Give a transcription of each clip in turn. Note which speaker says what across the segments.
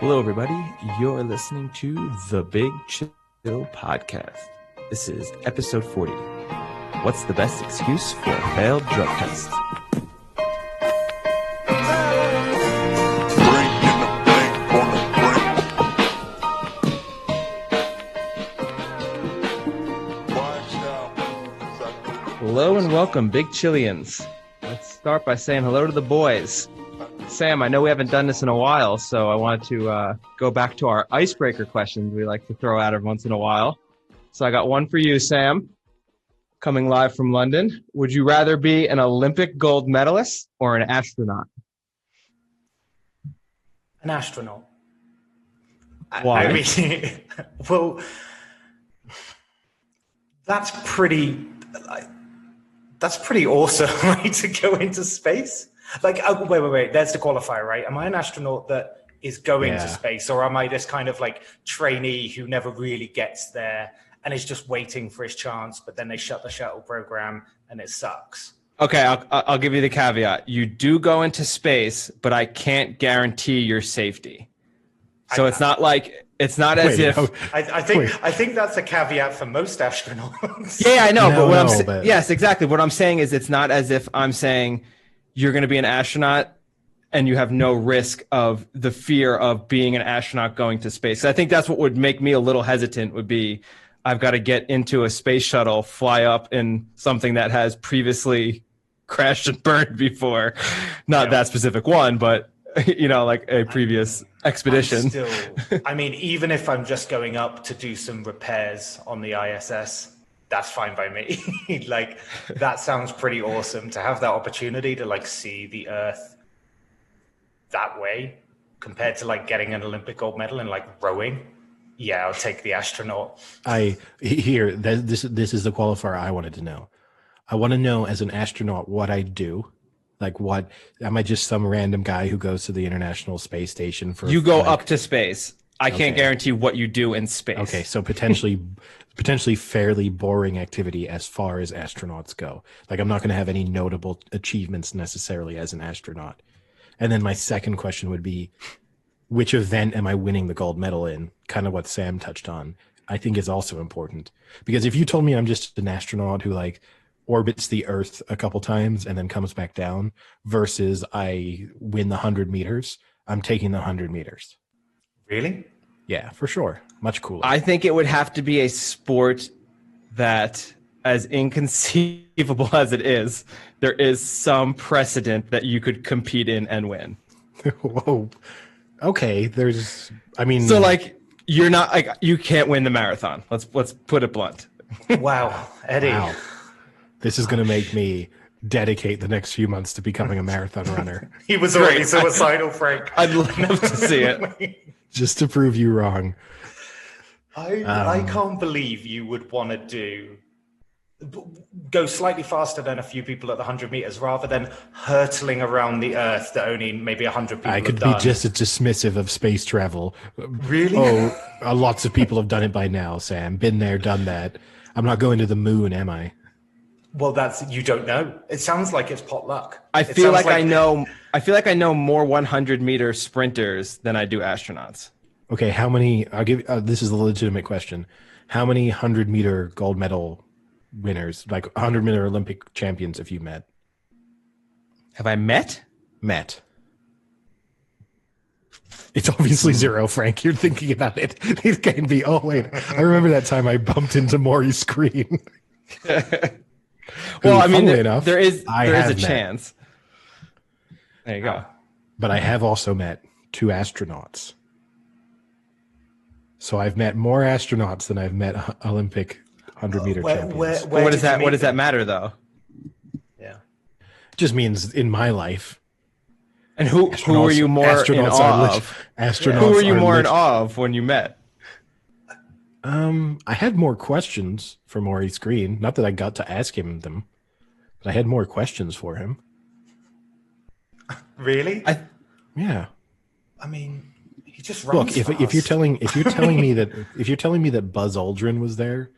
Speaker 1: Hello, everybody. You're listening to the Big Chill Podcast. This is episode 40. What's the best excuse for a failed drug test? Hello and welcome, Big Chillians. Let's start by saying hello to the boys. Sam, I know we haven't done this in a while, so I wanted to go back to our icebreaker questions we like to throw out every once in a while. So I got one for you, Sam, coming live from London. Would you rather be an Olympic gold medalist or an astronaut?
Speaker 2: An astronaut.
Speaker 1: Why?
Speaker 2: I mean, well, that's pretty awesome, right? To go into space. Like, wait. There's the qualifier, right? Am I an astronaut that is going to space, or am I this kind of like trainee who never really gets there and is just waiting for his chance, but then they shut the shuttle program and it sucks?
Speaker 1: Okay, I'll give you the caveat. You do go into space, but I can't guarantee your safety. So it's not as if
Speaker 2: I think that's a caveat for most astronauts.
Speaker 1: Yeah, I know, yes, exactly. What I'm saying is it's not as if I'm saying you're going to be an astronaut and you have no risk of the fear of being an astronaut going to space. I think that's what would make me a little hesitant would be I've got to get into a space shuttle, fly up in something that has previously crashed and burned before. Not that specific one, but like a previous expedition.
Speaker 2: I mean, even if I'm just going up to do some repairs on the ISS, that's fine by me. Like, that sounds pretty awesome to have that opportunity to like see the Earth that way compared to like getting an Olympic gold medal in like rowing. Yeah, I'll take the astronaut.
Speaker 3: This is the qualifier I wanted to know. I want to know as an astronaut what I do. Like, what am I, just some random guy who goes to the International Space Station for?
Speaker 1: You go up to space. I can't guarantee what you do in space.
Speaker 3: Okay, so potentially fairly boring activity as far as astronauts go. Like, I'm not going to have any notable achievements necessarily as an astronaut. And then my second question would be, which event am I winning the gold medal in? Kind of what Sam touched on, I think is also important. Because if you told me I'm just an astronaut who like orbits the Earth a couple times and then comes back down versus I win the 100 meters, I'm taking the 100 meters.
Speaker 2: Really?
Speaker 3: Yeah, for sure. Much cooler.
Speaker 1: I think it would have to be a sport that, as inconceivable as it is, there is some precedent that you could compete in and win.
Speaker 3: Whoa. Okay,
Speaker 1: so like you're not like you can't win the marathon. Let's put it blunt.
Speaker 2: Wow, Eddie. Wow.
Speaker 3: This is going to make me dedicate the next few months to becoming a marathon runner.
Speaker 2: He was already suicidal, Frank.
Speaker 1: I'd love to see it.
Speaker 3: Just to prove you wrong.
Speaker 2: I can't believe you would want to go slightly faster than a few people at the 100 meters rather than hurtling around the Earth that only maybe 100 people
Speaker 3: I could be just as dismissive of space travel.
Speaker 2: Really?
Speaker 3: Lots of people have done it by now, Sam. Been there, done that. I'm not going to the moon, am I?
Speaker 2: Well, you don't know. It sounds like it's potluck.
Speaker 1: I feel like I know more 100-meter sprinters than I do astronauts.
Speaker 3: Okay, how many? I'll give. This is a legitimate question. How many 100-meter gold medal winners, like 100-meter Olympic champions, have you met?
Speaker 1: Have I met?
Speaker 3: Met. It's obviously zero, Frank. You're thinking about it. It can be. Oh wait, I remember that time I bumped into Maury's screen.
Speaker 1: Well, I mean, there is a chance. There you go.
Speaker 3: But I have also met 2 astronauts. So I've met more astronauts than I've met Olympic 100-meter champions.
Speaker 1: What does that matter, though?
Speaker 2: Yeah,
Speaker 3: it just means in my life.
Speaker 1: And who were you more in awe of? Who were you more in awe of when you met?
Speaker 3: I had more questions for Maury's Green. Not that I got to ask him them, but I had more questions for him.
Speaker 2: Really?
Speaker 3: Yeah.
Speaker 2: I mean, he just runs.
Speaker 3: Look, if you're telling me that Buzz Aldrin was there,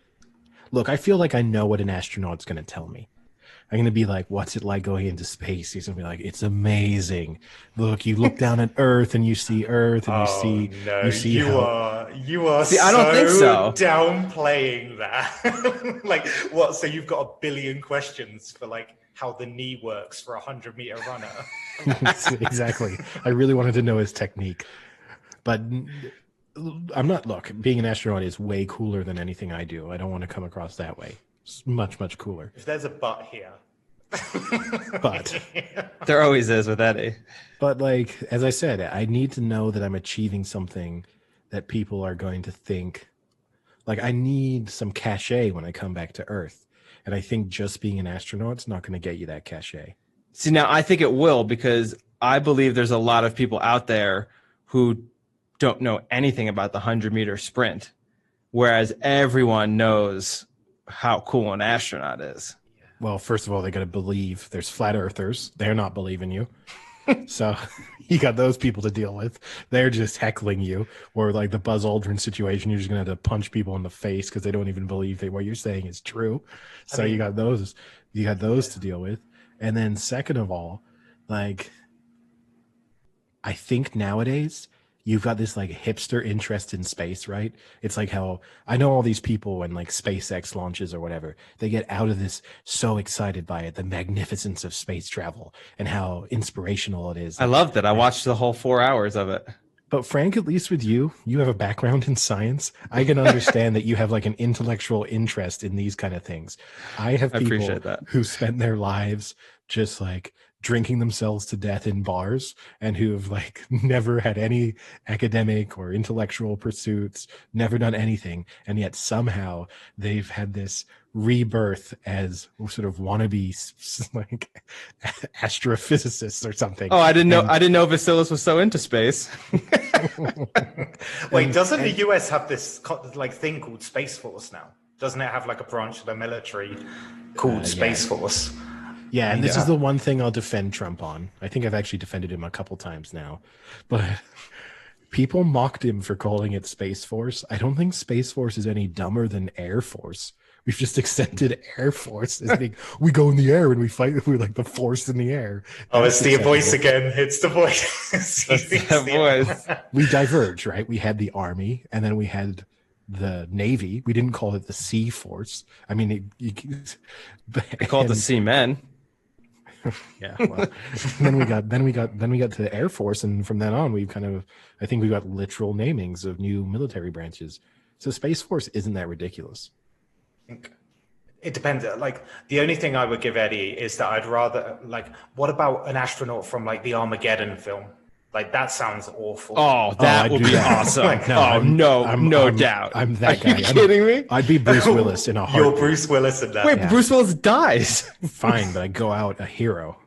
Speaker 3: look, I feel like I know what an astronaut's going to tell me. I'm gonna be like, "What's it like going into space?" He's gonna be like, "It's amazing. Look, you look down at Earth and you see Earth, and you see
Speaker 2: you are
Speaker 1: See,
Speaker 2: so
Speaker 1: I don't think so.
Speaker 2: downplaying that. Like what? So you've got a billion questions for like how the knee works for a 100-meter runner.
Speaker 3: Exactly. I really wanted to know his technique, but I'm not. Look, being an astronaut is way cooler than anything I do. I don't want to come across that way. It's much, much cooler.
Speaker 2: If there's a but here.
Speaker 3: But
Speaker 1: There always is with Eddie.
Speaker 3: But like, as I said, I need to know that I'm achieving something that people are going to think. Like, I need some cachet when I come back to Earth. And I think just being an astronaut's not going to get you that cachet.
Speaker 1: See, now I think it will, because I believe there's a lot of people out there who don't know anything about the 100-meter sprint, whereas everyone knows how cool an astronaut is.
Speaker 3: Well, first of all, they got to believe. There's flat earthers. They're not believing you. So you got those people to deal with. They're just heckling you. Or like the Buzz Aldrin situation, you're just going to have to punch people in the face because they don't even believe that what you're saying is true. So you got those to deal with. And then second of all, like, I think nowadays you've got this like hipster interest in space, right? It's like how I know all these people when like SpaceX launches or whatever, they get out of this so excited by it, the magnificence of space travel and how inspirational it is.
Speaker 1: I loved it. I watched the whole 4 hours of it.
Speaker 3: But Frank, at least with you have a background in science. I can understand that you have like an intellectual interest in these kind of things. I have people who spent their lives just like drinking themselves to death in bars and who have like never had any academic or intellectual pursuits, never done anything. And yet somehow they've had this rebirth as sort of wannabe like astrophysicists or something.
Speaker 1: Oh, I didn't know Vasilis was so into space.
Speaker 2: Wait, doesn't the US have this like thing called Space Force now? Doesn't it have like a branch of the military called Space Force?
Speaker 3: Yeah, and this is the one thing I'll defend Trump on. I think I've actually defended him a couple times now. But people mocked him for calling it Space Force. I don't think Space Force is any dumber than Air Force. We've just accepted Air Force as being, we go in the air and we fight. We're like the force in the air.
Speaker 2: Oh, it's the voice again. It's the voice.
Speaker 1: It's the voice.
Speaker 3: We diverge, right? We had the Army and then we had the Navy. We didn't call it the Sea Force. I mean, they
Speaker 1: called it the Seamen.
Speaker 3: Yeah, well, then we got to the Air Force, and from then on, I think we got literal namings of new military branches. So Space Force isn't that ridiculous.
Speaker 2: I think it depends. Like the only thing I would give Eddie is that I'd rather like, what about an astronaut from like the Armageddon film? Like that sounds awful.
Speaker 1: Oh, that would be awesome. Like, no doubt.
Speaker 3: I'm that guy.
Speaker 1: Are you kidding me?
Speaker 3: I'd be Bruce Willis in a heartbeat.
Speaker 2: You're Bruce Willis in that.
Speaker 1: Wait, yeah. Bruce Willis dies.
Speaker 3: Fine, but I go out a hero.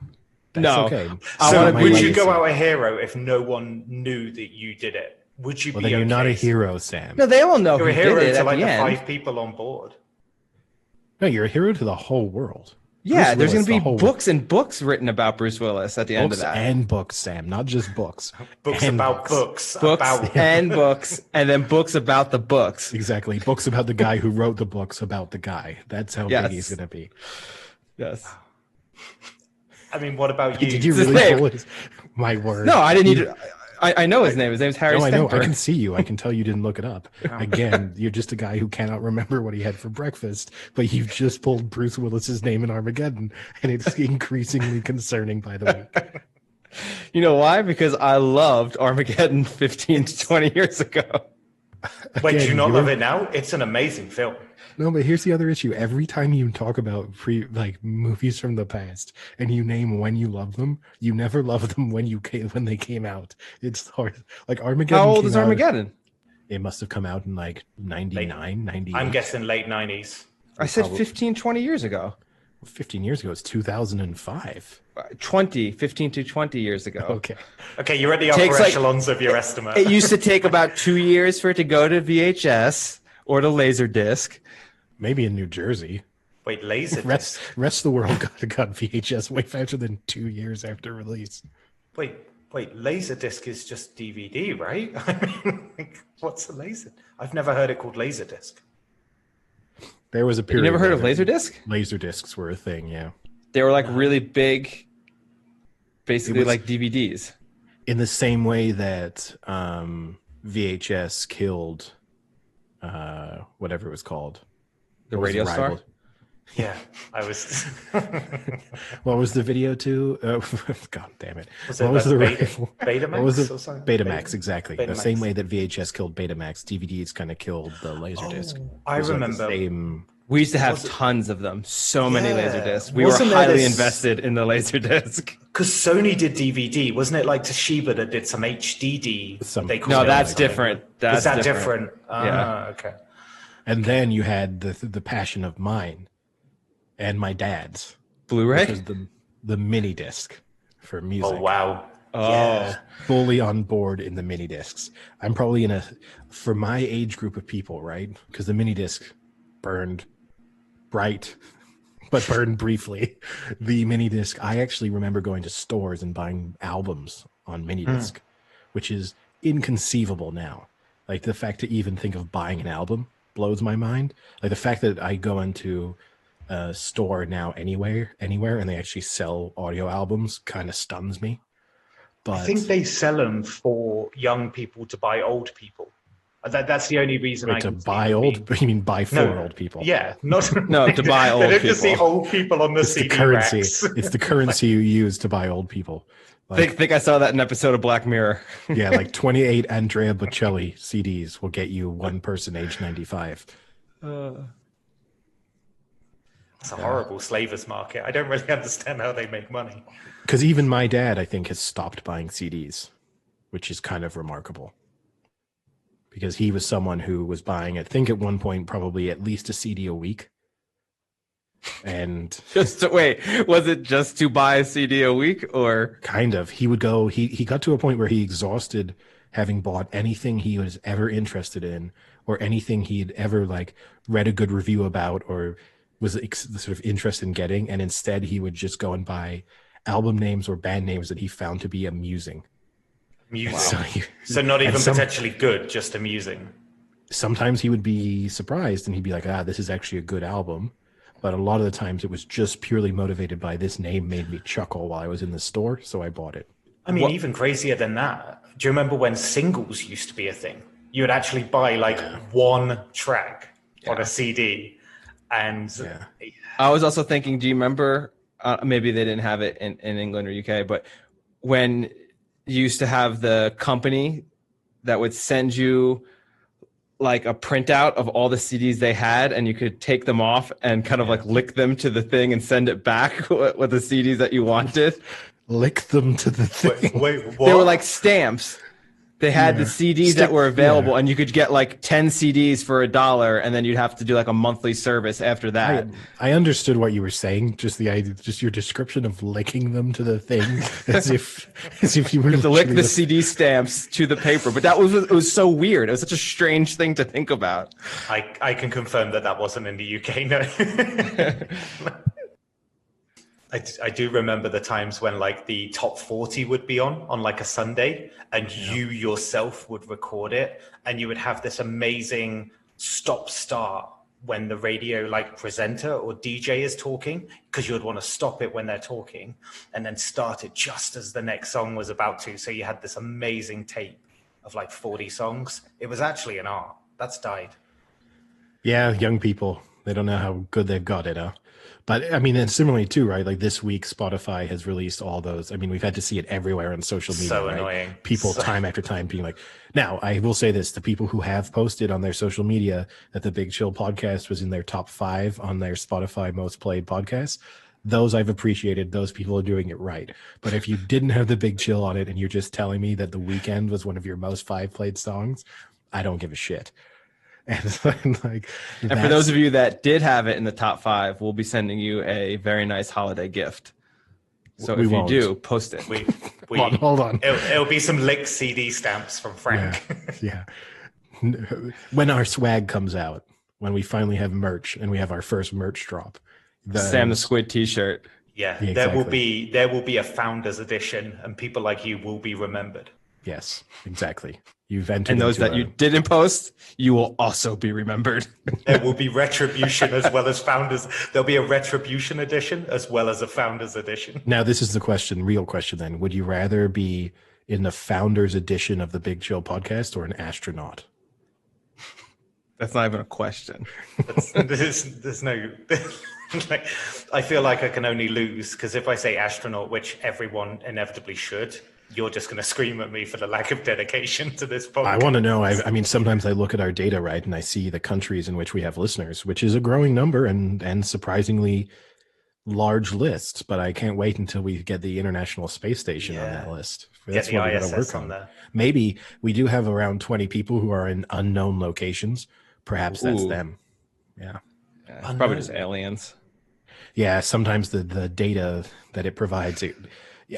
Speaker 3: That's
Speaker 1: no.
Speaker 3: Okay.
Speaker 2: So would you go out a hero if no one knew that you did it? Would you be
Speaker 3: then you're not a hero, Sam.
Speaker 1: No, they all know
Speaker 2: you're
Speaker 1: who
Speaker 2: a hero
Speaker 1: did it
Speaker 2: to like the
Speaker 1: end.
Speaker 2: 5 people on board.
Speaker 3: No, you're a hero to the whole world.
Speaker 1: Yeah, there's going to be books and books written about Bruce Willis at the end of that.
Speaker 3: And books, Sam, not just books.
Speaker 2: Books about books.
Speaker 1: And books, and then books about the books.
Speaker 3: Exactly. Books about the guy who wrote the books about the guy. That's how big he's going to be.
Speaker 1: Yes.
Speaker 2: I mean, what about you?
Speaker 3: Did you really pull his, my word?
Speaker 1: No, I didn't need to. I know his name. His name's Harry Stemper.
Speaker 3: I know. I can see you. I can tell you didn't look it up. Again, you're just a guy who cannot remember what he had for breakfast, but you've just pulled Bruce Willis's name in Armageddon, and it's increasingly concerning by the week.
Speaker 1: You know why? Because I loved Armageddon 15 to 20 years ago.
Speaker 2: Wait, do you not love it now? It's an amazing film.
Speaker 3: No, but here's the other issue. Every time you talk about movies from the past and you name when you love them, you never loved them when they came out. It's hard. Like Armageddon.
Speaker 1: How old is Armageddon?
Speaker 3: It must have come out in like 99, 98.
Speaker 2: I'm guessing late 90s.
Speaker 1: I said 15, 20 years ago.
Speaker 3: 15 years ago. It's 2005.
Speaker 1: 15 to 20 years ago.
Speaker 3: Okay,
Speaker 2: you're at the upper echelons of your estimate.
Speaker 1: It used to take about 2 years for it to go to VHS or to Laserdisc.
Speaker 3: Maybe in New Jersey.
Speaker 2: Wait, Laserdisc?
Speaker 3: Rest of the world got VHS way faster than 2 years after release.
Speaker 2: Wait, Laserdisc is just DVD, right? I mean, what's a laser? I've never heard it called Laserdisc.
Speaker 3: There was a period.
Speaker 1: You never heard of Laserdisc?
Speaker 3: Laserdiscs were a thing, yeah.
Speaker 1: They were like really big, basically like DVDs.
Speaker 3: In the same way that VHS killed whatever it was called.
Speaker 1: The Radio Star?
Speaker 2: Yeah, I was.
Speaker 3: What was the video too? God damn it!
Speaker 2: What was the Betamax?
Speaker 3: What was the Betamax? Exactly.
Speaker 2: Betamax.
Speaker 3: The same way that VHS killed Betamax, DVDs kind of killed the Laserdisc.
Speaker 2: I remember.
Speaker 1: We used to have tons of them. So many Laserdiscs. We were highly invested in the Laserdisc.
Speaker 2: Because Sony did DVD, wasn't it? Like Toshiba that did some HDD.
Speaker 1: No, that's different.
Speaker 2: Is that different?
Speaker 1: Yeah.
Speaker 2: Okay.
Speaker 3: And then you had the passion of mine and my dad's
Speaker 1: Blu-ray,
Speaker 3: which was the mini disc for music.
Speaker 2: Oh wow!
Speaker 1: Oh,
Speaker 3: fully on board in the mini discs. I'm probably for my age group of people, right? Because the mini disc burned bright, but burned briefly. The mini disc. I actually remember going to stores and buying albums on mini disc, which is inconceivable now. Like the fact to even think of buying an album blows my mind. Like the fact that I go into a store now anywhere, and they actually sell audio albums kind of stuns me. But
Speaker 2: I think they sell them for young people to buy old people. That's the only reason I can
Speaker 3: buy old. You mean buy for old people?
Speaker 2: Yeah, not
Speaker 1: no, to buy old people.
Speaker 2: They don't just see old people on the CD
Speaker 3: currency.
Speaker 2: racks.
Speaker 3: It's the currency you use to buy old people.
Speaker 1: Like, think I saw that in an episode of Black Mirror.
Speaker 3: Yeah, like 28 Andrea Bocelli CDs will get you one person age 95.
Speaker 2: It's a horrible slavers market. I don't really understand how they make money.
Speaker 3: Because even my dad, I think, has stopped buying CDs, which is kind of remarkable. Because he was someone who was buying, I think at one point, probably at least a CD a week. And
Speaker 1: wait, was it just to buy a CD a week, or
Speaker 3: kind of? He would go. He got to a point where he exhausted having bought anything he was ever interested in, or anything he'd ever like read a good review about, or was sort of interested in getting, and instead he would just go and buy album names or band names that he found to be amusing.
Speaker 2: So not even potentially good, just amusing.
Speaker 3: Sometimes he would be surprised and he'd be like, this is actually a good album. But a lot of the times it was just purely motivated by this name made me chuckle while I was in the store, so I bought it.
Speaker 2: I mean, even crazier than that. Do you remember when singles used to be a thing? You would actually buy like one track on a CD. And
Speaker 1: I was also thinking, do you remember, maybe they didn't have it in England or UK, but when you used to have the company that would send you like a printout of all the CDs they had, and you could take them off and kind of like lick them to the thing and send it back with the CDs that you wanted.
Speaker 3: Lick them to the thing.
Speaker 2: Wait, what?
Speaker 1: They were like stamps. They had the CDs that were available, and you could get like 10 CDs for $1, and then you'd have to do like a monthly service after that.
Speaker 3: I understood what you were saying, just your description of licking them to the thing, as if you were
Speaker 1: to lick the CD stamps to the paper. But it was so weird. It was such a strange thing to think about.
Speaker 2: I can confirm that wasn't in the UK. No. I do remember the times when like the top 40 would be on like a Sunday, and you yourself would record it, and you would have this amazing stop-start when the radio like presenter or DJ is talking, because you would want to stop it when they're talking and then start it just as the next song was about to. So you had this amazing tape of like 40 songs. It was actually an art. That's died.
Speaker 3: Yeah, young people, they don't know how good they've got it, huh? But I mean, and similarly too, right? Like this week, Spotify has released all those. I mean, we've had to see it everywhere on social media.
Speaker 2: So
Speaker 3: right?
Speaker 2: annoying.
Speaker 3: People time after time being like, now I will say this, the people who have posted on their social media that the Big Chill podcast was in their top 5 on their Spotify most played podcasts, those I've appreciated. Those people are doing it right. But if you didn't have the Big Chill on it and you're just telling me that The Weeknd was one of your most 5 played songs, I don't give a shit. And for those
Speaker 1: of you that did have it in the top 5, we'll be sending you a very nice holiday gift. So if you do, post it.
Speaker 3: Hold on.
Speaker 2: It'll be some lick CD stamps from Frank.
Speaker 3: Yeah. When our swag comes out, when we finally have merch and we have our first merch drop,
Speaker 1: Sam the Squid T-shirt.
Speaker 2: Yeah, exactly. There will be a founders edition, and people like you will be remembered.
Speaker 3: Yes, exactly. You've entered,
Speaker 1: and those that you didn't post, you will also be remembered.
Speaker 2: There will be retribution as well as founders. There'll be a retribution edition as well as a founders edition.
Speaker 3: Now, this is the question, real question then. Would you rather be in the founders edition of the Big Chill podcast or an astronaut?
Speaker 1: That's not even a question.
Speaker 2: There's no... like, I feel like I can only lose because if I say astronaut, which everyone inevitably should, you're just going to scream at me for the lack of dedication to this podcast.
Speaker 3: I want to know. I mean, sometimes I look at our data, right, and I see the countries in which we have listeners, which is a growing number and surprisingly large list. But I can't wait until we get the International Space Station on that list. That's what we got to work on. There. Maybe we do have around 20 people who are in unknown locations. Perhaps that's them. Yeah.
Speaker 1: Probably just aliens.
Speaker 3: Yeah, sometimes the data that it provides,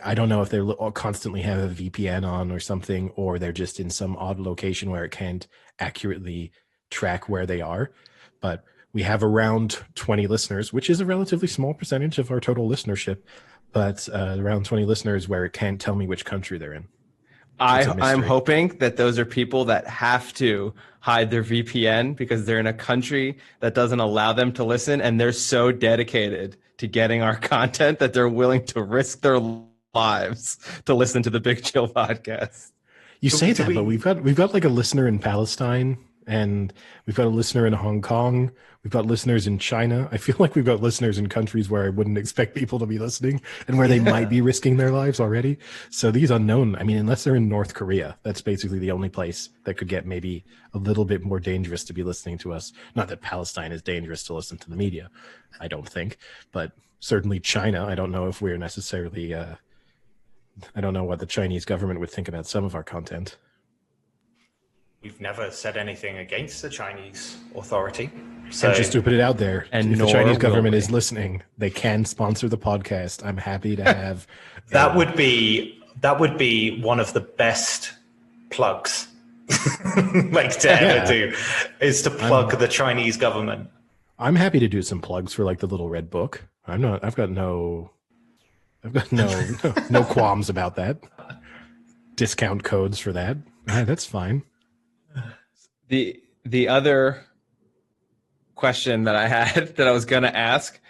Speaker 3: I don't know if they're constantly have a VPN on or something, or they're just in some odd location where it can't accurately track where they are. But we have around 20 listeners, which is a relatively small percentage of our total listenership, but around 20 listeners where it can't tell me which country they're in.
Speaker 1: I'm hoping that those are people that have to hide their VPN because they're in a country that doesn't allow them to listen, and they're so dedicated to getting our content that they're willing to risk their lives to listen to the Big Chill podcast.
Speaker 3: You say that, but we've got like a listener in Palestine, and we've got a listener in Hong Kong. We've got listeners in China. I feel like we've got listeners in countries where I wouldn't expect people to be listening and where they might be risking their lives already. So these unknown, I mean, unless they're in North Korea, that's basically the only place that could get maybe a little bit more dangerous to be listening to us. Not that Palestine is dangerous to listen to the media, I don't think, but certainly China. I don't know if we're necessarily, I don't know what the Chinese government would think about some of our content.
Speaker 2: We've never said anything against the Chinese authority. So
Speaker 3: just to put it out there, and if the Chinese government is listening, they can sponsor the podcast. I'm happy to have.
Speaker 2: That would be one of the best plugs, like to ever do, is to plug the Chinese government.
Speaker 3: I'm happy to do some plugs for like the Little Red Book. I've got no qualms about that. Discount codes for that. That's fine.
Speaker 1: The other question that I had that I was going to ask,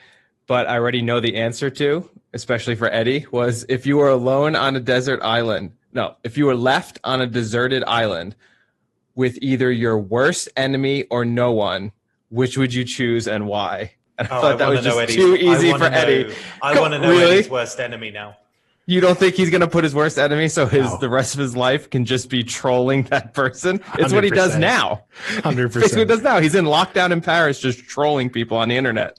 Speaker 1: but I already know the answer to, especially for Eddie, was if you were alone on a desert island. No, if you were left on a deserted island with either your worst enemy or no one, which would you choose and why? And I thought that was just too easy for Eddie.
Speaker 2: I want to know Eddie's worst enemy now.
Speaker 1: You don't think he's going to put his worst enemy so the rest of his life can just be trolling that person? It's 100%. What he does now.
Speaker 3: 100%.
Speaker 1: It's what he does now. He's in lockdown in Paris just trolling people on the internet.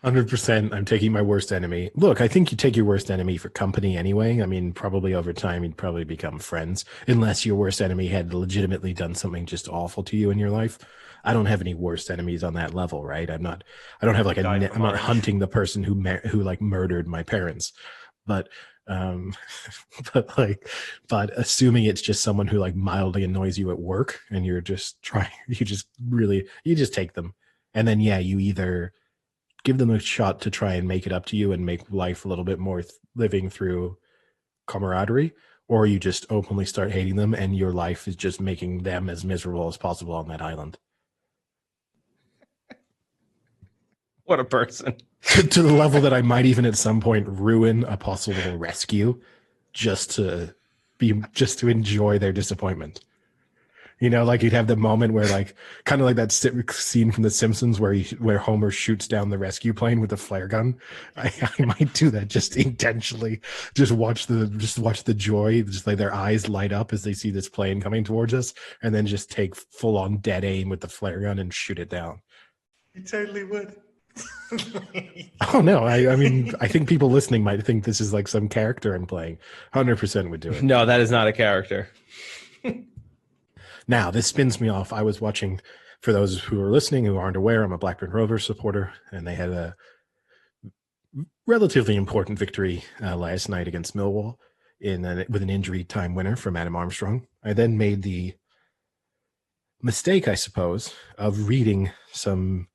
Speaker 3: 100%. I'm taking my worst enemy. Look, I think you take your worst enemy for company anyway. I mean, probably over time, you'd probably become friends unless your worst enemy had legitimately done something just awful to you in your life. I don't have any worst enemies on that level, right? I don't have like I'm not hunting the person who like murdered my parents, but assuming it's just someone who like mildly annoys you at work and you just take them. And then, you either give them a shot to try and make it up to you and make life a little bit more living through camaraderie, or you just openly start hating them and your life is just making them as miserable as possible on that island.
Speaker 1: What a person.
Speaker 3: To the level that I might even at some point ruin a possible rescue just to enjoy their disappointment. You know, like you'd have the moment where like, kind of like that scene from The Simpsons where Homer shoots down the rescue plane with a flare gun. I might do that just intentionally. Just watch the joy, just like their eyes light up as they see this plane coming towards us, and then just take full on dead aim with the flare gun and shoot it down.
Speaker 2: You totally would.
Speaker 3: Oh no, I mean I think people listening might think this is like some character I'm playing. 100% would do it.
Speaker 1: No, that is not a character.
Speaker 3: Now this spins me off. I was watching, for those who are listening who aren't aware, I'm a Blackburn Rovers supporter, and they had a relatively important victory last night against Millwall with an injury time winner from Adam Armstrong. I then made the mistake, I suppose, of reading some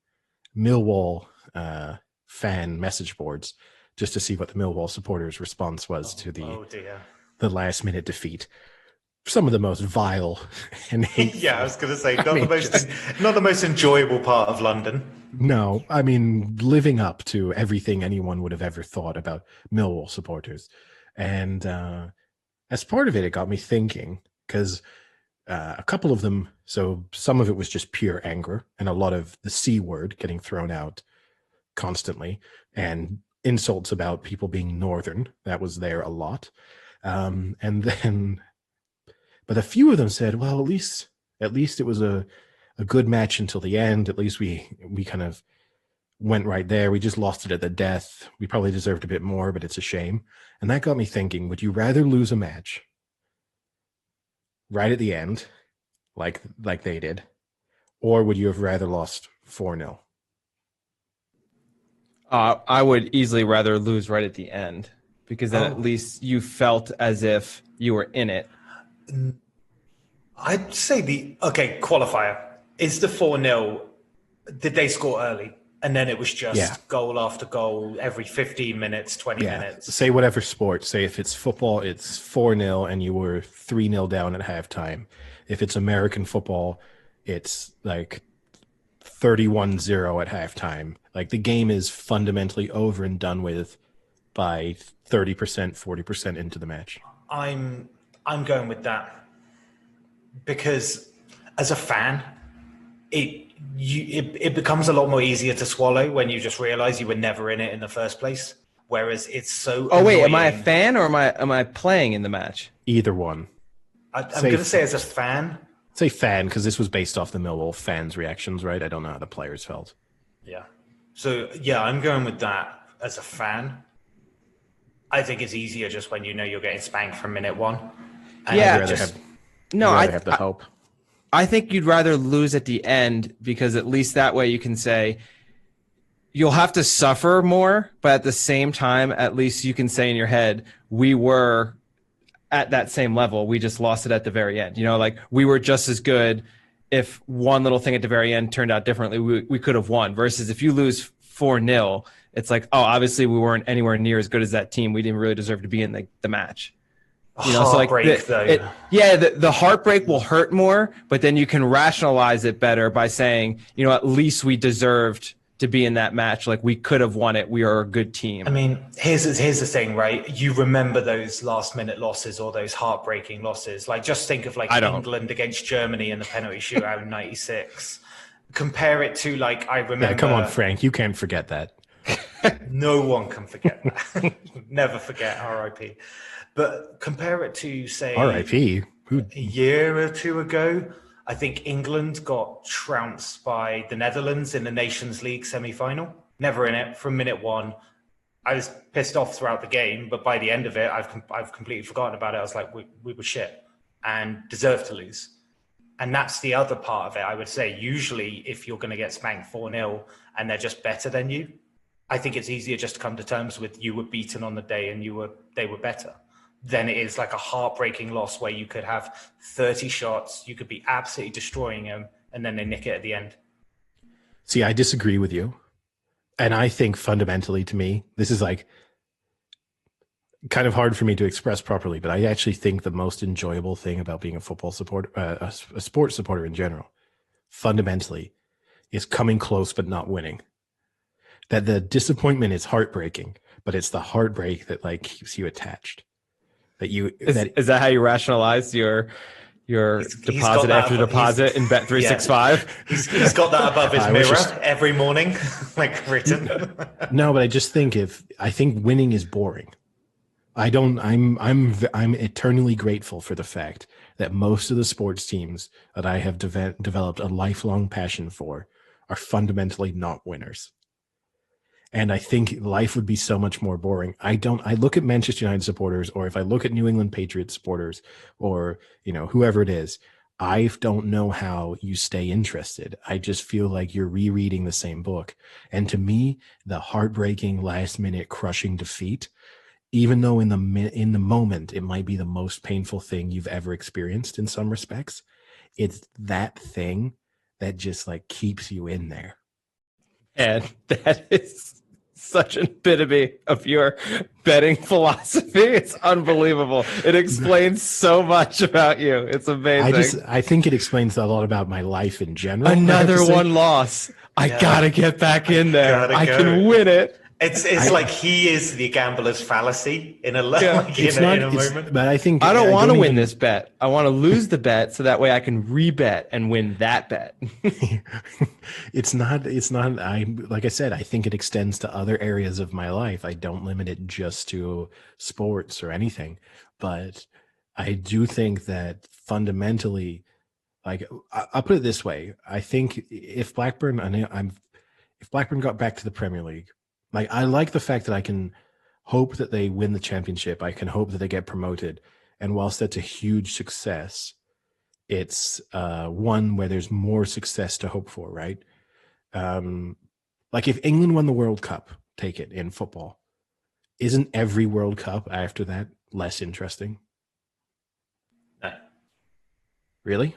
Speaker 3: Millwall fan message boards just to see what the Millwall supporters' response was to the last minute defeat. some of the most vile and hateful.
Speaker 2: Yeah, I was going to say not the most enjoyable part of London.
Speaker 3: No, I mean, living up to everything anyone would have ever thought about Millwall supporters. And as part of it, it got me thinking, because a couple of them, so some of it was just pure anger and a lot of the C word getting thrown out constantly, and insults about people being northern. That was there a lot. And then, but a few of them said, well, at least it was a good match until the end. At least we kind of went right there. We just lost it at the death. We probably deserved a bit more, but it's a shame. And that got me thinking, would you rather lose a match right at the end, like they did, or would you have rather lost 4-0?
Speaker 1: I would easily rather lose right at the end, because then at least you felt as if you were in it.
Speaker 2: I'd say qualifier. Is the 4-0, did they score early? And then it was just goal after goal every 15 minutes, 20 minutes.
Speaker 3: Say whatever sport. Say if it's football, it's 4-0 and you were 3-0 down at halftime. If it's American football, it's like 31-0 at halftime. Like the game is fundamentally over and done with by 30%, 40% into the match.
Speaker 2: I'm going with that, because as a fan, it becomes a lot more easier to swallow when you just realize you were never in it in the first place. Whereas it's so
Speaker 1: wait, am I a fan or am I playing in the match?
Speaker 3: Either one.
Speaker 2: I'm going to say as a fan.
Speaker 3: Say fan, because this was based off the Millwall fans' reactions, right? I don't know how the players felt.
Speaker 2: Yeah. So, yeah, I'm going with that as a fan. I think it's easier just when you know you're getting spanked from minute one.
Speaker 3: And I'd rather have the hope.
Speaker 1: I think you'd rather lose at the end, because at least that way you can say you'll have to suffer more, but at the same time, at least you can say in your head, we were at that same level. We just lost it at the very end. You know, like we were just as good. If one little thing at the very end turned out differently, we could have won. Versus if you lose 4-0, it's like, oh, obviously we weren't anywhere near as good as that team. We didn't really deserve to be in the match. You know, so like the heartbreak will hurt more, but then you can rationalize it better by saying, you know, at least we deserved to be in that match. Like we could have won it. We are a good team.
Speaker 2: I mean, here's the thing, right? You remember those last minute losses or those heartbreaking losses. Like just think of like England against Germany in the penalty shootout in '96. Compare it to like, I remember.
Speaker 3: Yeah, come on, Frank. You can't forget that.
Speaker 2: No one can forget that. Never forget, RIP. But compare it to, say,
Speaker 3: RIP.
Speaker 2: A year or two ago, I think England got trounced by the Netherlands in the Nations League semi-final. Never in it from minute one. I was pissed off throughout the game, but by the end of it, I've completely forgotten about it. I was like, we were shit and deserved to lose. And that's the other part of it, I would say. Usually, if you're going to get spanked 4-0 and they're just better than you, I think it's easier just to come to terms with you were beaten on the day and they were better. Then it is like a heartbreaking loss where you could have 30 shots, you could be absolutely destroying them, and then they nick it at the end.
Speaker 3: See, I disagree with you. And I think fundamentally, to me, this is like kind of hard for me to express properly, but I actually think the most enjoyable thing about being a football supporter, a sports supporter in general, fundamentally, is coming close but not winning. That the disappointment is heartbreaking, but it's the heartbreak that like keeps you attached. Is that how you rationalize your deposit after deposit in Bet365?
Speaker 2: Yeah. He's got that above his mirror every morning, like written.
Speaker 3: No, but I just think I think winning is boring. I'm eternally grateful for the fact that most of the sports teams that I have developed a lifelong passion for are fundamentally not winners. And I think life would be so much more boring. I look at Manchester United supporters, or if I look at New England Patriots supporters, or, you know, whoever it is, I don't know how you stay interested. I just feel like you're rereading the same book. And to me, the heartbreaking last minute crushing defeat, even though in the moment, it might be the most painful thing you've ever experienced in some respects, it's that thing that just like keeps you in there.
Speaker 1: And that is such an epitome of your betting philosophy. It's unbelievable. It explains so much about you. It's amazing.
Speaker 3: I think it explains a lot about my life in general.
Speaker 1: Another one loss. I gotta get back in there. I can win it.
Speaker 2: It's like he is the gambler's fallacy in a moment.
Speaker 3: But I think
Speaker 1: I don't want to win this bet. I want to lose the bet so that way I can rebet and win that bet.
Speaker 3: It's not. Like I said, I think it extends to other areas of my life. I don't limit it just to sports or anything. But I do think that fundamentally, like I'll put it this way: I think if Blackburn got back to the Premier League. Like, I like the fact that I can hope that they win the championship. I can hope that they get promoted. And whilst that's a huge success, it's one where there's more success to hope for, right? Like if England won the World Cup, take it, in football, isn't every World Cup after that less interesting?
Speaker 2: No.
Speaker 3: Really?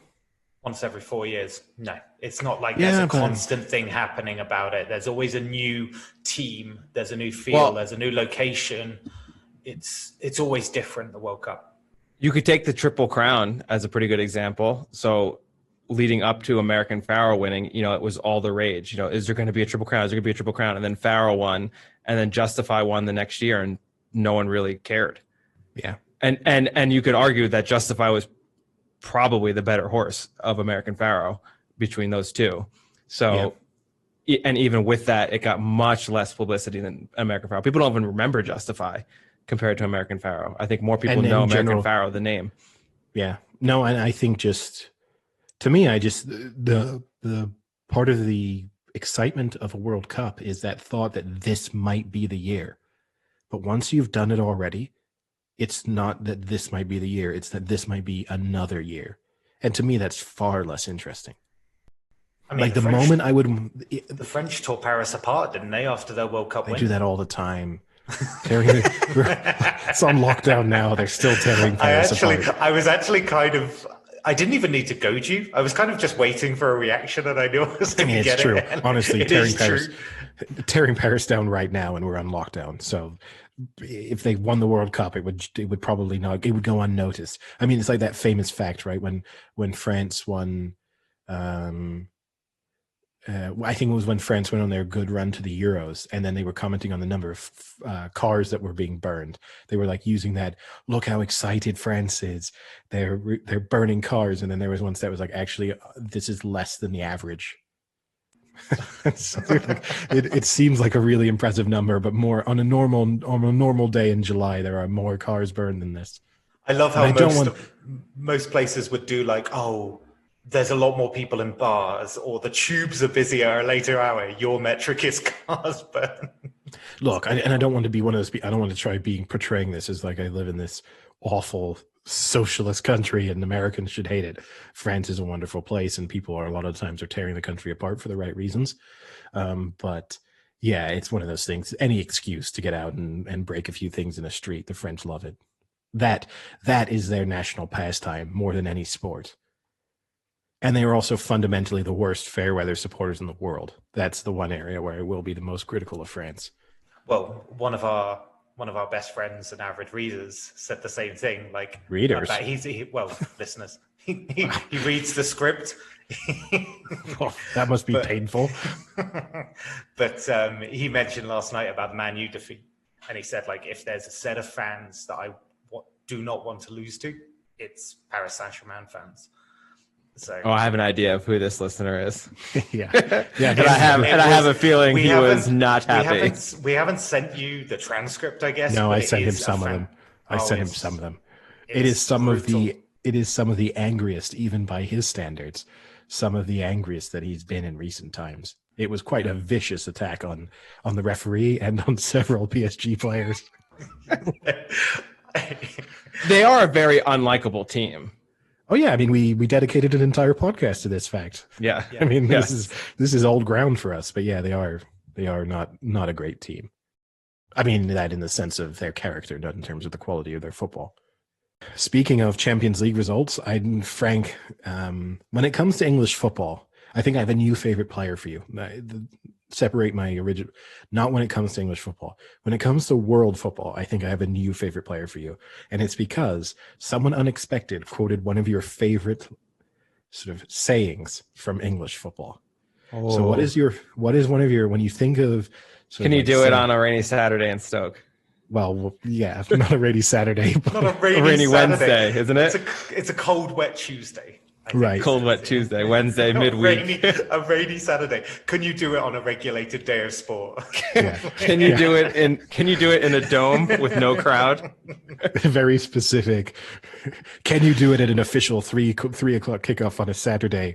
Speaker 2: Once every 4 years. No, it's not like there's a constant thing happening about it. There's always a new team. There's a new feel. There's a new location. It's always different, the World Cup.
Speaker 1: You could take the Triple Crown as a pretty good example. So leading up to American Pharoah winning, it was all the rage. Is there going to be a Triple Crown? Is there going to be a Triple Crown? And then Pharoah won, and then Justify won the next year, and no one really cared.
Speaker 3: Yeah.
Speaker 1: And you could argue that Justify was probably the better horse of American Pharoah between those two. So, and even with that, it got much less publicity than American Pharoah. People don't even remember Justify compared to American Pharoah. I think more people know American Pharoah, the name.
Speaker 3: Yeah. No, and I think to me, the part of the excitement of a World Cup is that thought that this might be the year. But once you've done it already, it's not that this might be the year. It's that this might be another year. And to me, that's far less interesting.
Speaker 2: I mean,
Speaker 3: like the moment I would...
Speaker 2: The French tore Paris apart, didn't they, after their World Cup win?
Speaker 3: They do that all the time. It's on lockdown now. They're still tearing Paris apart.
Speaker 2: I was actually I didn't even need to goad you. I was kind of just waiting for a reaction, and I knew I was going to get
Speaker 3: true.
Speaker 2: it.
Speaker 3: Honestly, tearing Paris down right now, and we're on lockdown. So if they won the World Cup, it would probably not. It would go unnoticed. I mean, it's like that famous fact, right? When France won, I think it was when France went on their good run to the Euros, and then they were commenting on the number of cars that were being burned. They were like using that, look how excited France is. They're burning cars, and then there was one that was like, actually, this is less than the average. So, it seems like a really impressive number, but more on a normal day in July, there are more cars burned than this.
Speaker 2: I love how most places would do like, there's a lot more people in bars, or the tubes are busier at a later hour. Your metric is cars burned.
Speaker 3: Look, I don't want to be one of those. I don't want to try portraying this as like I live in this awful socialist country and Americans should hate it. France is a wonderful place, and people a lot of times are tearing the country apart for the right reasons. But yeah, it's one of those things. Any excuse to get out and break a few things in the street, the French love it. That is their national pastime more than any sport. And they are also fundamentally the worst fair weather supporters in the world. That's the one area where I will be the most critical of France.
Speaker 2: Well, one of our best friends and avid readers said the same thing. Like
Speaker 3: readers,
Speaker 2: listeners. He reads the script.
Speaker 3: That must be painful.
Speaker 2: But he mentioned last night about the Man U defeat, and he said, like, if there's a set of fans that I do not want to lose to, it's Paris Saint-Germain fans. So,
Speaker 1: I have an idea of who this listener is.
Speaker 3: Yeah.
Speaker 1: And I have a feeling he was not happy.
Speaker 2: We haven't sent you the transcript, I guess.
Speaker 3: No, I sent him some of them. It is some of the angriest, even by his standards, some of the angriest that he's been in recent times. It was quite a vicious attack on the referee and on several PSG players.
Speaker 1: They are a very unlikable team.
Speaker 3: Oh yeah, I mean we dedicated an entire podcast to this fact.
Speaker 1: Yeah.
Speaker 3: I mean this is old ground for us, but yeah, they are not a great team. I mean that in the sense of their character, not in terms of the quality of their football. Speaking of Champions League results, Frank, when it comes to English football, I think I have a new favorite player for you. separate my original, not when it comes to English football. When it comes to world football, I think I have a new favorite player for you. And it's because someone unexpected quoted one of your favorite sort of sayings from English football. Oh. So what is one of your, when you think of...
Speaker 1: Can you do it on a rainy Saturday in Stoke?
Speaker 3: Well, yeah, not a rainy Saturday. But
Speaker 2: not a rainy
Speaker 1: Wednesday, isn't it?
Speaker 2: It's a cold, wet Tuesday.
Speaker 3: Right.
Speaker 1: Cold, wet Tuesday, Wednesday, midweek.
Speaker 2: A rainy Saturday. Can you do it on a regulated day of sport?
Speaker 1: Yeah. Can you do it in a dome with no crowd?
Speaker 3: Very specific. Can you do it at an official 3 o'clock kickoff on a Saturday?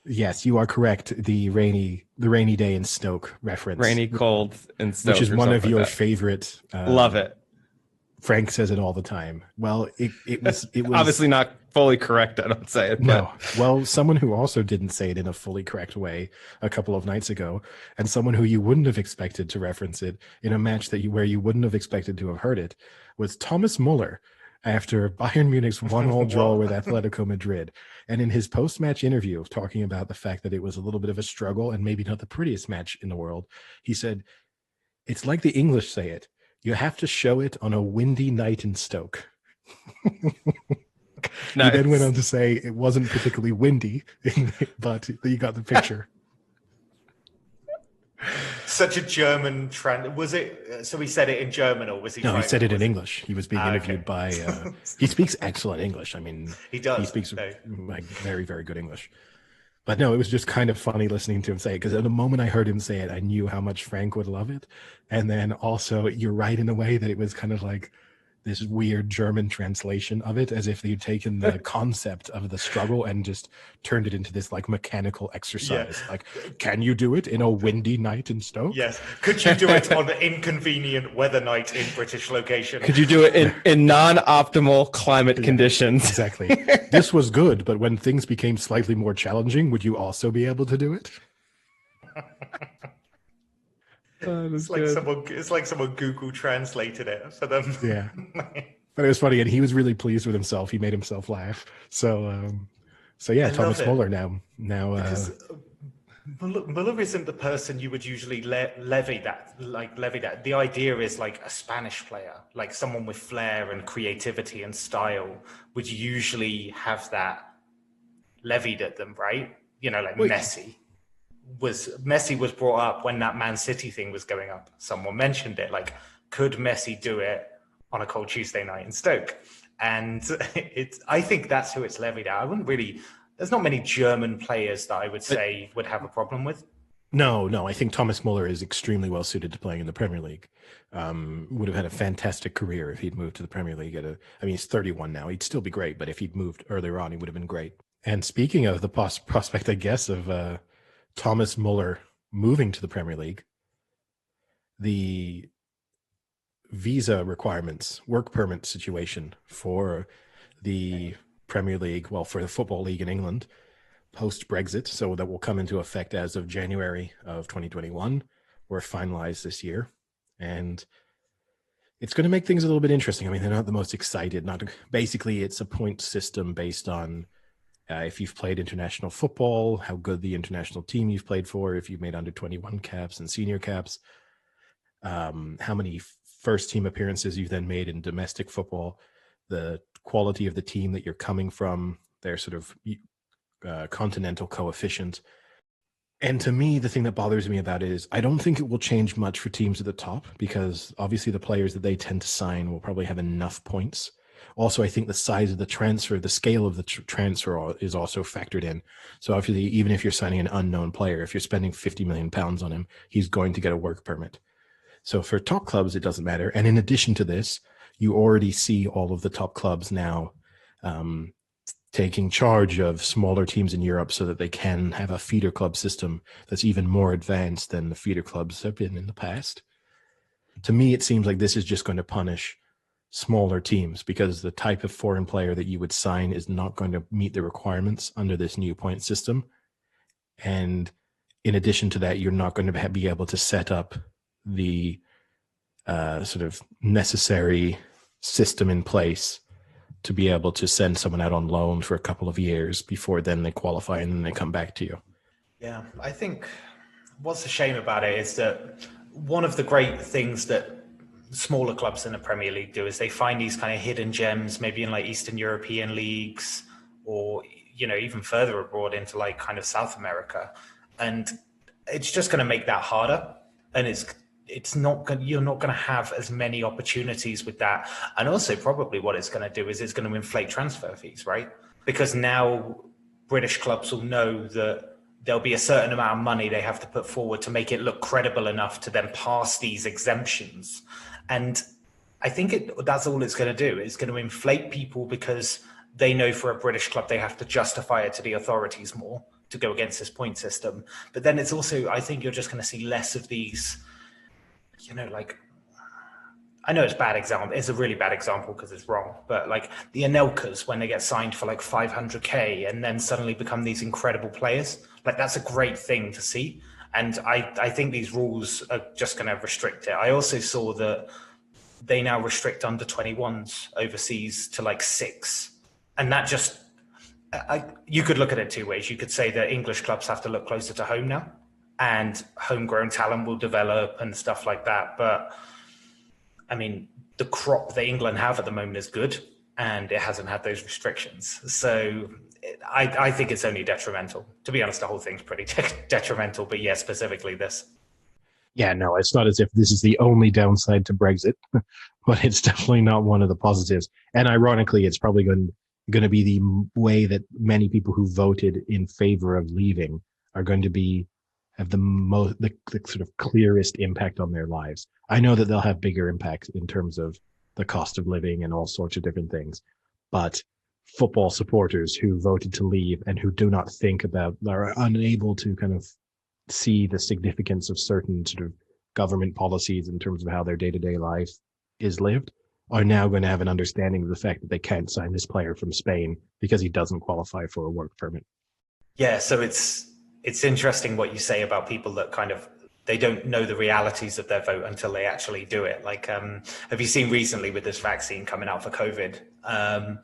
Speaker 3: Yes, you are correct. The rainy day in Stoke reference.
Speaker 1: Rainy, cold in Stoke,
Speaker 3: which is one of your favorite.
Speaker 1: Love it.
Speaker 3: Frank says it all the time. Well, it was
Speaker 1: obviously not fully correct. I don't say it.
Speaker 3: No. Well, someone who also didn't say it in a fully correct way a couple of nights ago, and someone who you wouldn't have expected to reference it in a match where you wouldn't have expected to have heard it, was Thomas Muller after Bayern Munich's 1-1 draw with Atletico Madrid. And in his post-match interview, talking about the fact that it was a little bit of a struggle and maybe not the prettiest match in the world, he said, "It's like the English say it. You have to show it on a windy night in Stoke." Nice. He then went on to say it wasn't particularly windy, but you got the picture.
Speaker 2: Such a German trend. Was it? So he said it in German, or was he?
Speaker 3: No, he said it in English. He was being interviewed by. He speaks excellent English. I mean,
Speaker 2: he does.
Speaker 3: He speaks like very, very good English. But no, it was just kind of funny listening to him say it, because at the moment I heard him say it, I knew how much Frank would love it. And then also, you're right in a way that it was kind of like this weird German translation of it, as if they'd taken the concept of the struggle and just turned it into this like mechanical exercise. Yeah. Like, can you do it in a windy night in Stoke?
Speaker 2: Yes. Could you do it on an inconvenient weather night in British location?
Speaker 1: Could you do it in non-optimal climate conditions?
Speaker 3: Exactly. This was good, but when things became slightly more challenging, would you also be able to do it?
Speaker 2: It's like someone Google translated it for them.
Speaker 3: Yeah, but it was funny, and he was really pleased with himself. He made himself laugh. So yeah, Thomas Muller now.
Speaker 2: Muller isn't the person you would usually levy that. The idea is like a Spanish player, like someone with flair and creativity and style, would usually have that levied at them, right? You know, like Messi was brought up when that Man City thing was going up. Someone mentioned it, like, could Messi do it on a cold Tuesday night in Stoke? And I think that's who it's levied at. There's not many German players that I would say would have a problem with.
Speaker 3: No, I think Thomas Muller is extremely well suited to playing in the Premier League. Would have had a fantastic career if he'd moved to the Premier League he's 31 now. He'd still be great, but if he'd moved earlier on, he would have been great. And speaking of the prospect, I guess, of Thomas Muller moving to the Premier League, the visa requirements, work permit situation for the Premier League, for the Football League in England, post-Brexit, so that will come into effect as of January of 2021, were finalized this year. And it's going to make things a little bit interesting. I mean, they're not the most excited. Basically, it's a point system based on if you've played international football, how good the international team you've played for, if you've made under 21 caps and senior caps, how many first team appearances you've then made in domestic football, the quality of the team that you're coming from, their sort of continental coefficient. And to me, the thing that bothers me about it is I don't think it will change much for teams at the top, because obviously the players that they tend to sign will probably have enough points. Also, I think the size of the transfer, the scale of the transfer is also factored in. So obviously, even if you're signing an unknown player, if you're spending £50 million on him, he's going to get a work permit. So for top clubs, it doesn't matter. And in addition to this, you already see all of the top clubs now taking charge of smaller teams in Europe so that they can have a feeder club system that's even more advanced than the feeder clubs have been in the past. To me, it seems like this is just going to punish smaller teams, because the type of foreign player that you would sign is not going to meet the requirements under this new point system. And in addition to that, you're not going to be able to set up the sort of necessary system in place to be able to send someone out on loan for a couple of years before then they qualify and then they come back to you.
Speaker 2: Yeah, I think what's a shame about it is that one of the great things that smaller clubs in the Premier League do is they find these kind of hidden gems, maybe in like Eastern European leagues or, even further abroad into like kind of South America. And it's just going to make that harder. And it's not going, you're not going to have as many opportunities with that. And also probably what it's going to do is it's going to inflate transfer fees, right? Because now British clubs will know that there'll be a certain amount of money they have to put forward to make it look credible enough to then pass these exemptions. And I think that's all it's going to do. It's going to inflate people because they know for a British club they have to justify it to the authorities more to go against this point system. But then it's also, I think you're just going to see less of these, like, I know it's a bad example. It's a really bad example because it's wrong. But like the Anelkas, when they get signed for like 500K and then suddenly become these incredible players, like that's a great thing to see. And I think these rules are just going to restrict it. I also saw that they now restrict under 21s overseas to like 6. And that just, you could look at it two ways. You could say that English clubs have to look closer to home now and homegrown talent will develop and stuff like that. But I mean, the crop that England have at the moment is good and it hasn't had those restrictions. So I think it's only detrimental. To be honest, the whole thing's pretty detrimental, but yeah, specifically this.
Speaker 3: Yeah, no, it's not as if this is the only downside to Brexit, but it's definitely not one of the positives. And ironically, it's probably going to be the way that many people who voted in favor of leaving are going to have the sort of clearest impact on their lives. I know that they'll have bigger impacts in terms of the cost of living and all sorts of different things, but football supporters who voted to leave and who do not think about, are unable to kind of see the significance of certain sort of government policies in terms of how their day-to-day life is lived, are now going to have an understanding of the fact that they can't sign this player from Spain because he doesn't qualify for a work permit.
Speaker 2: Yeah, so it's interesting what you say about people that kind of, they don't know the realities of their vote until they actually do it. Like, have you seen recently with this vaccine coming out for COVID? A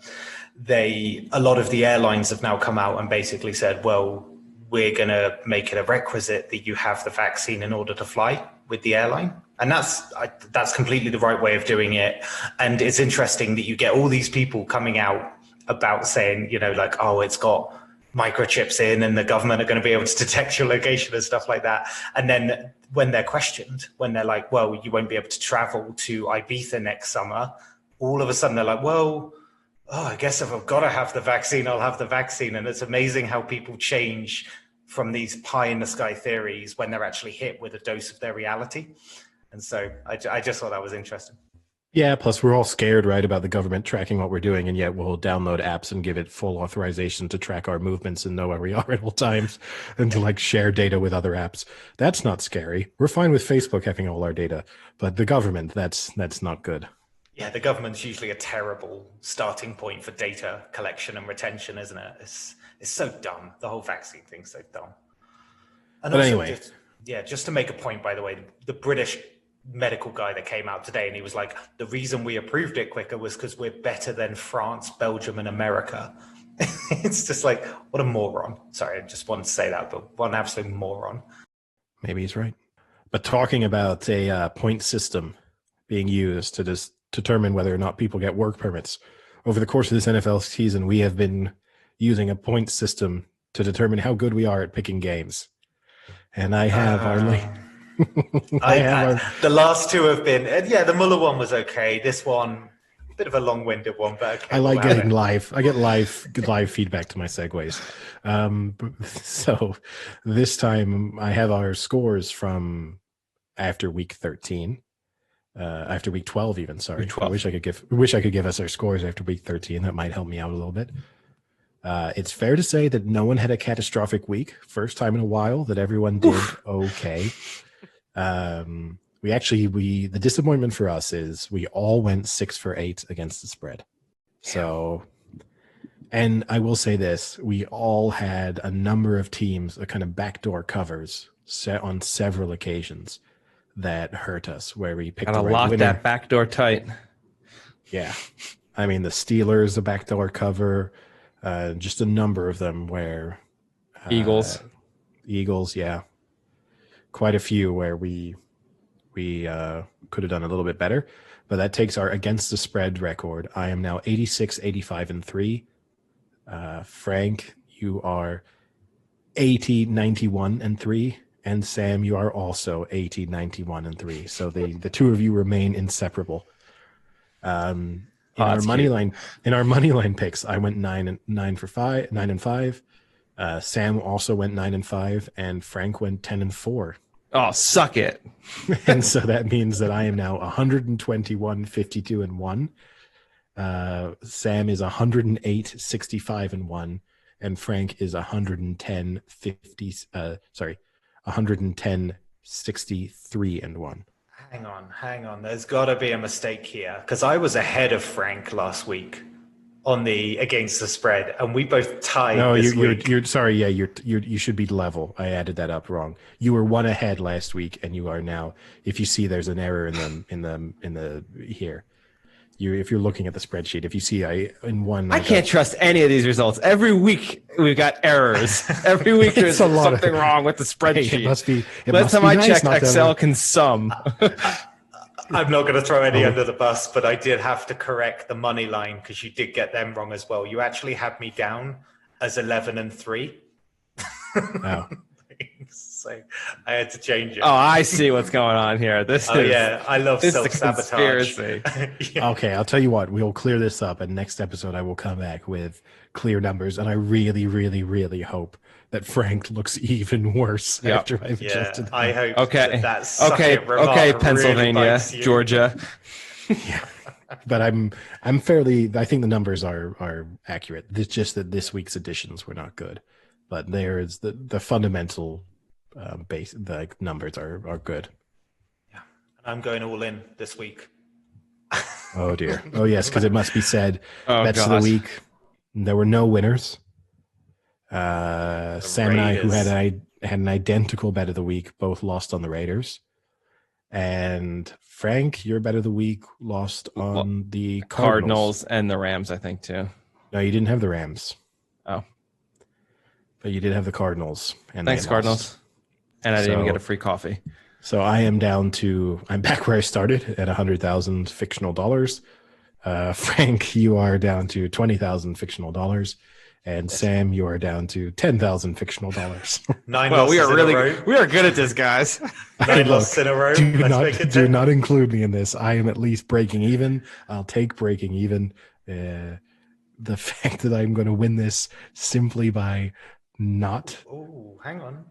Speaker 2: lot of the airlines have now come out and basically said, well, we're going to make it a requisite that you have the vaccine in order to fly with the airline. And that's completely the right way of doing it. And it's interesting that you get all these people coming out about saying, like, oh, it's got microchips in and the government are going to be able to detect your location and stuff like that. And then when they're questioned, when they're like, well, you won't be able to travel to Ibiza next summer, all of a sudden they're like, well, I guess if I've got to have the vaccine, I'll have the vaccine. And it's amazing how people change from these pie in the sky theories when they're actually hit with a dose of their reality. And so I just thought that was interesting.
Speaker 3: Yeah, plus we're all scared, right, about the government tracking what we're doing, and yet we'll download apps and give it full authorization to track our movements and know where we are at all times and to like share data with other apps. That's not scary. We're fine with Facebook having all our data, but the government, that's not good.
Speaker 2: Yeah, the government's usually a terrible starting point for data collection and retention, isn't it? It's so dumb. The whole vaccine thing's so dumb. And
Speaker 3: but
Speaker 2: also,
Speaker 3: anyway,
Speaker 2: just to make a point, by the way, the British medical guy that came out today and he was like, the reason we approved it quicker was because we're better than France, Belgium, and America. It's just like, what a moron. Sorry, I just wanted to say that, but what an absolute moron.
Speaker 3: Maybe he's right. But talking about a point system being used to just determine whether or not people get work permits, over the course of this NFL season, we have been using a point system to determine how good we are at picking games. And I have
Speaker 2: the last two have been, the Muller one was okay. This one, a bit of a long-winded one, but okay.
Speaker 3: I like getting live. I get live feedback to my segues. So this time I have our scores from after week 13, after week 12 even. Sorry, week 12. I wish I could give us our scores after week 13. That might help me out a little bit. It's fair to say that no one had a catastrophic week. First time in a while that everyone did okay. The disappointment for us is we all went 6 for 8 against the spread. So, and I will say this, we all had a number of teams, a kind of backdoor covers set on several occasions that hurt us, where we picked
Speaker 1: the right lock winner. That backdoor tight.
Speaker 3: Yeah. I mean, the Steelers, a backdoor cover, just a number of them where
Speaker 1: Eagles.
Speaker 3: Eagles, yeah. Quite a few where we could have done a little bit better, but that takes our against the spread record. I am now 86, 85, and 3. Frank, you are 80, 91, and 3. And Sam, you are also 80, 91, and 3. So the two of you remain inseparable. In our money line picks, I went 9 and 5. Sam also went 9 and 5, and Frank went 10 and 4.
Speaker 1: Oh, suck it.
Speaker 3: And so that means that I am now 121, 52 and 1. Sam is 108, 65 and 1, and Frank is 110, 63 and 1.
Speaker 2: Hang on. There's got to be a mistake here, because I was ahead of Frank last week on the against the spread, and we both tied.
Speaker 3: No, you're sorry. Yeah, you should be level. I added that up wrong. You were one ahead last week, and you are now. If you see, there's an error in the here. If you're looking at the spreadsheet, if you see I
Speaker 1: can't trust any of these results. Every week we've got errors. Every week there's something wrong with the spreadsheet.
Speaker 3: Hey, it must be.
Speaker 1: Last time I checked, Excel can sum.
Speaker 2: I'm not going to throw any under the bus, but I did have to correct the money line because you did get them wrong as well. You actually had me down as 11 and 3.
Speaker 3: Wow.
Speaker 2: So I had to change it.
Speaker 1: Oh, I see what's going on here.
Speaker 2: I love self-sabotage.
Speaker 3: Yeah. Okay, I'll tell you what. We'll clear this up, and next episode I will come back with clear numbers, and I really, really, really hope that Frank looks even worse after I've adjusted.
Speaker 2: I hope.
Speaker 1: Okay.
Speaker 2: Okay,
Speaker 1: Pennsylvania,
Speaker 2: really
Speaker 1: Georgia.
Speaker 3: Yeah. But I'm fairly. I think the numbers are accurate. It's just that this week's additions were not good, but there's the fundamental base. The numbers are good.
Speaker 2: Yeah, I'm going all in this week.
Speaker 3: Oh dear. Oh yes, because it must be said. Bets of the week. There were no winners. Sam and I, who had an identical bet of the week, both lost on the Raiders. And Frank, your bet of the week lost on the
Speaker 1: Cardinals and the Rams, I think, too.
Speaker 3: No, you didn't have the Rams.
Speaker 1: Oh.
Speaker 3: But you did have the Cardinals. And
Speaker 1: thanks, Cardinals. And I didn't even get a free coffee.
Speaker 3: So I'm back where I started at 100,000 fictional dollars. Frank, you are down to 20,000 fictional dollars. And Sam, you are down to 10,000 fictional dollars.
Speaker 1: We are good at this, guys.
Speaker 2: 9 losses in a row.
Speaker 3: Do not include me in this. I am at least breaking even. I'll take breaking even. The fact that I'm going to win this simply by not.
Speaker 2: Oh, hang on.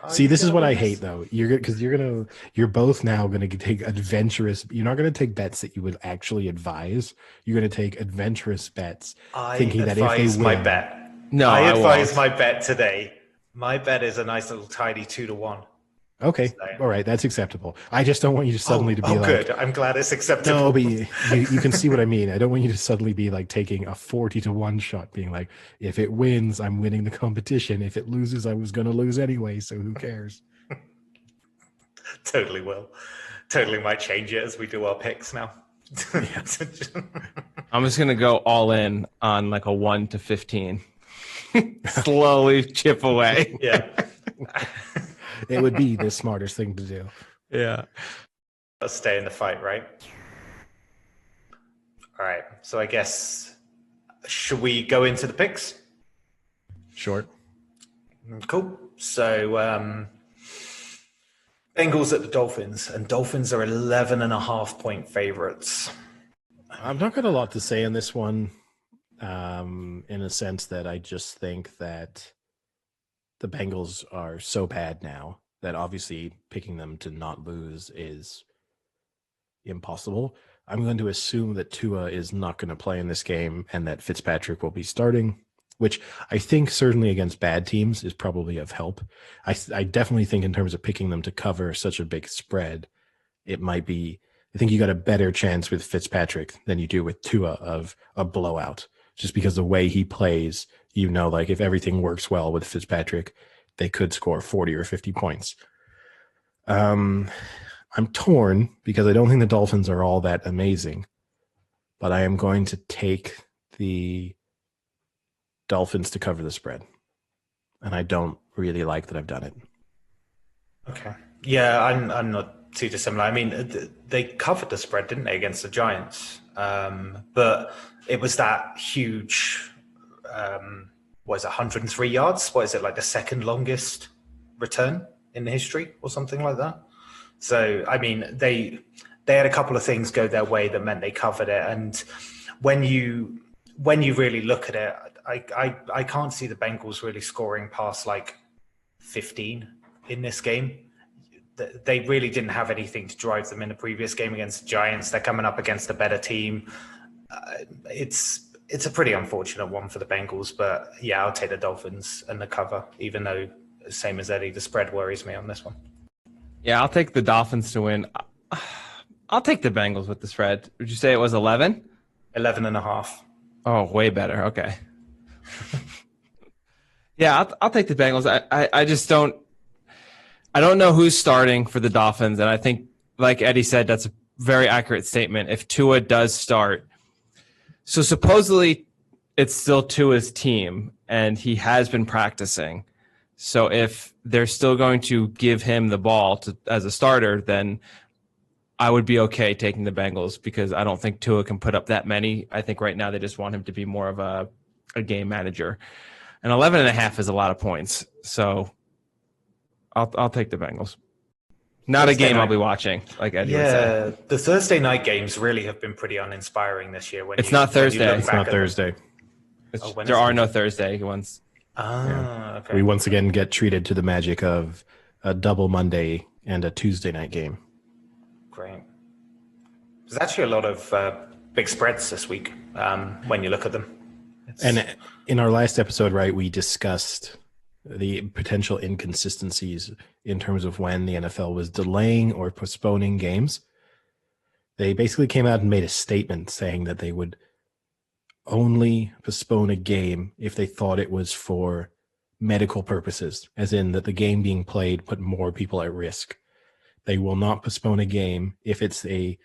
Speaker 3: See, this is what I hate, though. You're both now going to take adventurous. You're not going to take bets that you would actually advise. You're going to take adventurous bets, thinking that if they win,
Speaker 2: my bet.
Speaker 1: No,
Speaker 2: I advise my bet today. My bet is a nice little tidy 2-1.
Speaker 3: Okay, all right, that's acceptable. I just don't want you to suddenly to be like,
Speaker 2: good. I'm glad it's acceptable.
Speaker 3: No, but you can see what I mean. I don't want you to suddenly be like taking a 40-1 shot, being like, if it wins, I'm winning the competition. If it loses, I was going to lose anyway, so who cares?
Speaker 2: Totally will. Totally might change it as we do our picks now.
Speaker 1: I'm just going to go all in on like a 1 to 15. Slowly chip away.
Speaker 2: Yeah.
Speaker 3: It would be the smartest thing to do.
Speaker 1: Yeah.
Speaker 2: Let's stay in the fight, right? All right. So I guess, should we go into the picks?
Speaker 3: Sure.
Speaker 2: Cool. So Bengals at the Dolphins, and Dolphins are 11.5-point favorites.
Speaker 3: I've not got a lot to say on this one, in a sense that I just think that the Bengals are so bad now that obviously picking them to not lose is impossible. I'm going to assume that Tua is not going to play in this game and that Fitzpatrick will be starting, which I think certainly against bad teams is probably of help. I definitely think in terms of picking them to cover such a big spread, it might be, I think you got a better chance with Fitzpatrick than you do with Tua of a blowout, just because the way he plays, like if everything works well with Fitzpatrick, they could score 40 or 50 points. I'm torn because I don't think the Dolphins are all that amazing, but I am going to take the Dolphins to cover the spread. And I don't really like that I've done it.
Speaker 2: Okay. Yeah, I'm not too dissimilar. I mean, they covered the spread, didn't they, against the Giants? But it was that huge, what is it, 103 yards? What is it, like the second longest return in history or something like that? So, I mean, they had a couple of things go their way that meant they covered it. And when you really look at it, I can't see the Bengals really scoring past like 15 in this game. They really didn't have anything to drive them in the previous game against the Giants. They're coming up against a better team. It's a pretty unfortunate one for the Bengals, but yeah, I'll take the Dolphins and the cover, even though, same as Eddie, the spread worries me on this one.
Speaker 1: Yeah, I'll take the Dolphins to win. I'll take the Bengals with the spread. Would you say it was 11?
Speaker 2: 11.5.
Speaker 1: Oh, way better. Okay. Yeah, I'll take the Bengals. I just don't. I don't know who's starting for the Dolphins, and I think, like Eddie said, that's a very accurate statement. If Tua does start, so supposedly it's still Tua's team, and he has been practicing. So if they're still going to give him the ball as a starter, then I would be okay taking the Bengals because I don't think Tua can put up that many. I think right now they just want him to be more of a game manager. And 11.5 is a lot of points. So I'll take the Bengals. Not Thursday a game night. I'll be watching, like Eddie would say.
Speaker 2: The Thursday night games really have been pretty uninspiring this year.
Speaker 1: It's not Thursday.
Speaker 3: It's not Thursday.
Speaker 1: There are no Thursday ones.
Speaker 2: Okay.
Speaker 3: We once again get treated to the magic of a double Monday and a Tuesday night game.
Speaker 2: Great. There's actually a lot of big spreads this week when you look at them.
Speaker 3: And in our last episode, right, we discussed the potential inconsistencies in terms of when the NFL was delaying or postponing games. They basically came out and made a statement saying that they would only postpone a game if they thought it was for medical purposes, as in that the game being played put more people at risk. They will not postpone a game if it's a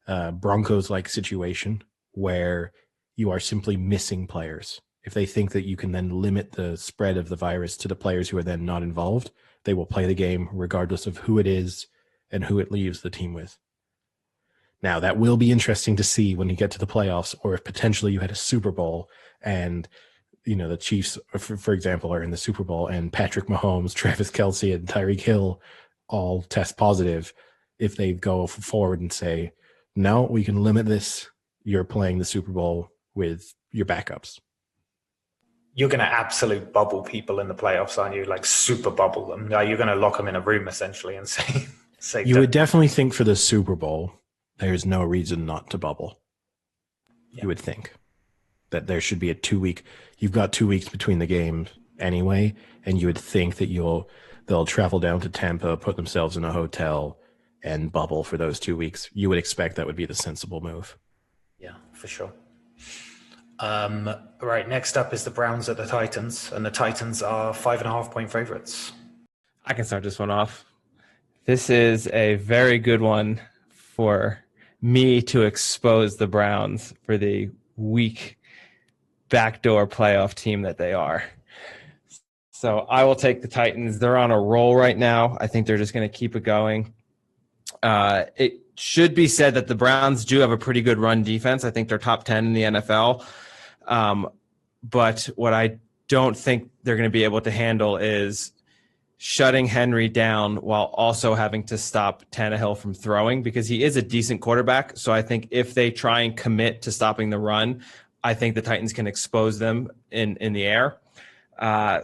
Speaker 3: Broncos-like situation where you are simply missing players. If they think that you can then limit the spread of the virus to the players who are then not involved, they will play the game regardless of who it is and who it leaves the team with. Now, that will be interesting to see when you get to the playoffs, or if potentially you had a Super Bowl and, you know, the Chiefs, for example, are in the Super Bowl and Patrick Mahomes, Travis Kelce, and Tyreek Hill all test positive. If they go forward and say, no, we can limit this, you're playing the Super Bowl with your backups.
Speaker 2: You're going to absolute bubble people in the playoffs, aren't you? Like super bubble them. You're going to lock them in a room essentially and say
Speaker 3: you would definitely think for the Super Bowl, there's no reason not to bubble. Yeah. You would think that there should be a 2-week. You've got 2 weeks between the games anyway, and you would think that they'll travel down to Tampa, put themselves in a hotel, and bubble for those 2 weeks. You would expect that would be the sensible move.
Speaker 2: Yeah, for sure. Right, next up is the Browns at the Titans, and the Titans are 5.5-point favorites.
Speaker 1: I can start this one off. This is a very good one for me to expose the Browns for the weak backdoor playoff team that they are. So I will take the Titans. They're on a roll right now. I think they're just going to keep it going. It should be said that the Browns do have a pretty good run defense. I think they're top 10 in the NFL. But what I don't think they're going to be able to handle is shutting Henry down while also having to stop Tannehill from throwing, because he is a decent quarterback. So I think if they try and commit to stopping the run, I think the Titans can expose them in the air.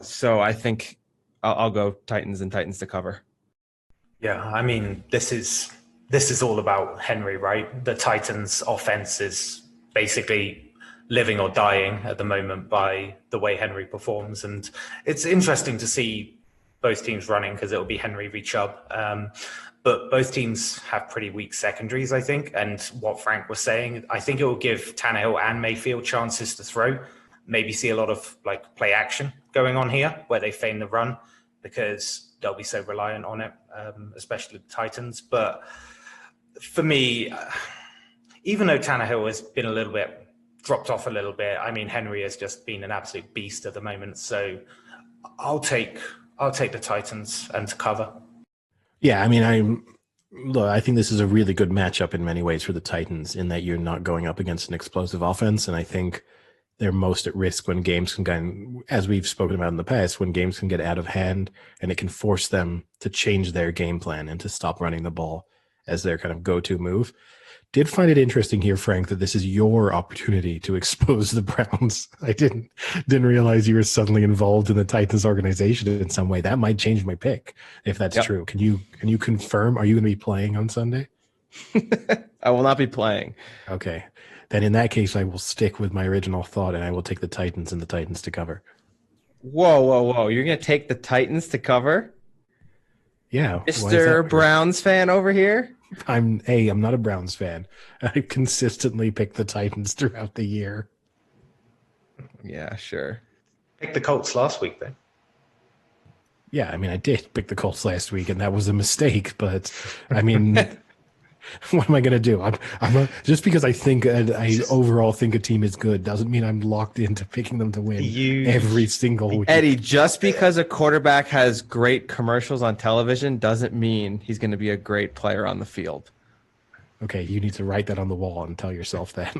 Speaker 1: So I think I'll go Titans and Titans to cover.
Speaker 2: Yeah, I mean, this is all about Henry, right? The Titans' offense is basically living or dying at the moment by the way Henry performs. And it's interesting to see both teams running because it'll be Henry v. Chubb. But both teams have pretty weak secondaries, I think. And what Frank was saying, I think it will give Tannehill and Mayfield chances to throw. Maybe see a lot of like play action going on here where they feign the run because they'll be so reliant on it, especially the Titans. But for me, even though Tannehill has been a little bit dropped off a little bit, I mean, Henry has just been an absolute beast at the moment. So I'll take I'll take the Titans and to cover.
Speaker 3: Yeah, I mean, I think this is a really good matchup in many ways for the Titans in that you're not going up against an explosive offense, and I think they're most at risk when games can, as we've spoken about in the past, when games can get out of hand and it can force them to change their game plan and to stop running the ball as their kind of go-to move. Did find it interesting here, Frank, that this is your opportunity to expose the Browns. I didn't realize you were suddenly involved in the Titans organization in some way. That might change my pick if that's true. Can you confirm? Are you going to be playing on Sunday?
Speaker 1: I will not be playing.
Speaker 3: Okay. Then in that case, I will stick with my original thought and I will take the Titans and the Titans to cover.
Speaker 1: Whoa. You're going to take the Titans to cover?
Speaker 3: Yeah.
Speaker 1: Mr. Browns fan over here?
Speaker 3: I'm not a Browns fan. I consistently pick the Titans throughout the year.
Speaker 1: Yeah, sure.
Speaker 2: Pick the Colts last week, then.
Speaker 3: Yeah, I mean, I did pick the Colts last week, and that was a mistake. But I mean, what am I going to do? Just because I think I overall think a team is good doesn't mean I'm locked into picking them to win every single week.
Speaker 1: Eddie, just because a quarterback has great commercials on television doesn't mean he's going to be a great player on the field.
Speaker 3: Okay, you need to write that on the wall and tell yourself that.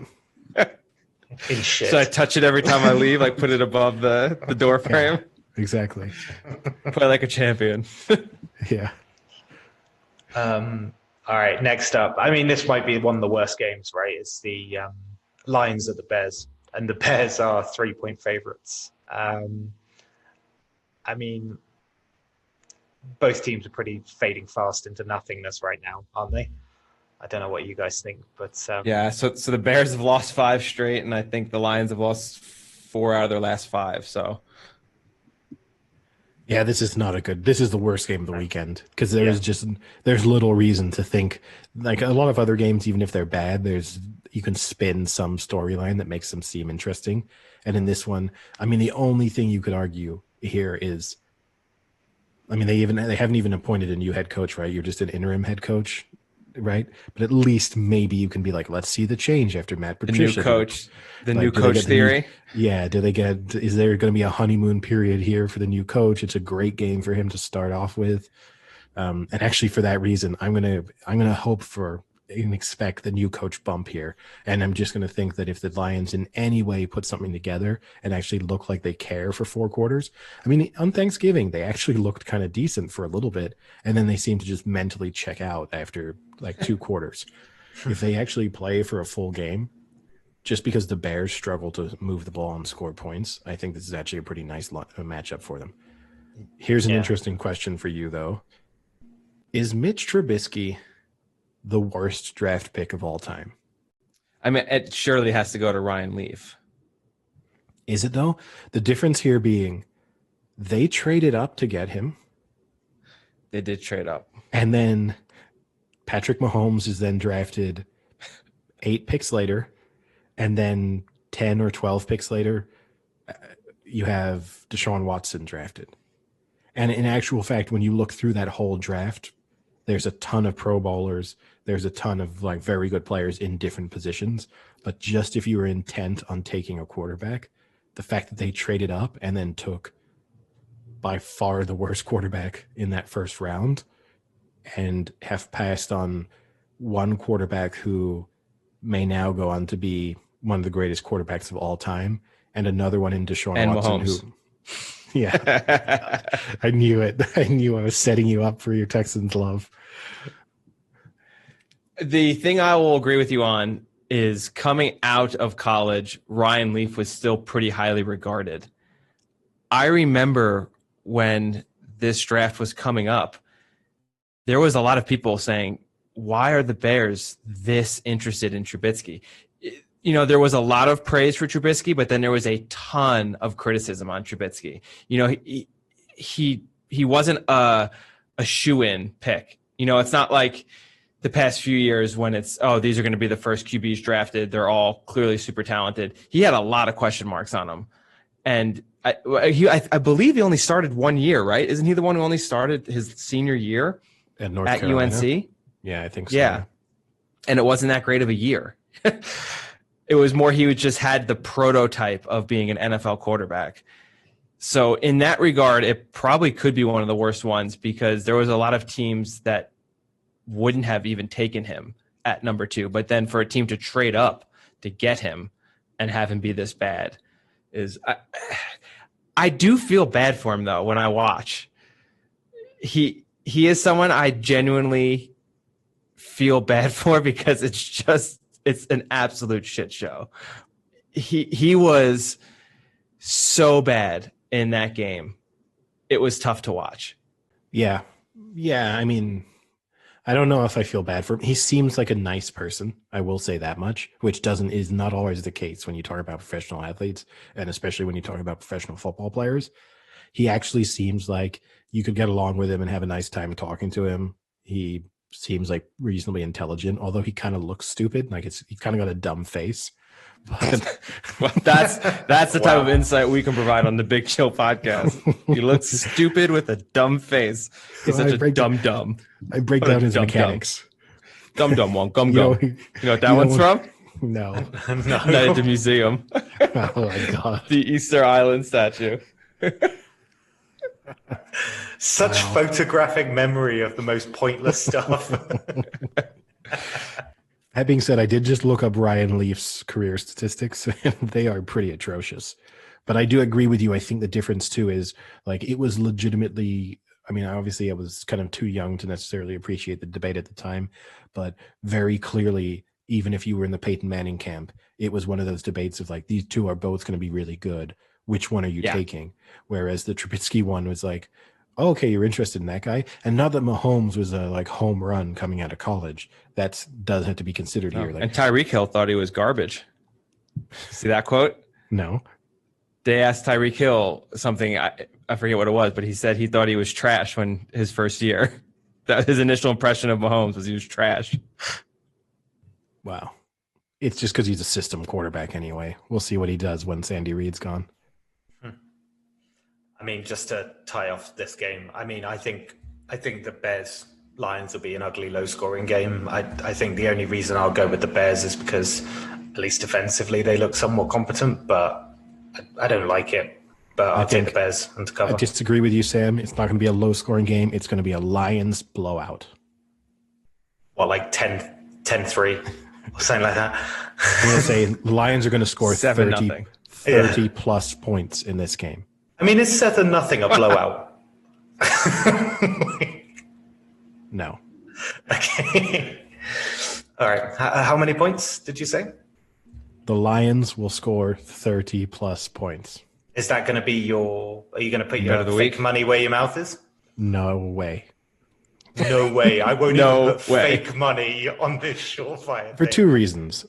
Speaker 1: So I touch it every time I leave, like put it above the door frame.
Speaker 3: Yeah, exactly.
Speaker 1: Play like a champion.
Speaker 3: Yeah.
Speaker 2: All right, next up. I mean, this might be one of the worst games, right? It's the Lions at the Bears, and the Bears are 3-point favorites. I mean, both teams are pretty fading fast into nothingness right now, aren't they? I don't know what you guys think, but
Speaker 1: yeah. So the Bears have lost 5 straight, and I think the Lions have lost 4 out of their last 5. So.
Speaker 3: Yeah, this is the worst game of the weekend because there's little reason to think like a lot of other games, even if they're bad, you can spin some storyline that makes them seem interesting. And in this one, I mean, the only thing you could argue here is, I mean, they haven't even appointed a new head coach, right? You're just an interim head coach, right? But at least maybe you can be like, let's see the change after Matt Patricia.
Speaker 1: The new coach theory.
Speaker 3: Is there going to be a honeymoon period here for the new coach? It's a great game for him to start off with. And actually for that reason, I'm going to hope for and expect the new coach bump here. And I'm just going to think that if the Lions in any way put something together and actually look like they care for 4 quarters, I mean, on Thanksgiving, they actually looked kind of decent for a little bit. And then they seem to just mentally check out after like 2 quarters. If they actually play for a full game, just because the Bears struggle to move the ball and score points, I think this is actually a pretty nice matchup for them. Here's an interesting question for you, though. Is Mitch Trubisky the worst draft pick of all time?
Speaker 1: I mean, it surely has to go to Ryan Leaf.
Speaker 3: Is it, though? The difference here being they traded up to get him.
Speaker 1: They did trade up.
Speaker 3: And then Patrick Mahomes is then drafted 8 picks later. And then 10 or 12 picks later, you have Deshaun Watson drafted. And in actual fact, when you look through that whole draft, there's a ton of Pro Bowlers. There's a ton of like very good players in different positions. But just if you were intent on taking a quarterback, the fact that they traded up and then took by far the worst quarterback in that first round and have passed on one quarterback who may now go on to be one of the greatest quarterbacks of all time and another one in Deshaun
Speaker 1: and
Speaker 3: Watson
Speaker 1: Mahomes.
Speaker 3: Yeah. I knew it. I knew I was setting you up for your Texans love.
Speaker 1: The thing I will agree with you on is coming out of college, Ryan Leaf was still pretty highly regarded. I remember when this draft was coming up, there was a lot of people saying, why are the Bears this interested in Trubisky? You know, there was a lot of praise for Trubisky, but then there was a ton of criticism on Trubisky. You know, he wasn't a shoe-in pick. You know, it's not like the past few years when it's, oh, these are going to be the first QBs drafted. They're all clearly super talented. He had a lot of question marks on him. And I believe he only started 1 year, right? Isn't he the one who only started his senior year
Speaker 3: at North
Speaker 1: at
Speaker 3: Carolina?
Speaker 1: UNC?
Speaker 3: Yeah, I think so.
Speaker 1: Yeah. And it wasn't that great of a year. It was more he just had the prototype of being an NFL quarterback. So in that regard, it probably could be one of the worst ones because there was a lot of teams that wouldn't have even taken him at number 2. But then for a team to trade up to get him and have him be this bad is I do feel bad for him though when I watch. He is someone I genuinely feel bad for because it's an absolute shit show. He was so bad in that game. It was tough to watch.
Speaker 3: Yeah. I mean, I don't know if I feel bad for him. He seems like a nice person. I will say that much, which is not always the case when you talk about professional athletes, and especially when you talk about professional football players. He actually seems like you could get along with him and have a nice time talking to him. He seems like reasonably intelligent, although he kind of looks stupid. Like he's kind of got a dumb face. But
Speaker 1: well, that's the type of insight we can provide on the Big Chill podcast. He looks stupid with a dumb face. He's such a dumb.
Speaker 3: I break down his mechanics.
Speaker 1: Dumb one. Gum. You know what that one's from?
Speaker 3: No.
Speaker 1: Night at the museum.
Speaker 3: Oh my God.
Speaker 1: The Easter Island statue.
Speaker 2: Such photographic memory of the most pointless stuff.
Speaker 3: That being said, I did just look up Ryan Leaf's career statistics, and they are pretty atrocious. But I do agree with you. I think the difference, too, is like it was legitimately, I mean, obviously I was kind of too young to necessarily appreciate the debate at the time, but very clearly, even if you were in the Peyton Manning camp, it was one of those debates of like, these two are both going to be really good. Which one are you taking? Whereas the Trubisky one was like, oh, okay, you're interested in that guy. And not that Mahomes was a like home run coming out of college. That does have to be considered here. Like,
Speaker 1: and Tyreek Hill thought he was garbage. See that quote?
Speaker 3: No.
Speaker 1: They asked Tyreek Hill something, I forget what it was, but he said he thought he was trash when his first year. That his initial impression of Mahomes was he was trash.
Speaker 3: Wow. It's just because he's a system quarterback anyway. We'll see what he does when Sandy Reid's gone.
Speaker 2: I mean, just to tie off this game, I mean, I think the Bears Lions will be an ugly, low-scoring game. I think the only reason I'll go with the Bears is because, at least defensively, they look somewhat competent, but I don't like it. But I'll take the Bears and to cover.
Speaker 3: I disagree with you, Sam. It's not going to be a low-scoring game. It's going to be a Lions blowout.
Speaker 2: What, like 10-3 or something like that?
Speaker 3: I'm going to say the Lions are going to score 30 plus points in this game.
Speaker 2: I mean, is 7-0 a blowout?
Speaker 3: No.
Speaker 2: Okay. All right. How many points did you say?
Speaker 3: The Lions will score 30 plus points.
Speaker 2: Is that going to be are you going to put your fake money where your mouth is?
Speaker 3: No way.
Speaker 2: No way. I won't even put fake money on this surefire
Speaker 3: For 2 reasons.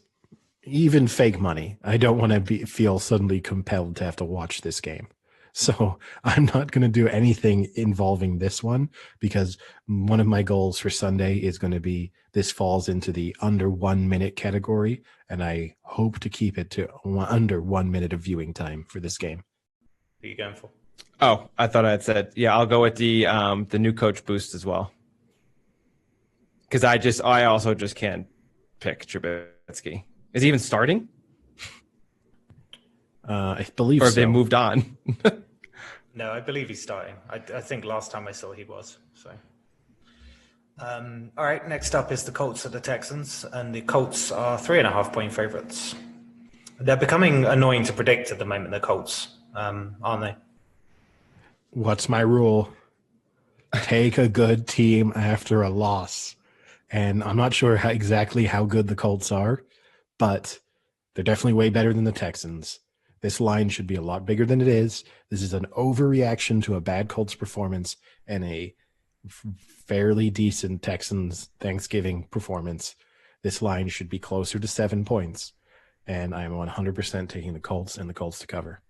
Speaker 3: Even fake money. I don't want to feel suddenly compelled to have to watch this game. So I'm not going to do anything involving this one because one of my goals for Sunday is going to be this falls into the under 1 minute category. And I hope to keep it to under 1 minute of viewing time for this game.
Speaker 2: What are you going for?
Speaker 1: Oh, I thought I had said, I'll go with the new coach boost as well. Because I also just can't pick Trubisky. Is he even starting?
Speaker 3: I believe so.
Speaker 1: Or have they moved on?
Speaker 2: No, I believe he's starting. I think last time I saw he was. So, all right. Next up is the Colts at the Texans, and the Colts are 3.5-point favorites. They're becoming annoying to predict at the moment. The Colts, aren't they?
Speaker 3: What's my rule? Take a good team after a loss, and I'm not sure exactly how good the Colts are, but they're definitely way better than the Texans. This line should be a lot bigger than it is. This is an overreaction to a bad Colts performance and a fairly decent Texans Thanksgiving performance. This line should be closer to 7 points. And I'm 100% taking the Colts and the Colts to cover.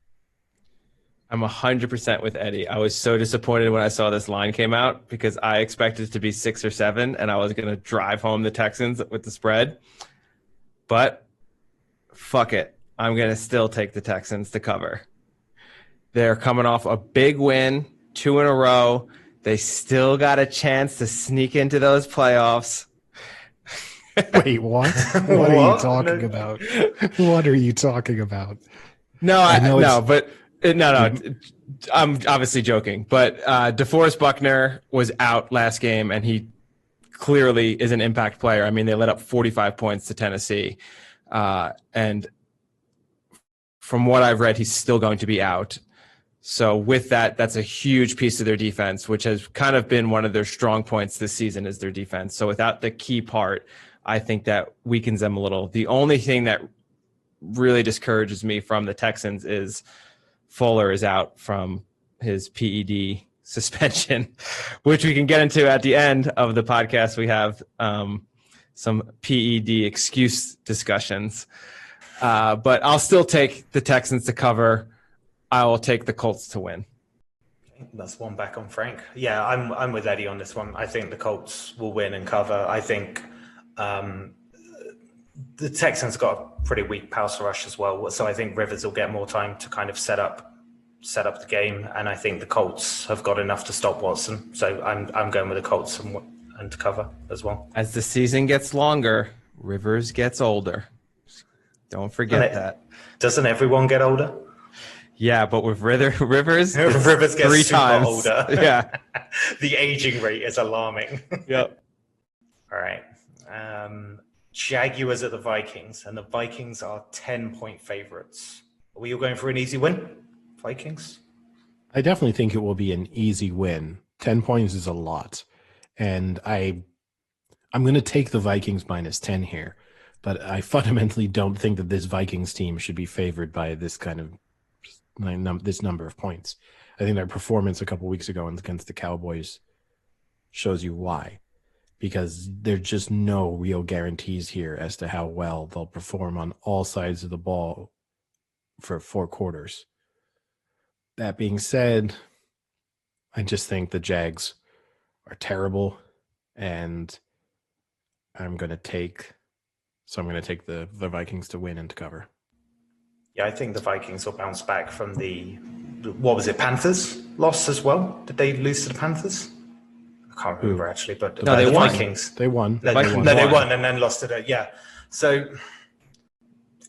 Speaker 1: I'm 100% with Eddie. I was so disappointed when I saw this line came out because I expected it to be 6 or 7, and I was going to drive home the Texans with the spread. But fuck it. I'm going to still take the Texans to cover. They're coming off a big win, 2 in a row. They still got a chance to sneak into those playoffs.
Speaker 3: Wait, what? What are you talking about? What are you talking about?
Speaker 1: No, but No, I'm obviously joking, but DeForest Buckner was out last game, and he clearly is an impact player. I mean, they let up 45 points to Tennessee, and from what I've read, he's still going to be out. So with that, that's a huge piece of their defense, which has kind of been one of their strong points this season is their defense. So without the key part, I think that weakens them a little. The only thing that really discourages me from the Texans is Fuller is out from his PED suspension, which we can get into at the end of the podcast. We have some PED excuse discussions, but I'll still take the Texans to cover. I will take the Colts to win.
Speaker 2: That's one back on Frank. Yeah, I'm with Eddie on this one. I think the Colts will win and cover. I think the Texans got a pretty weak pass rush as well, so I think Rivers will get more time to kind of set up the game, and I think the Colts have got enough to stop Watson. So I'm going with the Colts and to cover as well.
Speaker 1: As the season gets longer, Rivers gets older. Don't forget that.
Speaker 2: Doesn't everyone get older?
Speaker 1: Yeah, but with Rivers
Speaker 2: Rivers gets
Speaker 1: 3
Speaker 2: super
Speaker 1: times
Speaker 2: older.
Speaker 1: Yeah,
Speaker 2: the aging rate is alarming.
Speaker 1: Yep.
Speaker 2: All right. Jaguars at the Vikings, and the Vikings are 10-point favorites. Are we all going for an easy win, Vikings?
Speaker 3: I definitely think it will be an easy win. 10 points is a lot. And I'm going to take the Vikings minus 10 here, but I fundamentally don't think that this Vikings team should be favored by this kind of this number of points. I think their performance a couple weeks ago against the Cowboys shows you why. Because there's just no real guarantees here as to how well they'll perform on all sides of the ball for 4 quarters. That being said, I just think the Jags are terrible, and I'm going to take the Vikings to win and to cover.
Speaker 2: Yeah, I think the Vikings will bounce back from the Panthers loss as well? Did they lose to the Panthers? I can't remember actually, but
Speaker 1: no,
Speaker 2: the
Speaker 1: won.
Speaker 2: Vikings.
Speaker 3: They won.
Speaker 2: They won and then lost it. Yeah. So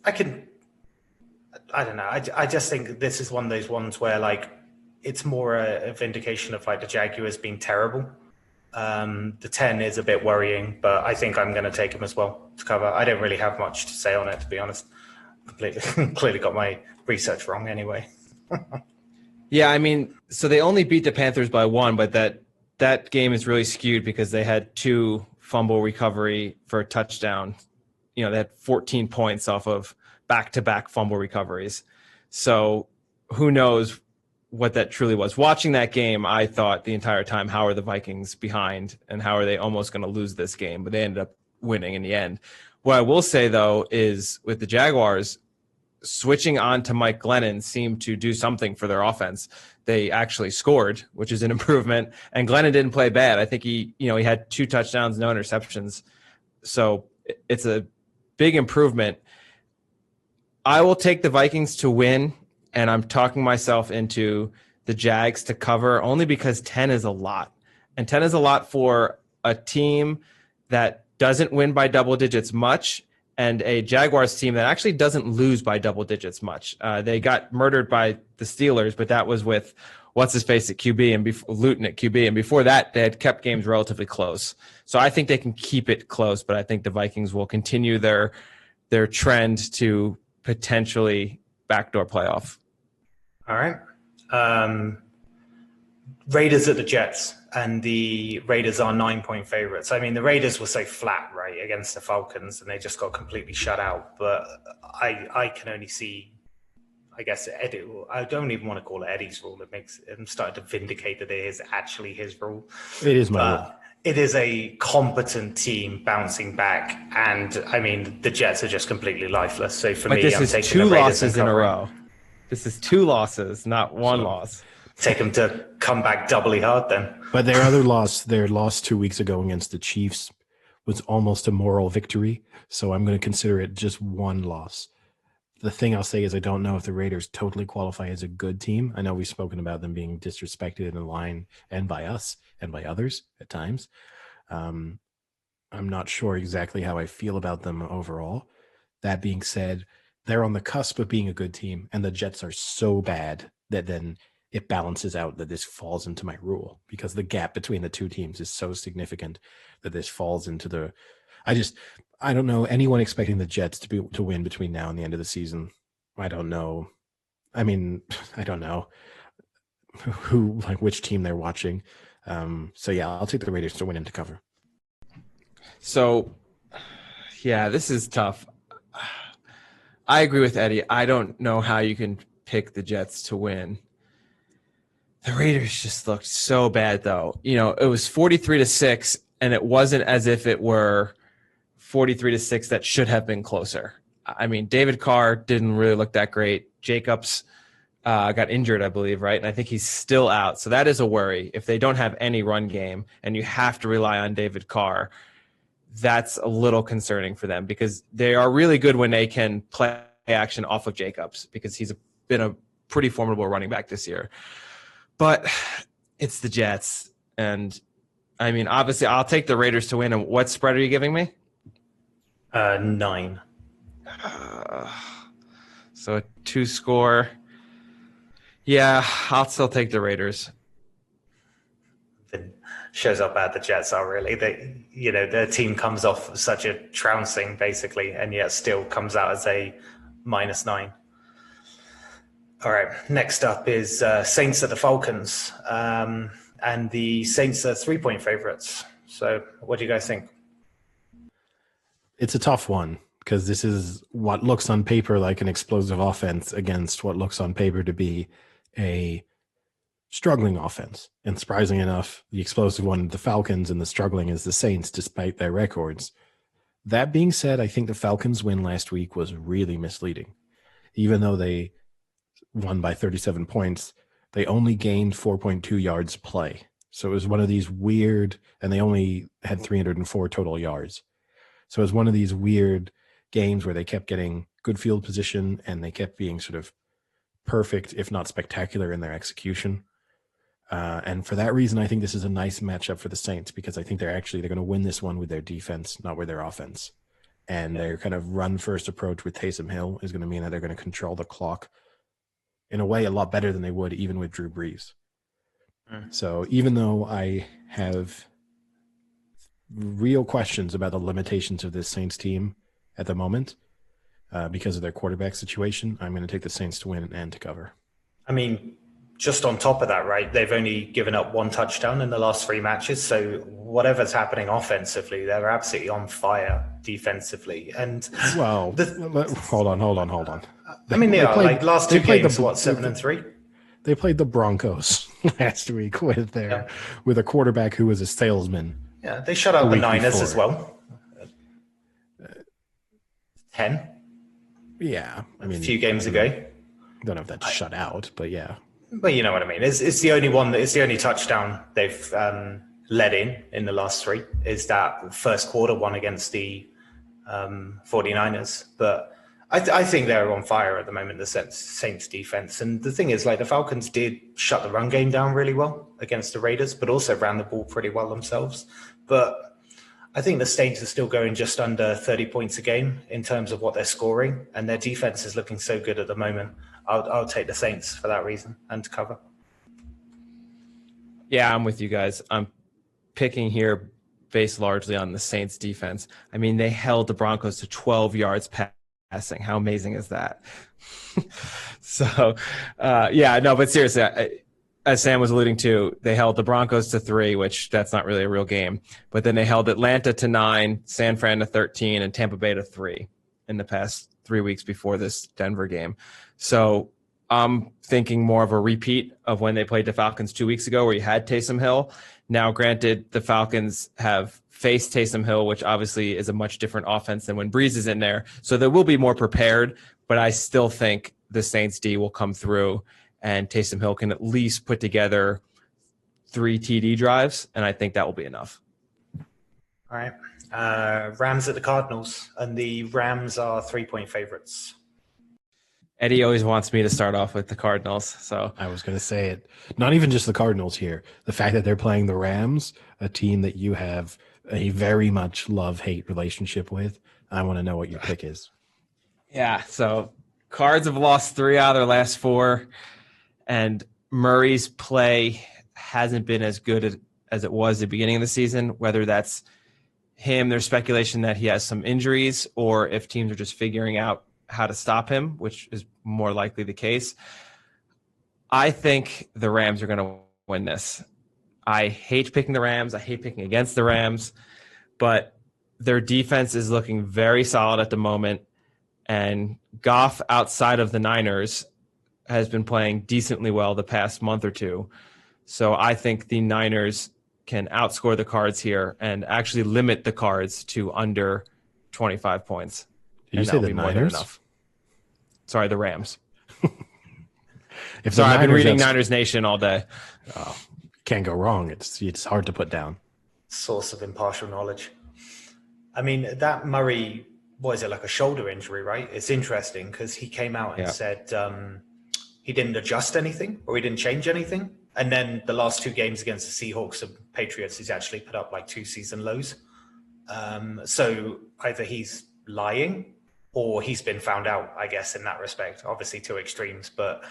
Speaker 2: I don't know. I just think this is one of those ones where like it's more a vindication of like the Jaguars being terrible. The 10 is a bit worrying, but I think I'm going to take them as well to cover. I don't really have much to say on it, to be honest. Clearly got my research wrong anyway.
Speaker 1: Yeah, I mean, so they only beat the Panthers by 1, but that game is really skewed because they had 2 fumble recovery for a touchdown. You know, they had 14 points off of back-to-back fumble recoveries. So who knows what that truly was. Watching that game, I thought the entire time, how are the Vikings behind and how are they almost going to lose this game? But they ended up winning in the end. What I will say, though, is with the Jaguars, switching on to Mike Glennon seemed to do something for their offense. They actually scored, which is an improvement. And Glennon didn't play bad. I think he had 2 touchdowns, no interceptions. So it's a big improvement. I will take the Vikings to win, and I'm talking myself into the Jags to cover only because 10 is a lot. And 10 is a lot for a team that doesn't win by double digits much, and a Jaguars team that actually doesn't lose by double digits much. They got murdered by the Steelers, but that was with what's-his-face at QB and Luton at QB. And before that, they had kept games relatively close. So I think they can keep it close, but I think the Vikings will continue their trend to potentially backdoor playoff.
Speaker 2: All right. Raiders at the Jets, and the Raiders are 9-point favorites. I mean, the Raiders were so flat, right, against the Falcons, and they just got completely shut out. But I can only see, I guess, Eddie. I don't even want to call it Eddie's rule. I'm starting to vindicate that it is actually his rule.
Speaker 3: It is my rule.
Speaker 2: It is a competent team bouncing back, and I mean, the Jets are just completely lifeless. So for me, I'm taking the Raiders
Speaker 1: 2 losses in a row. This is 2 losses, not 1 loss.
Speaker 2: Take them to come back doubly hard then.
Speaker 3: But their loss 2 weeks ago against the Chiefs was almost a moral victory. So I'm going to consider it just 1 loss. The thing I'll say is I don't know if the Raiders totally qualify as a good team. I know we've spoken about them being disrespected in the line and by us and by others at times. I'm not sure exactly how I feel about them overall. That being said, they're on the cusp of being a good team, and the Jets are so bad that then it balances out that this falls into my rule, because the gap between the two teams is so significant that this falls into the. I don't know anyone expecting the Jets to win between now and the end of the season. I don't know. I mean, I don't know who, like, which team they're watching. So yeah, I'll take the Raiders to win and to cover.
Speaker 1: So, yeah, this is tough. I agree with Eddie. I don't know how you can pick the Jets to win. The Raiders just looked so bad, though. You know, it was 43-6, and it wasn't as if it were 43-6 that should have been closer. I mean, David Carr didn't really look that great. Jacobs got injured, I believe, right? And I think he's still out. So that is a worry. If they don't have any run game and you have to rely on David Carr, that's a little concerning for them, because they are really good when they can play action off of Jacobs, because he's been a pretty formidable running back this year. But it's the Jets. And, I mean, obviously, I'll take the Raiders to win. And what spread are you giving me?
Speaker 2: 9.
Speaker 1: So a 2-score. Yeah, I'll still take the Raiders.
Speaker 2: It shows how bad the Jets are, really. Their team comes off such a trouncing, basically, and yet still comes out as a -9. All right, next up is Saints at the Falcons. And the Saints are 3-point favorites. So what do you guys think?
Speaker 3: It's a tough one, because this is what looks on paper like an explosive offense against what looks on paper to be a struggling offense. And surprisingly enough, the explosive one, the Falcons, and the struggling is the Saints, despite their records. That being said, I think the Falcons' win last week was really misleading. Even though they won by 37 points, they only gained 4.2 yards play. So it was one of these weird, and they only had 304 total yards. So it was one of these weird games where they kept getting good field position and they kept being sort of perfect, if not spectacular, in their execution. And for that reason, I think this is a nice matchup for the Saints, because I think they're going to win this one with their defense, not with their offense. And their kind of run-first approach with Taysom Hill is going to mean that they're going to control the clock in a way a lot better than they would even with Drew Brees. So even though I have real questions about the limitations of this Saints team at the moment because of their quarterback situation, I'm going to take the Saints to win and to cover.
Speaker 2: I mean, just on top of that, right, they've only given up 1 touchdown in the last 3 matches. So whatever's happening offensively, they're absolutely on fire defensively. And
Speaker 3: well, hold on.
Speaker 2: I mean, they are played, like last 2 games, 7-3?
Speaker 3: They played the Broncos last week with a quarterback who was a salesman.
Speaker 2: Yeah, they shut out the Niners before. As well. 10.
Speaker 3: Yeah, I mean,
Speaker 2: a few games ago.
Speaker 3: Don't know if that's shut out, but yeah.
Speaker 2: But you know what I mean. It's the only one. It's the only touchdown they've led in the last 3. Is that first quarter one against the 49ers. But I think they're on fire at the moment, the Saints defense. And the thing is, like, the Falcons did shut the run game down really well against the Raiders, but also ran the ball pretty well themselves. But I think the Saints are still going just under 30 points a game in terms of what they're scoring, and their defense is looking so good at the moment. I'll take the Saints for that reason and to cover.
Speaker 1: Yeah, I'm with you guys. I'm picking here based largely on the Saints defense. I mean, they held the Broncos to 12 yards passing. How amazing is that? So, but seriously, as Sam was alluding to, they held the Broncos to 3, which that's not really a real game. But then they held Atlanta to 9, San Fran to 13, and Tampa Bay to 3 in the past 3 weeks before this Denver game. So I'm thinking more of a repeat of when they played the Falcons 2 weeks ago, where you had Taysom Hill. Now, granted, the Falcons have faced Taysom Hill, which obviously is a much different offense than when Breeze is in there. So they will be more prepared, but I still think the Saints D will come through and Taysom Hill can at least put together 3 TD drives, and I think that will be enough.
Speaker 2: All right. Rams at the Cardinals, and the Rams are 3-point favorites.
Speaker 1: Eddie always wants me to start off with the Cardinals. So
Speaker 3: I was going to say it. Not even just the Cardinals here. The fact that they're playing the Rams, a team that you have a very much love-hate relationship with, I want to know what your pick is.
Speaker 1: Yeah, so Cards have lost 3 out of their last 4. And Murray's play hasn't been as good as it was at the beginning of the season, whether that's him, there's speculation that he has some injuries, or if teams are just figuring out how to stop him, which is more likely the case. I think the Rams are going to win this. I hate picking the Rams. I hate picking against the Rams, but their defense is looking very solid at the moment. And Goff, outside of the Niners, has been playing decently well the past month or two. So I think the Niners can outscore the Cards here and actually limit the Cards to under 25 points.
Speaker 3: Did you say the Niners?
Speaker 1: Sorry, the Rams.
Speaker 3: I've been
Speaker 1: reading Niners Nation all day.
Speaker 3: Oh, can't go wrong. It's hard to put down.
Speaker 2: Source of impartial knowledge. I mean, that Murray, what is it, like a shoulder injury, right? It's interesting because he came out and said he didn't adjust anything or he didn't change anything. And then the last 2 games against the Seahawks and Patriots, he's actually put up like 2 season lows. So either he's lying or he's been found out, I guess, in that respect. Obviously 2 extremes, but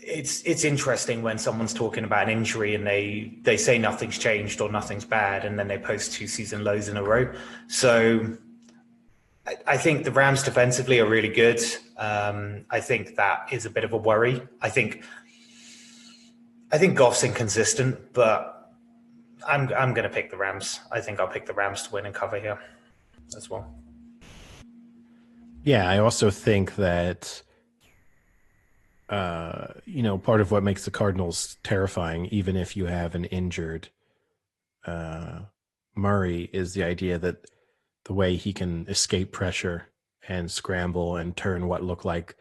Speaker 2: it's interesting when someone's talking about an injury and they say nothing's changed or nothing's bad, and then they post 2 season lows in a row. So I think the Rams defensively are really good. I think that is a bit of a worry. I think Goff's inconsistent, but I'm going to pick the Rams. I think I'll pick the Rams to win and cover here as well.
Speaker 3: Yeah, I also think that, part of what makes the Cardinals terrifying, even if you have an injured Murray, is the idea that the way he can escape pressure and scramble and turn what look like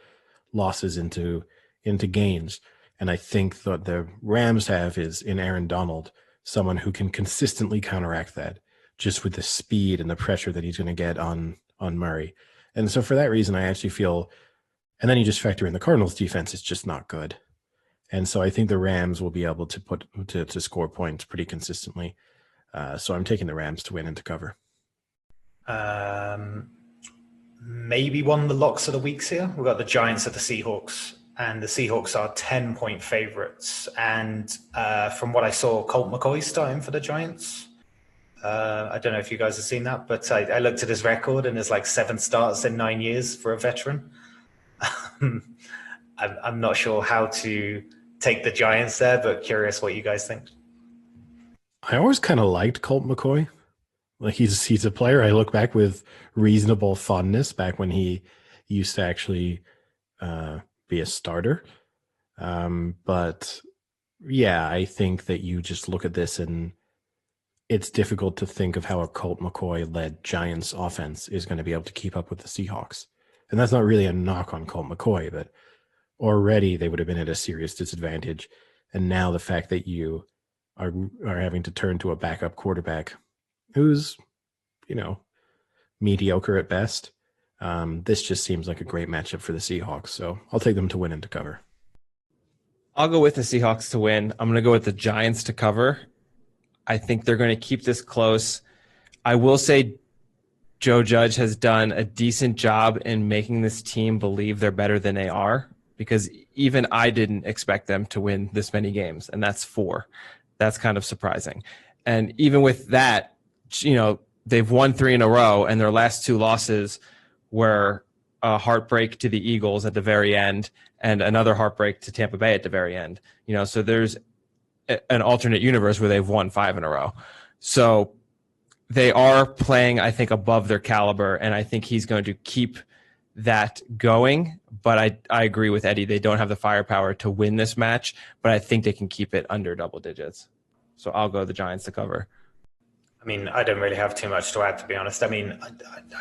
Speaker 3: losses into gains. And I think that the Rams have is in Aaron Donald, someone who can consistently counteract that just with the speed and the pressure that he's going to get on Murray. And so for that reason, I actually feel, and then you just factor in the Cardinals defense, it's just not good. And so I think the Rams will be able to score points pretty consistently. So I'm taking the Rams to win and to cover.
Speaker 2: Maybe one of the locks of the weeks here. We've got the Giants at the Seahawks, and the Seahawks are 10-point favorites. And from what I saw, Colt McCoy starting for the Giants. I don't know if you guys have seen that, but I looked at his record and there's like 7 starts in 9 years for a veteran. I'm not sure how to take the Giants there, but curious what you guys think.
Speaker 3: I always kind of liked Colt McCoy. Like he's a player I look back with reasonable fondness back when he used to actually be a starter. But yeah, I think that you just look at this and it's difficult to think of how a Colt McCoy-led Giants offense is going to be able to keep up with the Seahawks. And that's not really a knock on Colt McCoy, but already they would have been at a serious disadvantage. And now the fact that you are having to turn to a backup quarterback who's, mediocre at best, this just seems like a great matchup for the Seahawks. So I'll take them to win and to cover.
Speaker 1: I'll go with the Seahawks to win. I'm going to go with the Giants to cover. I think they're going to keep this close. I will say Joe Judge has done a decent job in making this team believe they're better than they are, because even I didn't expect them to win this many games, and that's 4. That's kind of surprising. And even with that, they've won 3 in a row, and their last 2 losses were a heartbreak to the Eagles at the very end and another heartbreak to Tampa Bay at the very end. So there's an alternate universe where they've won 5 in a row. So they are playing, I think, above their caliber, and I think he's going to keep that going. But I agree with Eddie. They don't have the firepower to win this match, but I think they can keep it under double digits. So I'll go the Giants to cover.
Speaker 2: I mean, I don't really have too much to add, to be honest. I mean,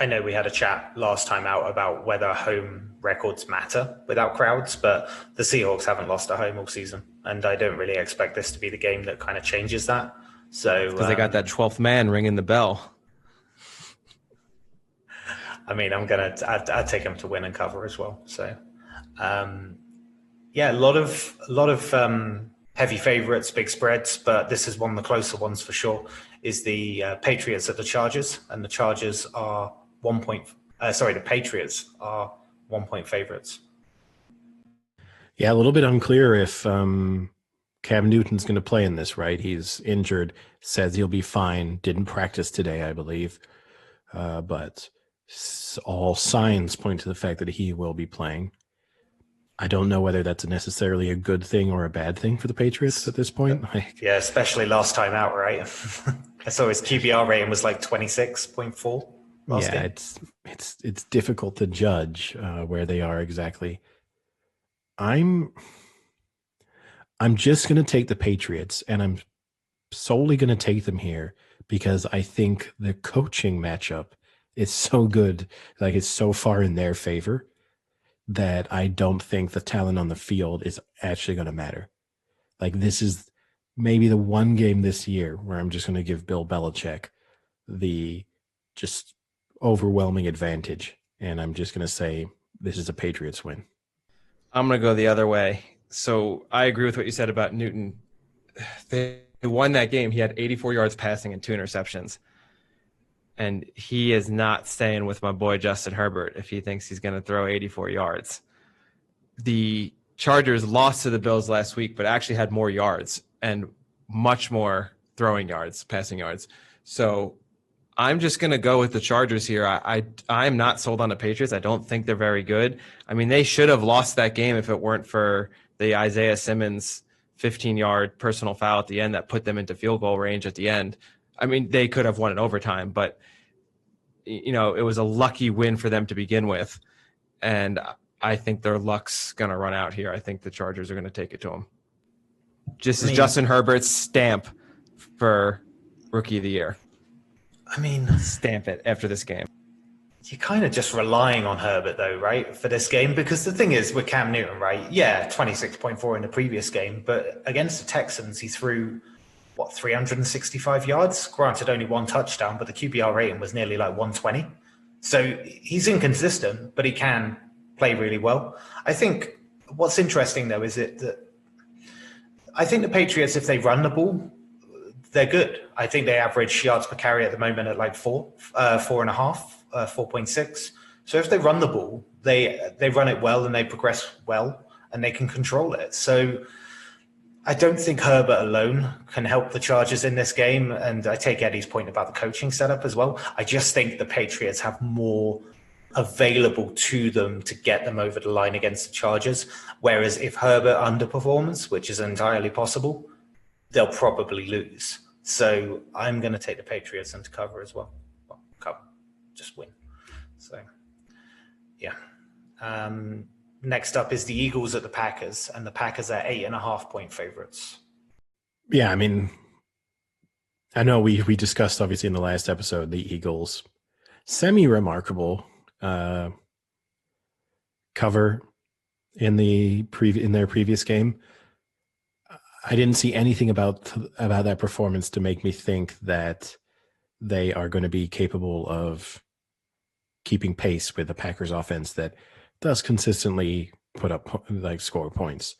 Speaker 2: I know we had a chat last time out about whether home records matter without crowds, but the Seahawks haven't lost at home all season, and I don't really expect this to be the game that kind of changes that. So
Speaker 1: because they got that 12th man ringing the bell.
Speaker 2: I mean, I'd take them to win and cover as well. So, yeah, a lot of heavy favorites, big spreads, but this is one of the closer ones for sure. Is the Patriots at the Chargers, and the Chargers are the Patriots are 1-point favorites.
Speaker 3: Yeah, a little bit unclear if Cam Newton's going to play in this, right? He's injured, says he'll be fine, didn't practice today, I believe. But all signs point to the fact that he will be playing. I don't know whether that's necessarily a good thing or a bad thing for the Patriots at this point.
Speaker 2: Yeah, especially last time out, right? I saw his QBR rating was like 26.4 last game.
Speaker 3: It's difficult to judge where they are exactly. I'm just going to take the Patriots, and I'm solely going to take them here because I think the coaching matchup is so good, like it's so far in their favor that I don't think the talent on the field is actually going to matter. Like this is maybe the one game this year where I'm just going to give Bill Belichick the just overwhelming advantage, and I'm just going to say this is a Patriots win.
Speaker 1: I'm going to go the other way. So I agree with what you said about Newton. They won that game. He had 84 yards passing and 2 interceptions. And he is not staying with my boy Justin Herbert if he thinks he's going to throw 84 yards. The Chargers lost to the Bills last week, but actually had more yards and much more throwing yards, passing yards. So I'm just going to go with the Chargers here. I'm not sold on the Patriots. I don't think they're very good. I mean, they should have lost that game if it weren't for the Isaiah Simmons 15-yard personal foul at the end that put them into field goal range at the end. I mean, they could have won in overtime, but it was a lucky win for them to begin with. And I think their luck's going to run out here. I think the Chargers are going to take it to them. Just Justin Herbert's stamp for Rookie of the Year.
Speaker 2: I mean,
Speaker 1: stamp it after this game.
Speaker 2: You're kind of just relying on Herbert, though, right, for this game? Because the thing is, with Cam Newton, right? Yeah, 26.4 in the previous game, but against the Texans, he threw, 365 yards? Granted, only 1 touchdown, but the QBR rating was nearly like 120. So he's inconsistent, but he can play really well. I think what's interesting, though, is that I think the Patriots, if they run the ball, they're good. I think they average yards per carry at the moment at like 4.5, 4.6. So if they run the ball, they run it well and they progress well and they can control it. So I don't think Herbert alone can help the Chargers in this game. And I take Eddie's point about the coaching setup as well. I just think the Patriots have more available to them to get them over the line against the Chargers. Whereas if Herbert underperforms, which is entirely possible, they'll probably lose. So I'm going to take the Patriots and to cover as well. Well, cover, just win. So, yeah. Next up is the Eagles at the Packers, and the Packers are 8.5-point favorites.
Speaker 3: Yeah, I mean, I know we discussed obviously in the last episode the Eagles' semi-remarkable cover in their previous game. I didn't see anything about that performance to make me think that they are going to be capable of keeping pace with the Packers offense that does consistently put up score points.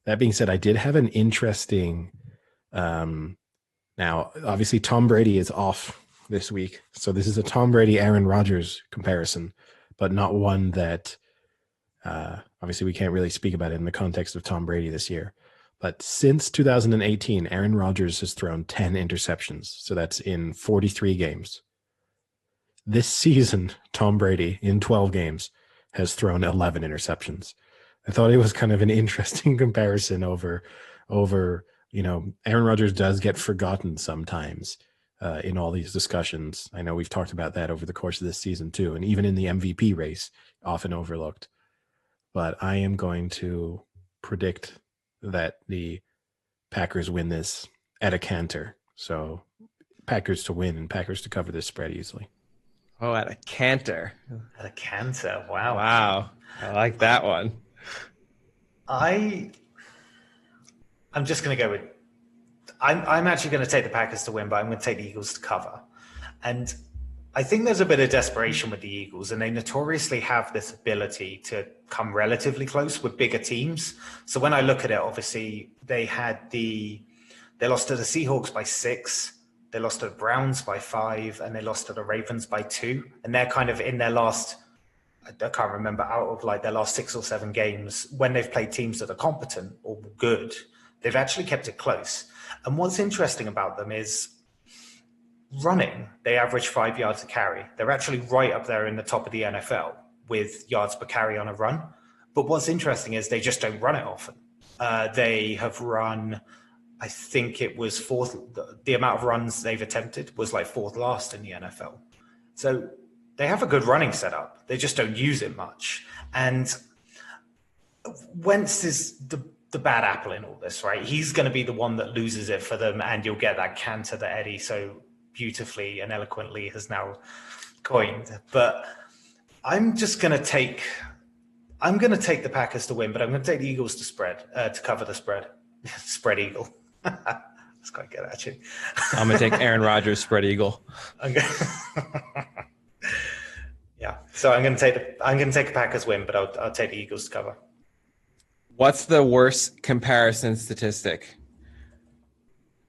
Speaker 3: That being said, I did have an interesting now obviously Tom Brady is off this week. So this is a Tom Brady Aaron Rodgers comparison, but not one that obviously we can't really speak about it in the context of Tom Brady this year. But since 2018, Aaron Rodgers has thrown 10 interceptions. So that's in 43 games. This season, Tom Brady, in 12 games, has thrown 11 interceptions. I thought it was kind of an interesting comparison over Aaron Rodgers does get forgotten sometimes in all these discussions. I know we've talked about that over the course of this season too, and even in the MVP race, often overlooked. But I am going to predict that the Packers win this at a canter. So Packers to win and Packers to cover this spread easily.
Speaker 1: Oh, at a canter.
Speaker 2: At a canter. Wow.
Speaker 1: Wow. I like that one.
Speaker 2: I'm just going to go with I'm actually going to take the Packers to win, but I'm going to take the Eagles to cover. And I think there's a bit of desperation with the Eagles, and they notoriously have this ability to come relatively close with bigger teams. So when I look at it, obviously they lost to the Seahawks by 6, they lost to the Browns by 5, and they lost to the Ravens by 2. And they're kind of in their last I can't remember, out of like their last 6 or 7 games, when they've played teams that are competent or good, they've actually kept it close. And what's interesting about them is running, they average 5 yards a carry. They're actually right up there in the top of the NFL with yards per carry on a run. But what's interesting is they just don't run it often. They have run, I think it was fourth, the amount of runs they've attempted was like fourth last in the NFL. So they have a good running setup. They just don't use it much. And Wentz is the bad apple in all this, right? He's going to be the one that loses it for them, and you'll get that canter that Eddie so beautifully and eloquently has now coined. But I'm going to take the Packers to win, but I'm going to take the Eagles to cover the spread. Spread Eagle. That's quite good, actually.
Speaker 1: I'm going to take Aaron Rodgers spread Eagle.
Speaker 2: Yeah. So I'm going to take the Packers win, but I'll take the Eagles to cover.
Speaker 1: What's the worst comparison statistic?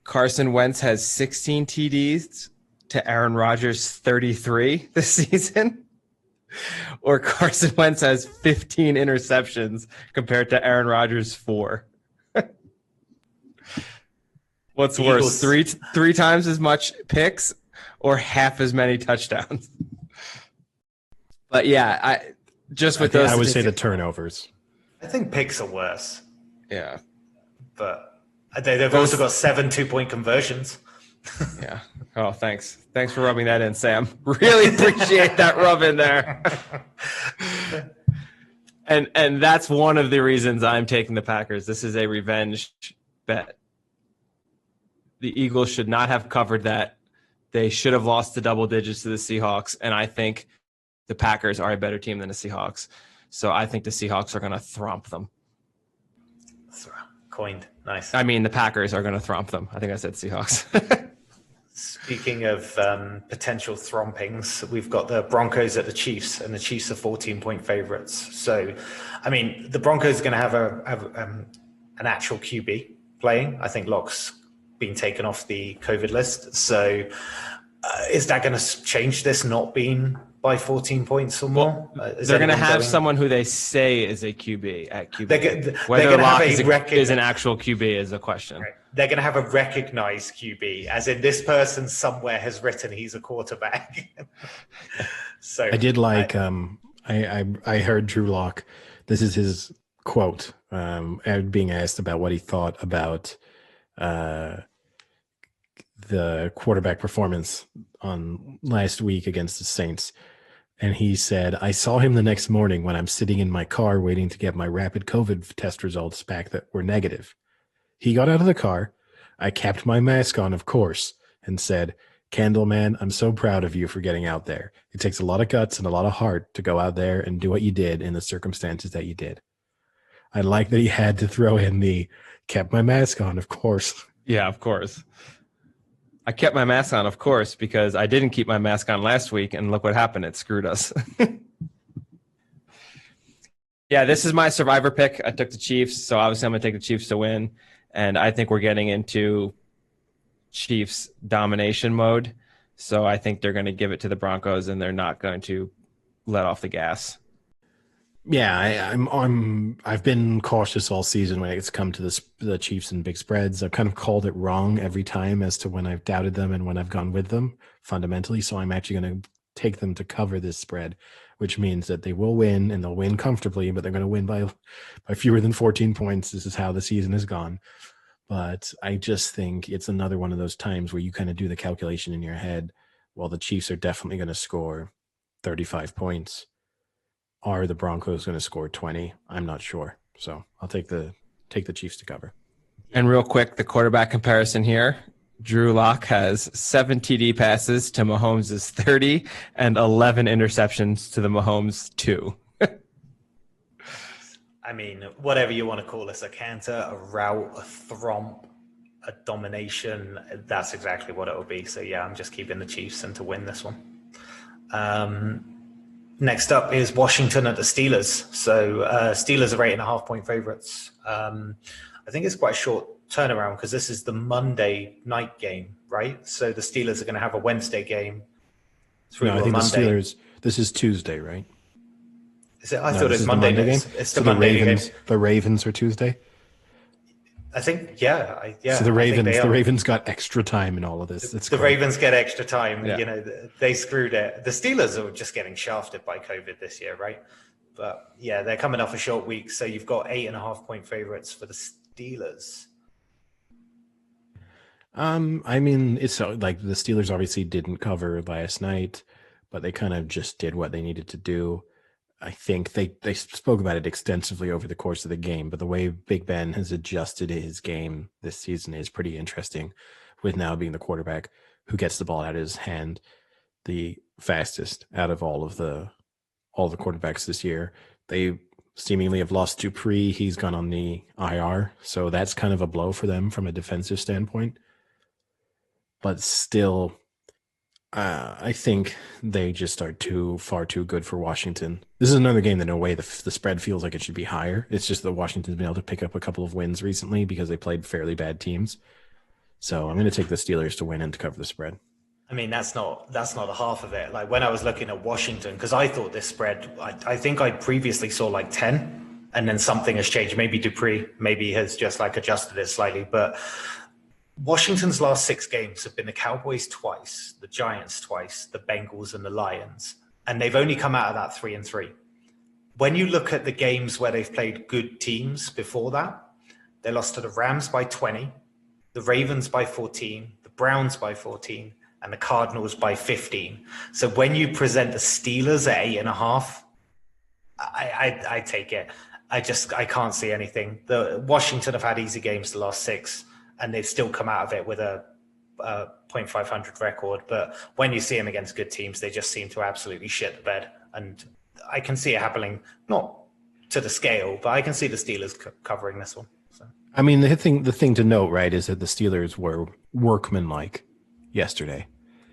Speaker 1: Carson Wentz has 16 TDs to Aaron Rodgers 33 this season, or Carson Wentz has 15 interceptions compared to Aaron Rodgers 4. What's worse, three times as much picks or half as many touchdowns? But yeah, I would
Speaker 3: say the turnovers.
Speaker 2: I think picks are worse.
Speaker 1: Yeah,
Speaker 2: but they've also got 7 2-point conversions.
Speaker 1: Yeah. Oh, thanks for rubbing that in, Sam. Really appreciate that rub in there. And that's one of the reasons I'm taking the Packers. This is a revenge bet. The Eagles should not have covered that. They should have lost the double digits to the Seahawks, and I think the Packers are a better team than the Seahawks. So I think the Seahawks are going to thromp them.
Speaker 2: Coined. Nice.
Speaker 1: I mean, the Packers are going to thromp them. I think I said Seahawks.
Speaker 2: Speaking of potential thrompings, we've got the Broncos at the Chiefs, and the Chiefs are 14-point favorites. So, I mean, the Broncos are going to have an actual QB playing. I think Locke's been taken off the COVID list. So is that going to change this not being by 14 points or more?
Speaker 1: They're going to have someone who they say is a QB at QB. Whether Locke is an actual QB is a question.
Speaker 2: Right. They're going to have a recognized QB, as in this person somewhere has written he's a quarterback. So
Speaker 3: I did like, I heard Drew Lock. This is his quote, being asked about what he thought about the quarterback performance on last week against the Saints. And he said, I saw him the next morning when I'm sitting in my car waiting to get my rapid COVID test results back that were negative. He got out of the car. I kept my mask on, of course, and said, Candleman, I'm so proud of you for getting out there. It takes a lot of guts and a lot of heart to go out there and do what you did in the circumstances that you did. I like that he had to throw in the kept my mask on, of course.
Speaker 1: Yeah, of course. I kept my mask on, of course, because I didn't keep my mask on last week, and look what happened. It screwed us. Yeah, this is my survivor pick. I took the Chiefs, so obviously I'm going to take the Chiefs to win, and I think we're getting into Chiefs domination mode, so I think they're going to give it to the Broncos, and they're not going to let off the gas.
Speaker 3: Yeah, I've been cautious all season when it's come to the Chiefs and big spreads. I've kind of called it wrong every time as to when I've doubted them and when I've gone with them fundamentally. So I'm actually going to take them to cover this spread, which means that they will win, and they'll win comfortably, but they're going to win by fewer than 14 points. This is how the season has gone. But I just think it's another one of those times where you kind of do the calculation in your head. Well, the Chiefs are definitely going to score 35 points. Are the Broncos going to score 20? I'm not sure. So I'll take the Chiefs to cover.
Speaker 1: And real quick, the quarterback comparison here. Drew Lock has 7 TD passes to Mahomes' 30 and 11 interceptions to the Mahomes 2.
Speaker 2: I mean, whatever you want to call this, a canter, a rout, a thromp, a domination, that's exactly what it will be. So yeah, I'm just keeping the Chiefs and to win this one. Next up is Washington at the Steelers. So Steelers are 8.5-point favorites. I think it's quite a short turnaround because this is the Monday night game, right? So the Steelers are going to have a Wednesday game.
Speaker 3: No, I think Monday. The Steelers, this is Tuesday, right?
Speaker 2: I thought it was Monday game. It's the Monday
Speaker 3: Ravens.
Speaker 2: game.
Speaker 3: The Ravens are Tuesday.
Speaker 2: I think, yeah.
Speaker 3: So the Ravens got extra time in all of this.
Speaker 2: The Ravens get extra time. Yeah. They screwed it. The Steelers are just getting shafted by COVID this year, right? But yeah, they're coming off a short week, so you've got 8.5-point favorites for the Steelers.
Speaker 3: I mean, it's like the Steelers obviously didn't cover last night, but they kind of just did what they needed to do. I think they spoke about it extensively over the course of the game, but the way Big Ben has adjusted his game this season is pretty interesting, with now being the quarterback who gets the ball out of his hand the fastest out of all the quarterbacks this year. They seemingly have lost Dupree. He's gone on the IR, so that's kind of a blow for them from a defensive standpoint. But still, I think they just are far too good for Washington. This is another game that, in a way, the spread feels like it should be higher. It's just that Washington's been able to pick up a couple of wins recently because they played fairly bad teams. So I'm going to take the Steelers to win and to cover the spread.
Speaker 2: I mean, that's not a half of it. Like when I was looking at Washington, because I thought this spread, I think I previously saw like 10, and then something has changed. Maybe Dupree, has just like adjusted it slightly, but Washington's last 6 games have been the Cowboys twice, the Giants twice, the Bengals and the Lions. And they've only come out of that 3-3. When you look at the games where they've played good teams before that, they lost to the Rams by 20, the Ravens by 14, the Browns by 14, and the Cardinals by 15. So when you present the Steelers at 8.5, I take it. I can't see anything. The Washington have had easy games the last 6. And they've still come out of it with a .500 record. But when you see them against good teams, they just seem to absolutely shit the bed. And I can see it happening, not to the scale, but I can see the Steelers covering this one. So.
Speaker 3: I mean, the thing to note, right, is that the Steelers were workmanlike yesterday.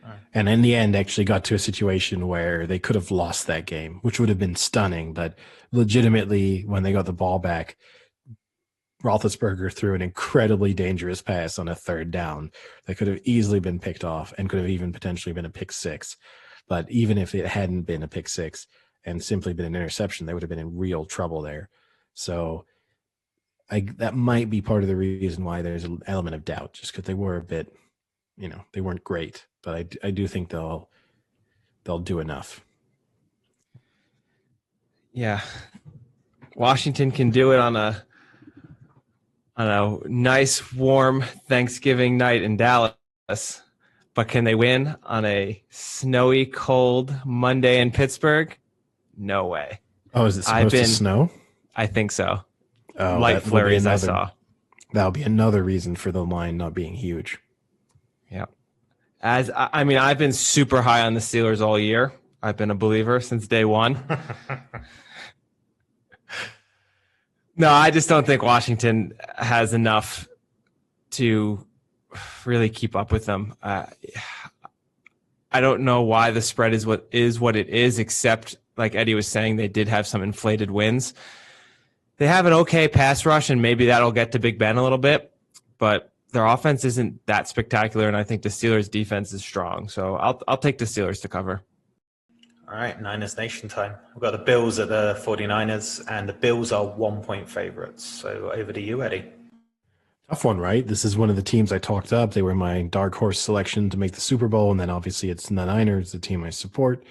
Speaker 3: Right. And in the end, actually got to a situation where they could have lost that game, which would have been stunning. But legitimately, when they got the ball back, Roethlisberger threw an incredibly dangerous pass on a 3rd down that could have easily been picked off and could have even potentially been a pick 6. But even if it hadn't been a pick 6 and simply been an interception, they would have been in real trouble there. So that might be part of the reason why there's an element of doubt, just because they were a bit, they weren't great. But I do think they'll do enough.
Speaker 1: Yeah. Washington can do it on a nice, warm Thanksgiving night in Dallas, but can they win on a snowy, cold Monday in Pittsburgh? No way.
Speaker 3: Oh, is it supposed to snow?
Speaker 1: I think so.
Speaker 3: Oh,
Speaker 1: light flurries I saw.
Speaker 3: That'll be another reason for the line not being huge.
Speaker 1: Yeah. I've been super high on the Steelers all year. I've been a believer since day one. No, I just don't think Washington has enough to really keep up with them. I don't know why the spread is what it is, except, like Eddie was saying, they did have some inflated wins. They have an okay pass rush, and maybe that'll get to Big Ben a little bit, but their offense isn't that spectacular, and I think the Steelers' defense is strong. So I'll take the Steelers to cover.
Speaker 2: All right, Niners Nation time. We've got the Bills at the 49ers, and the Bills are 1-point favorites. So over to you, Eddie.
Speaker 3: Tough one, right? This is one of the teams I talked up. They were my dark horse selection to make the Super Bowl, and then obviously it's the Niners, the team I support.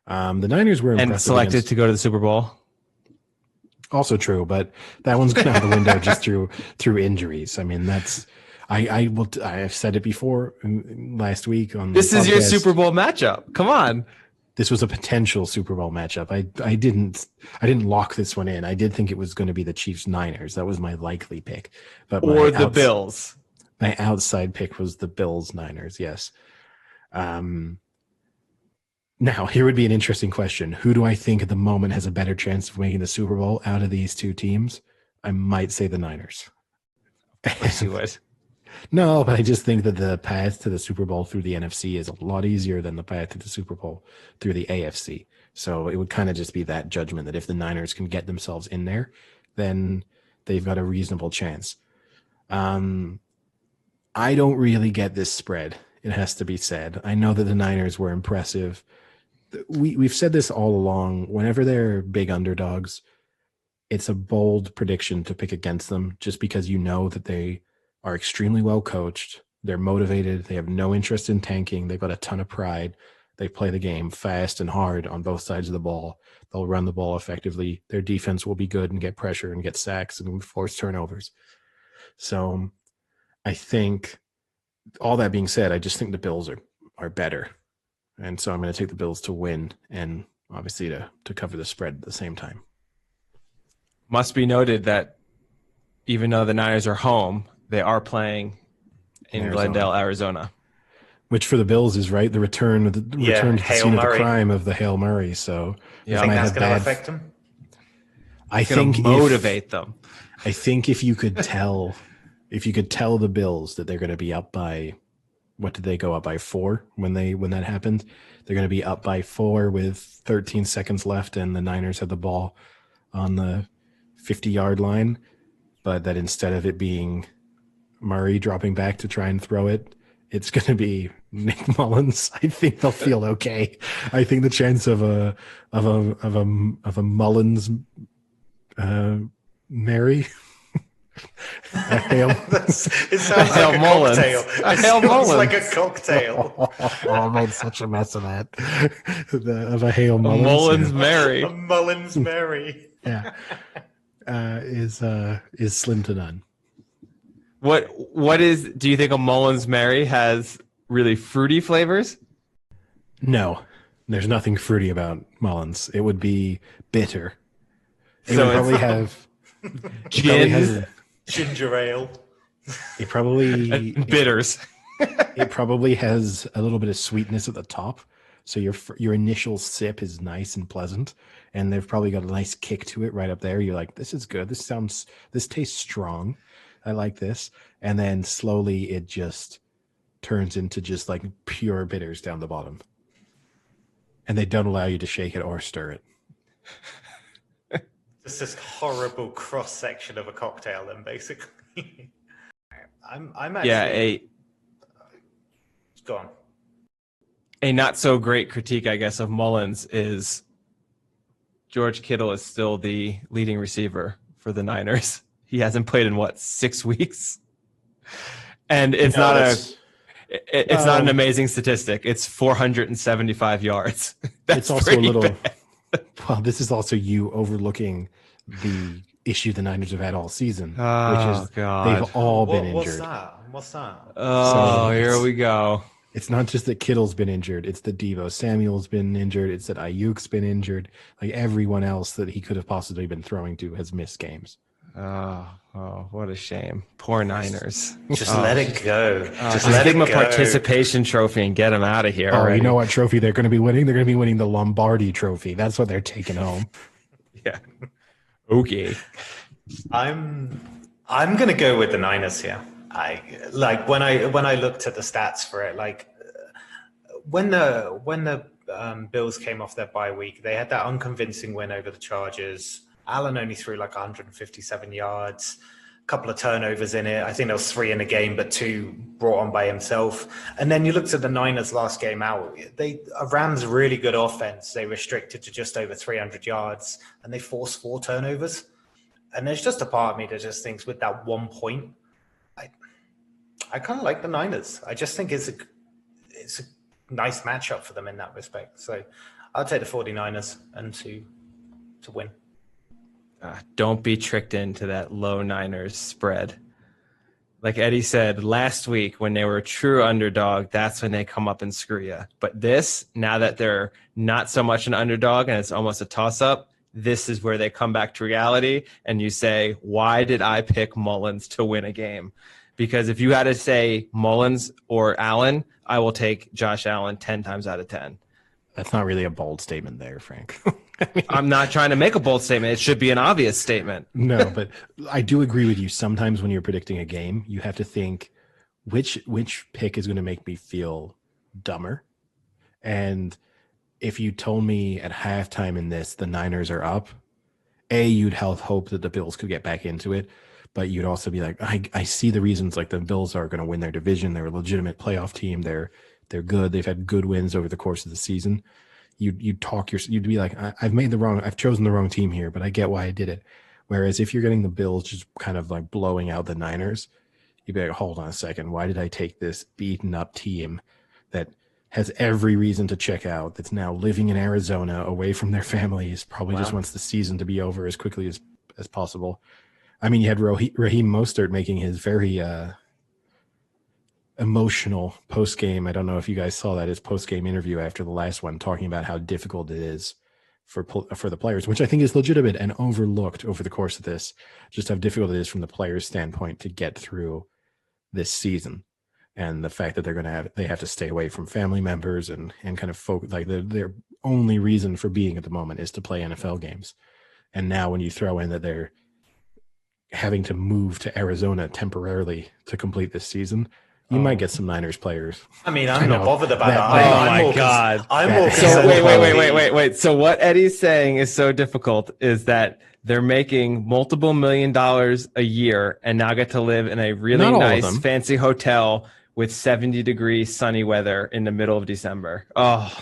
Speaker 3: The Niners were impressive.
Speaker 1: And selected to go to the Super Bowl.
Speaker 3: Also true, but that one's gone out the window just through injuries. I mean, that's I've said it before last week on
Speaker 1: this is your Super Bowl matchup. Come on.
Speaker 3: This was a potential Super Bowl matchup. I didn't lock this one in. I did think it was going to be the Chiefs Niners. That was my likely pick. But
Speaker 1: the Bills.
Speaker 3: My outside pick was the Bills Niners. Yes. Now here would be an interesting question. Who do I think at the moment has a better chance of making the Super Bowl out of these two teams? I might say the Niners.
Speaker 1: Of course you would.
Speaker 3: No, but I just think that the path to the Super Bowl through the NFC is a lot easier than the path to the Super Bowl through the AFC. So it would kind of just be that judgment that if the Niners can get themselves in there, then they've got a reasonable chance. I don't really get this spread, it has to be said. I know that the Niners were impressive we've said this all along. Whenever they're big underdogs, it's a bold prediction to pick against them just because you know that they are extremely well coached. They're motivated. They have no interest in tanking. They've got a ton of pride. They play the game fast and hard on both sides of the ball. They'll run the ball effectively. Their defense will be good and get pressure and get sacks and force turnovers. So I think, all that being said, I just think the Bills are better. And so I'm going to take the Bills to win and obviously to cover the spread at the same time.
Speaker 1: Must be noted that even though the Niners are home, they are playing in Glendale, Arizona.
Speaker 3: Which for the Bills is right, the return to the scene of the crime of the Hail Murray. So
Speaker 2: I think that's going to affect them.
Speaker 3: I think
Speaker 1: motivate them.
Speaker 3: I think if you could tell the Bills that they're going to be up by, what did they go up by 4 when that happened? They're going to be up by 4 with 13 seconds left, and the Niners have the ball on the 50-yard line, but that instead of it being Murray dropping back to try and throw it, it's going to be Nick Mullins. I think they'll feel okay. I think the chance of a Mullins Mary.
Speaker 2: It sounds like a cocktail. It sounds like a cocktail.
Speaker 3: I made such a mess of that. Of a Hail Mullins.
Speaker 1: A Mullins Mary.
Speaker 2: A Mullins Mary.
Speaker 3: Yeah. Is slim to none.
Speaker 1: Do you think a Mullins Mary has really fruity flavors?
Speaker 3: No, there's nothing fruity about Mullins. It would be bitter. It would probably have
Speaker 1: gin,
Speaker 2: ginger ale.
Speaker 3: It probably
Speaker 1: bitters.
Speaker 3: It probably has a little bit of sweetness at the top, so your initial sip is nice and pleasant, and they've probably got a nice kick to it right up there. You're like, this is good. This tastes strong. I like this. And then slowly it just turns into just like pure bitters down the bottom. And they don't allow you to shake it or stir it.
Speaker 2: Just this horrible cross section of a cocktail, then, basically. I'm actually. Go on.
Speaker 1: A not so great critique, I guess, of Mullins is George Kittle is still the leading receiver for the Niners. He hasn't played in 6 weeks, and it's not an amazing statistic. It's 475 yards.
Speaker 3: It's also a little. Bad. Well, this is also you overlooking the issue the Niners have had all season, which is they've all been injured.
Speaker 2: What's that?
Speaker 1: Oh, here we go.
Speaker 3: It's not just that Kittle's been injured. It's that Deebo Samuel's been injured. It's that Ayuk's been injured. Like everyone else that he could have possibly been throwing to has missed games.
Speaker 1: Oh, what a shame. Poor Niners.
Speaker 2: Just let it go.
Speaker 1: Just give them a participation trophy and get them out of here.
Speaker 3: You know what trophy they're going to be winning? They're going to be winning the Lombardi trophy. That's what they're taking home.
Speaker 1: Yeah. Okay.
Speaker 2: I'm going to go with the Niners here. When I looked at the stats for it, like when the Bills came off their bye week, they had that unconvincing win over the Chargers. Allen only threw like 157 yards, a couple of turnovers in it. I think there was 3 in the game, but 2 brought on by himself. And then you looked at the Niners last game out. Rams really good offense. They restricted to just over 300 yards, and they forced 4 turnovers. And there's just a part of me that just thinks with that 1 point, I kind of like the Niners. I just think it's a nice matchup for them in that respect. So I'll take the 49ers and to win.
Speaker 1: Don't be tricked into that low Niners spread. Like Eddie said last week, when they were a true underdog, that's when they come up and screw you. But now that they're not so much an underdog and it's almost a toss-up, this is where they come back to reality and you say, why did I pick Mullins to win a game? Because if you had to say Mullins or Allen, I will take Josh Allen 10 times out of 10.
Speaker 3: That's not really a bold statement there, Frank.
Speaker 1: I'm not trying to make a bold statement. It should be an obvious statement.
Speaker 3: No, but I do agree with you. Sometimes when you're predicting a game, you have to think which pick is going to make me feel dumber. And if you told me at halftime in this, the Niners are up, you'd have hope that the Bills could get back into it. But you'd also be like, I see the reasons, like the Bills are going to win their division. They're a legitimate playoff team. They're good. They've had good wins over the course of the season. you'd be like, I've chosen the wrong team here, but I get why I did it. Whereas if you're getting the Bills just kind of like blowing out the Niners, you'd be like, hold on a second, why did I take this beaten up team that has every reason to check out, that's now living in Arizona away from their families, probably just wants the season to be over as quickly as possible. I mean, you had Raheem Mostert making his very emotional post-game. I don't know if you guys saw that, his post-game interview after the last one, talking about how difficult it is for the players, which I think is legitimate and overlooked over the course of this, just how difficult it is from the players' standpoint to get through this season. And the fact that they have to stay away from family members and kind of focus, like their only reason for being at the moment is to play NFL games. And now when you throw in that they're having to move to Arizona temporarily to complete this season, you might get some Niners players.
Speaker 2: I mean, I'm not bothered about that.
Speaker 1: Oh my God.
Speaker 2: I'm more
Speaker 1: so wait. So what Eddie's saying is so difficult is that they're making multiple $1 million a year and now get to live in a really nice fancy hotel with 70-degree sunny weather in the middle of December. Oh,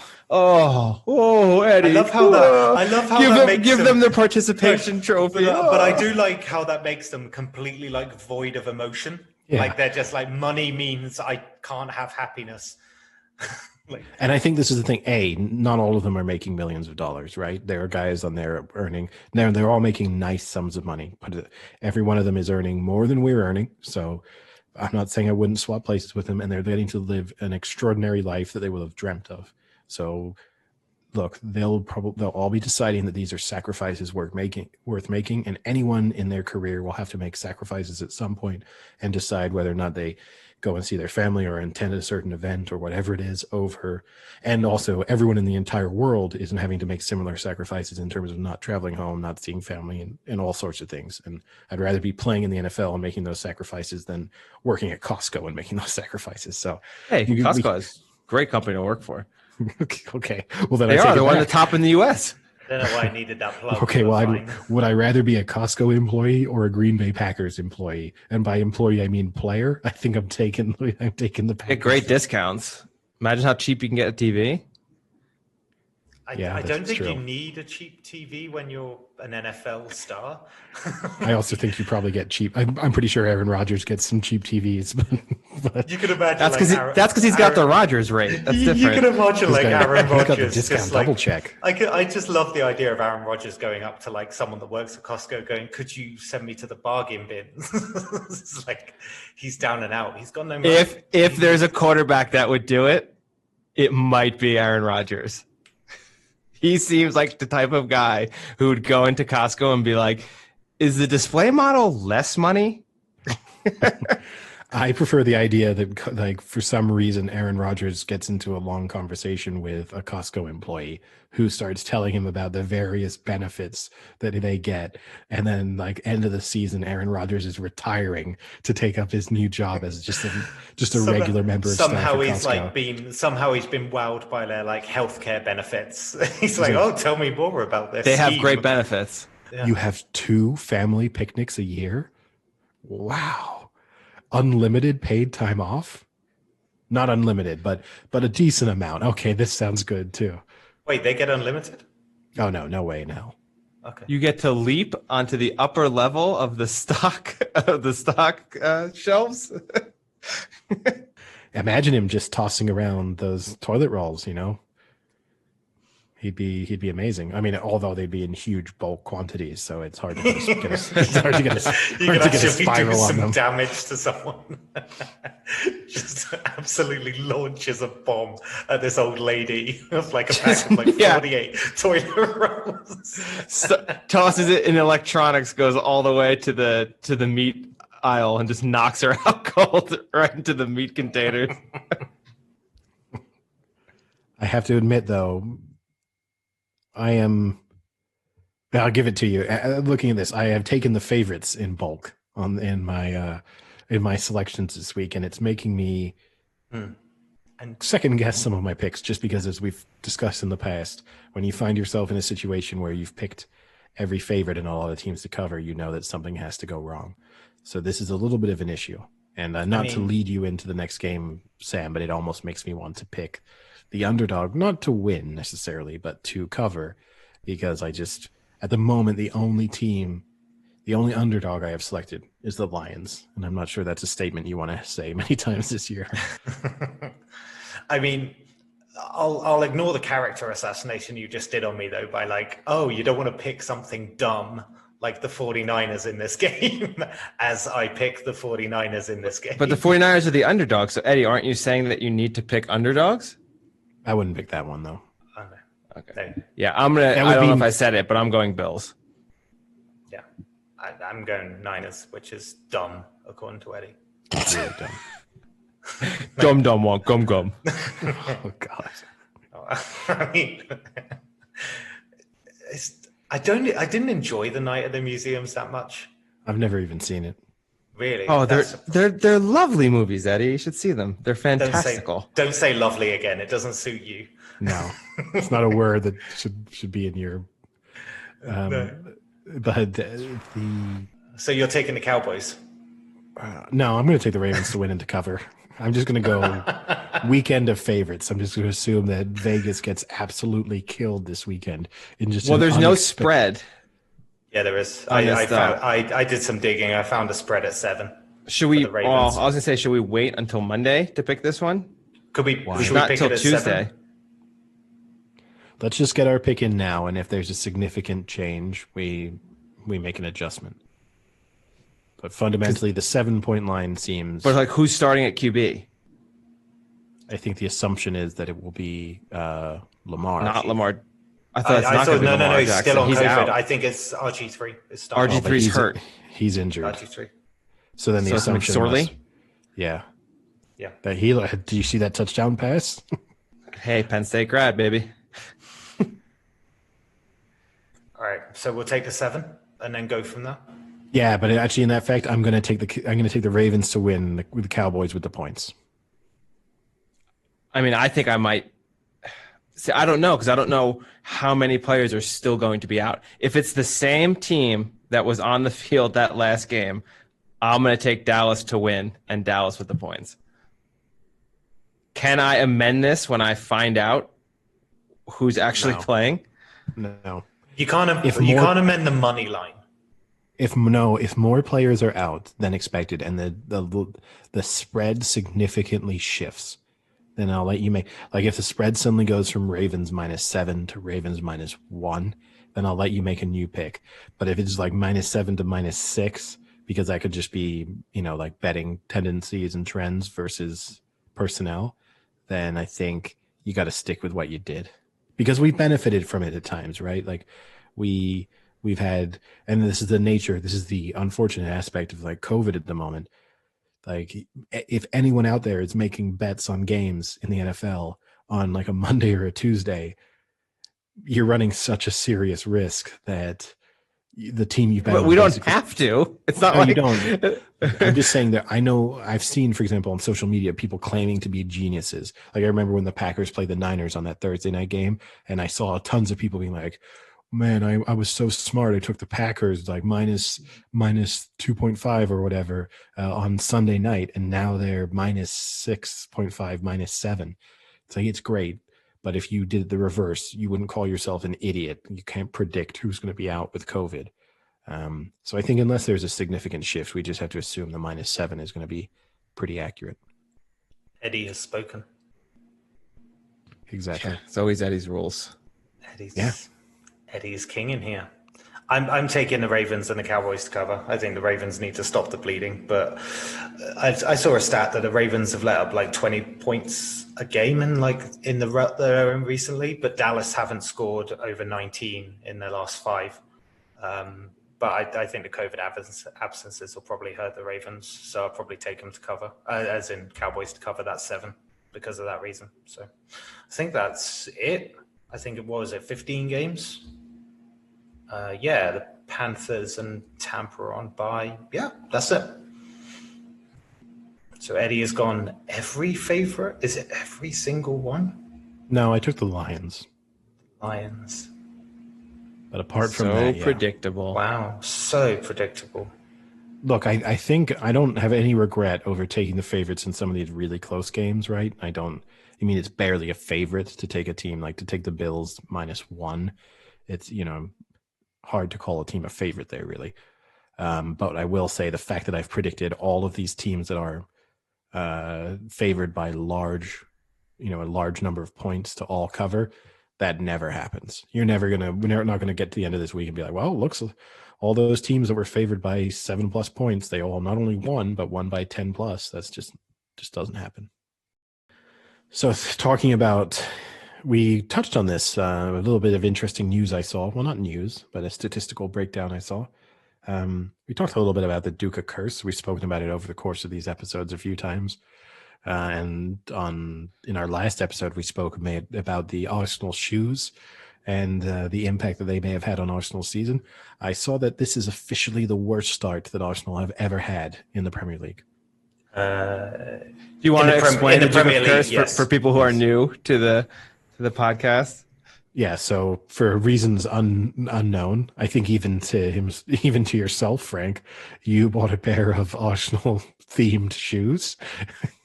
Speaker 1: Eddie!
Speaker 2: I love how that
Speaker 1: give them the participation trophy.
Speaker 2: But I do like how that makes them completely like void of emotion. Yeah. Like they're just like, money means I can't have happiness.
Speaker 3: And I think this is the thing. Not all of them are making millions of dollars, right? There are guys on there earning. They're all making nice sums of money, but every one of them is earning more than we're earning. So I'm not saying I wouldn't swap places with them, and they're getting to live an extraordinary life that they will have dreamt of. So look, they'll all be deciding that these are sacrifices worth making, and anyone in their career will have to make sacrifices at some point and decide whether or not they go and see their family or attend a certain event or whatever it is over. And also everyone in the entire world isn't having to make similar sacrifices in terms of not traveling home, not seeing family, and all sorts of things. And I'd rather be playing in the NFL and making those sacrifices than working at Costco and making those sacrifices. So
Speaker 1: hey, Costco is a great company to work for.
Speaker 3: Okay. Well, then
Speaker 1: they're one of the top in the U.S.
Speaker 2: I don't know why I needed that plug.
Speaker 3: Okay, well, would I rather be a Costco employee or a Green Bay Packers employee? And by employee, I mean player. I think I'm taking the Packers.
Speaker 1: Get great discounts. Imagine how cheap you can get a TV.
Speaker 2: I don't think you need a cheap TV when you're an NFL star.
Speaker 3: I also think you probably get cheap. I'm pretty sure Aaron Rodgers gets some cheap TVs. But
Speaker 2: you could imagine
Speaker 1: that's because he's got the Rodgers rate. That's different.
Speaker 2: You can imagine Aaron Rodgers.
Speaker 3: Got the discount double check.
Speaker 2: I just love the idea of Aaron Rodgers going up to like someone that works at Costco, going, "Could you send me to the bargain bin?" It's like he's down and out. He's got no money.
Speaker 1: If there's a quarterback that would do it, it might be Aaron Rodgers. He seems like the type of guy who would go into Costco and be like, is the display model less money?
Speaker 3: I prefer the idea that, like, for some reason, Aaron Rodgers gets into a long conversation with a Costco employee who starts telling him about the various benefits that they get. And then, like, end of the season, Aaron Rodgers is retiring to take up his new job as just a regular member of staff at Costco.
Speaker 2: Somehow he's been wowed by their, like, healthcare benefits. He's like, oh, tell me more about this.
Speaker 1: They have great benefits.
Speaker 3: Yeah. You have 2 family picnics a year? Wow. Unlimited paid time off? Not unlimited, but a decent amount. Okay, this sounds good too.
Speaker 2: Wait, they get unlimited?
Speaker 3: Oh no way in hell.
Speaker 2: Okay.
Speaker 1: You get to leap onto the upper level of the stock shelves.
Speaker 3: Imagine him just tossing around those toilet rolls, you know. He'd be amazing. I mean, although they'd be in huge bulk quantities, so it's hard to get a spiral on them.
Speaker 2: Damage to someone. Just absolutely launches a bomb at this old lady of like a pack of like 48 toilet rolls.
Speaker 1: Tosses it in electronics, goes all the way to the meat aisle, and just knocks her out cold right into the meat containers.
Speaker 3: I have to admit, though, I'll give it to you. Looking at this, I have taken the favorites in bulk in my selections this week, and it's making me and second guess some of my picks, just because, as we've discussed in the past, when you find yourself in a situation where you've picked every favorite and all the teams to cover, you know that something has to go wrong. So this is a little bit of an issue, and to lead you into the next game, Sam, but it almost makes me want to pick the underdog, not to win necessarily, but to cover, because I just, at the moment, the only underdog I have selected is the Lions. And I'm not sure that's a statement you want to say many times this year.
Speaker 2: I mean, I'll ignore the character assassination you just did on me, though, by like, oh, you don't want to pick something dumb like the 49ers in this game, as I pick the 49ers in this game.
Speaker 1: But the 49ers are the underdogs. So, Eddie, aren't you saying that you need to pick underdogs?
Speaker 3: I wouldn't pick that one, though.
Speaker 1: Okay. Yeah, I don't know if I said it, but I'm going Bills.
Speaker 2: Yeah, I'm going Niners, which is dumb, according to Eddie.
Speaker 3: Really dumb.
Speaker 1: Dumb one, gum.
Speaker 3: Oh, God.
Speaker 2: I mean, I didn't enjoy the night at the museums that much.
Speaker 3: I've never even seen it.
Speaker 2: Really?
Speaker 1: Oh, they're lovely movies, Eddie. You should see them. They're fantastical.
Speaker 2: Don't say lovely again. It doesn't suit you.
Speaker 3: No, it's not a word that should be in your.
Speaker 2: No.
Speaker 3: But
Speaker 2: So you're taking the Cowboys?
Speaker 3: No, I'm going to take the Ravens to win and to cover. I'm just going to go weekend of favorites. I'm just going to assume that Vegas gets absolutely killed this weekend.
Speaker 1: There's no spread.
Speaker 2: Yeah, there is. I did some digging. I found a spread at 7.
Speaker 1: Should we? Well, I was going to say, should we wait until Monday to pick this one?
Speaker 2: Could we? Should
Speaker 1: Not
Speaker 2: we pick
Speaker 1: till
Speaker 2: it at
Speaker 1: Tuesday.
Speaker 2: 7?
Speaker 3: Let's just get our pick in now, and if there's a significant change, we make an adjustment. But fundamentally, the 7-point line seems.
Speaker 1: But like, who's starting at QB?
Speaker 3: I think the assumption is that it will be Lamar.
Speaker 1: Not Lamar. I thought it's not going to be Lamar
Speaker 2: He's
Speaker 1: Jackson.
Speaker 2: still on
Speaker 1: He's
Speaker 2: COVID.
Speaker 1: out.
Speaker 2: I think it's RG3.
Speaker 1: RG3's hurt.
Speaker 3: He's injured.
Speaker 2: RG3.
Speaker 3: So then the assumption
Speaker 1: Sorely?
Speaker 3: Yeah.
Speaker 2: Yeah.
Speaker 3: That do you see that touchdown pass?
Speaker 1: Hey, Penn State grad, baby.
Speaker 2: All right. So we'll take the 7 and then go from there.
Speaker 3: Yeah, but actually, in that fact, I'm going to take the Ravens to win with the Cowboys with the points.
Speaker 1: I mean, I think I might. See, I don't know, because I don't know how many players are still going to be out. If it's the same team that was on the field that last game, I'm going to take Dallas to win and Dallas with the points. Can I amend this when I find out who's actually playing?
Speaker 3: No.
Speaker 2: You can't amend the money line.
Speaker 3: If more players are out than expected and the spread significantly shifts, then I'll let you make, like, if the spread suddenly goes from Ravens -7 to Ravens -1, then I'll let you make a new pick. But if it's like -7 to -6, because that could just be, like betting tendencies and trends versus personnel, then I think you got to stick with what you did, because we benefited from it at times, right? Like we've had, and this is the unfortunate aspect of like COVID at the moment. Like, if anyone out there is making bets on games in the NFL on like a Monday or a Tuesday, you're running such a serious risk that the team you've bet on.
Speaker 1: But we don't have to. It's not like
Speaker 3: you don't. I'm just saying that I've seen, for example, on social media, people claiming to be geniuses. Like, I remember when the Packers played the Niners on that Thursday night game, and I saw tons of people being like, man, I was so smart. I took the Packers like minus 2.5 or whatever on Sunday night, and now they're -6.5, -7. It's like, it's great. But if you did the reverse, you wouldn't call yourself an idiot. You can't predict who's going to be out with COVID. So I think unless there's a significant shift, we just have to assume the -7 is going to be pretty accurate.
Speaker 2: Eddie has spoken.
Speaker 3: Exactly.
Speaker 1: it's always Eddie's rules.
Speaker 2: Eddie's king in here. I'm taking the Ravens and the Cowboys to cover. I think the Ravens need to stop the bleeding. But I saw a stat that the Ravens have let up like 20 points a game in the rut they're in recently, but Dallas haven't scored over 19 in their last 5. But I think the COVID absences will probably hurt the Ravens, so I'll probably take them to cover, as in Cowboys to cover that 7 because of that reason. So I think that's it. I think it was 15 games. The Panthers and Tampa are on bye. Yeah, that's it. So Eddie has gone every favorite. Is it every single one?
Speaker 3: No, I took the Lions.
Speaker 2: Lions.
Speaker 3: But apart from that,
Speaker 1: so predictable.
Speaker 2: Wow, so predictable.
Speaker 3: Look, I think I don't have any regret over taking the favorites in some of these really close games, right? I don't. I mean, it's barely a favorite to take a team, like to take the Bills -1. It's, hard to call a team a favorite there, really. But I will say the fact that I've predicted all of these teams that are favored by a large number of points to all cover, that never happens. We're not gonna get to the end of this week and be like, well, looks all those teams that were favored by 7+ points, they all not only won, but won by 10+. That's just doesn't happen. So talking about, we touched on this, a little bit of interesting news I saw. Well, not news, but a statistical breakdown I saw. We talked a little bit about the Duca curse. We've spoken about it over the course of these episodes a few times. And in our last episode, we spoke about the Arsenal shoes and the impact that they may have had on Arsenal's season. I saw that this is officially the worst start that Arsenal have ever had in the Premier League.
Speaker 1: Do you want to explain the Premier League for people who are new to the podcast?
Speaker 3: Yeah, so for reasons unknown, I think even to yourself, Frank, you bought a pair of Arsenal themed shoes.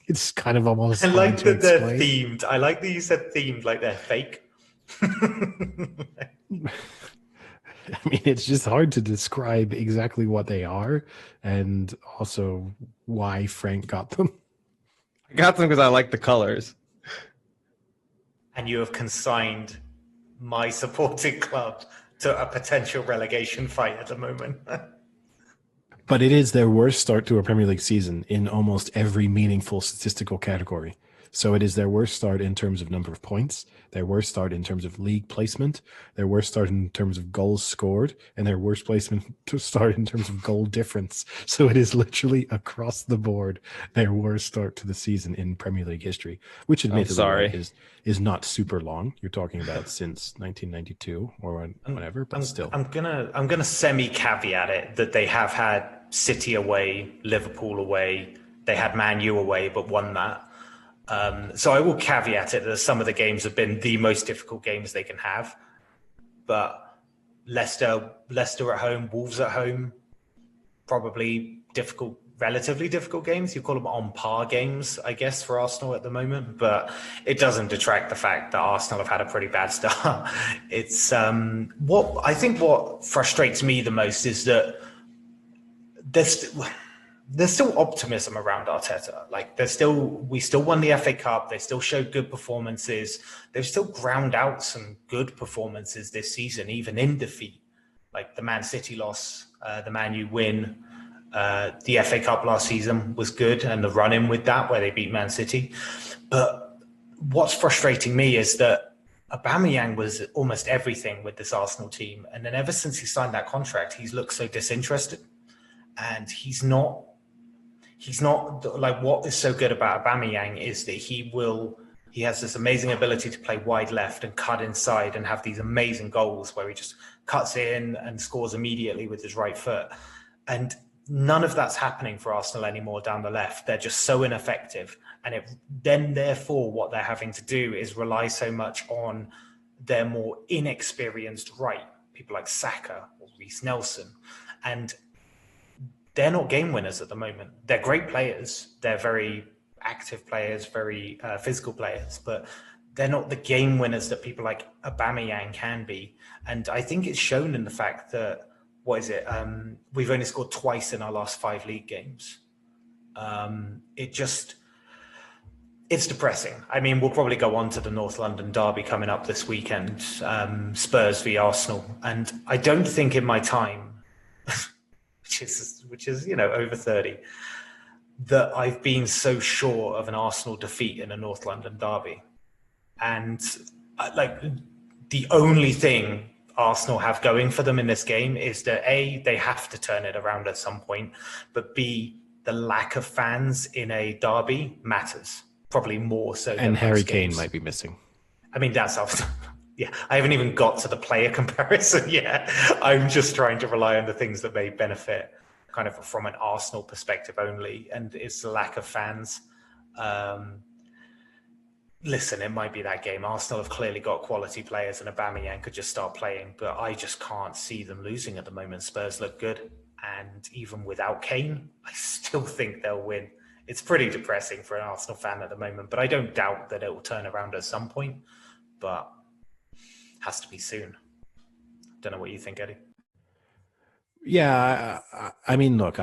Speaker 3: It's kind of almost.
Speaker 2: I like that they're themed. I like that you said themed, like they're fake.
Speaker 3: I mean, it's just hard to describe exactly what they are and also why Frank got them.
Speaker 1: I got them because I like the colors.
Speaker 2: And you have consigned my supporting club to a potential relegation fight at the moment.
Speaker 3: But it is their worst start to a Premier League season in almost every meaningful statistical category. So it is their worst start in terms of number of points, their worst start in terms of league placement, their worst start in terms of goals scored, and their worst placement to start in terms of goal difference. So it is literally across the board their worst start to the season in Premier League history, which admittedly is not super long. You're talking about since 1992 or whatever, but still.
Speaker 2: I'm gonna semi caveat it that they have had City away, Liverpool away, they had Man U away, but won that. So I will caveat it that some of the games have been the most difficult games they can have. But Leicester at home, Wolves at home, probably relatively difficult games. You call them on par games, I guess, for Arsenal at the moment. But it doesn't detract the fact that Arsenal have had a pretty bad start. It's what frustrates me the most is that there's still optimism around Arteta. Like we still won the FA Cup. They still showed good performances. They've still ground out some good performances this season, even in defeat. Like the Man City loss, the Man U win, the FA Cup last season was good, and the run-in with that where they beat Man City. But what's frustrating me is that Aubameyang was almost everything with this Arsenal team, and then ever since he signed that contract, he's looked so disinterested, and he's not like, what is so good about Aubameyang is that he has this amazing ability to play wide left and cut inside and have these amazing goals where he just cuts in and scores immediately with his right foot. And none of that's happening for Arsenal anymore down the left. They're just so ineffective. And therefore, what they're having to do is rely so much on their more inexperienced right, people like Saka or Reece Nelson. And they're not game winners at the moment. They're great players. They're very active players, very physical players, but they're not the game winners that people like Aubameyang can be. And I think it's shown in the fact that, we've only scored twice in our last 5 league games. It's depressing. I mean, we'll probably go on to the North London derby coming up this weekend, Spurs v Arsenal. And I don't think in my time, which is over 30, that I've been so sure of an Arsenal defeat in a North London derby. And the only thing Arsenal have going for them in this game is that A, they have to turn it around at some point, but B, the lack of fans in a derby matters, probably more so.
Speaker 3: And Harry Kane might be missing.
Speaker 2: I mean, that's often. Yeah, I haven't even got to the player comparison yet. I'm just trying to rely on the things that may benefit kind of from an Arsenal perspective only, and it's the lack of fans. Listen, it might be that game. Arsenal have clearly got quality players and Aubameyang could just start playing, but I just can't see them losing at the moment. Spurs look good, and even without Kane, I still think they'll win it's pretty depressing for an Arsenal fan at the moment. But I don't doubt that it will turn around at some point, but has to be soon. Don't know what you think, Eddie.
Speaker 3: Yeah, I mean, look,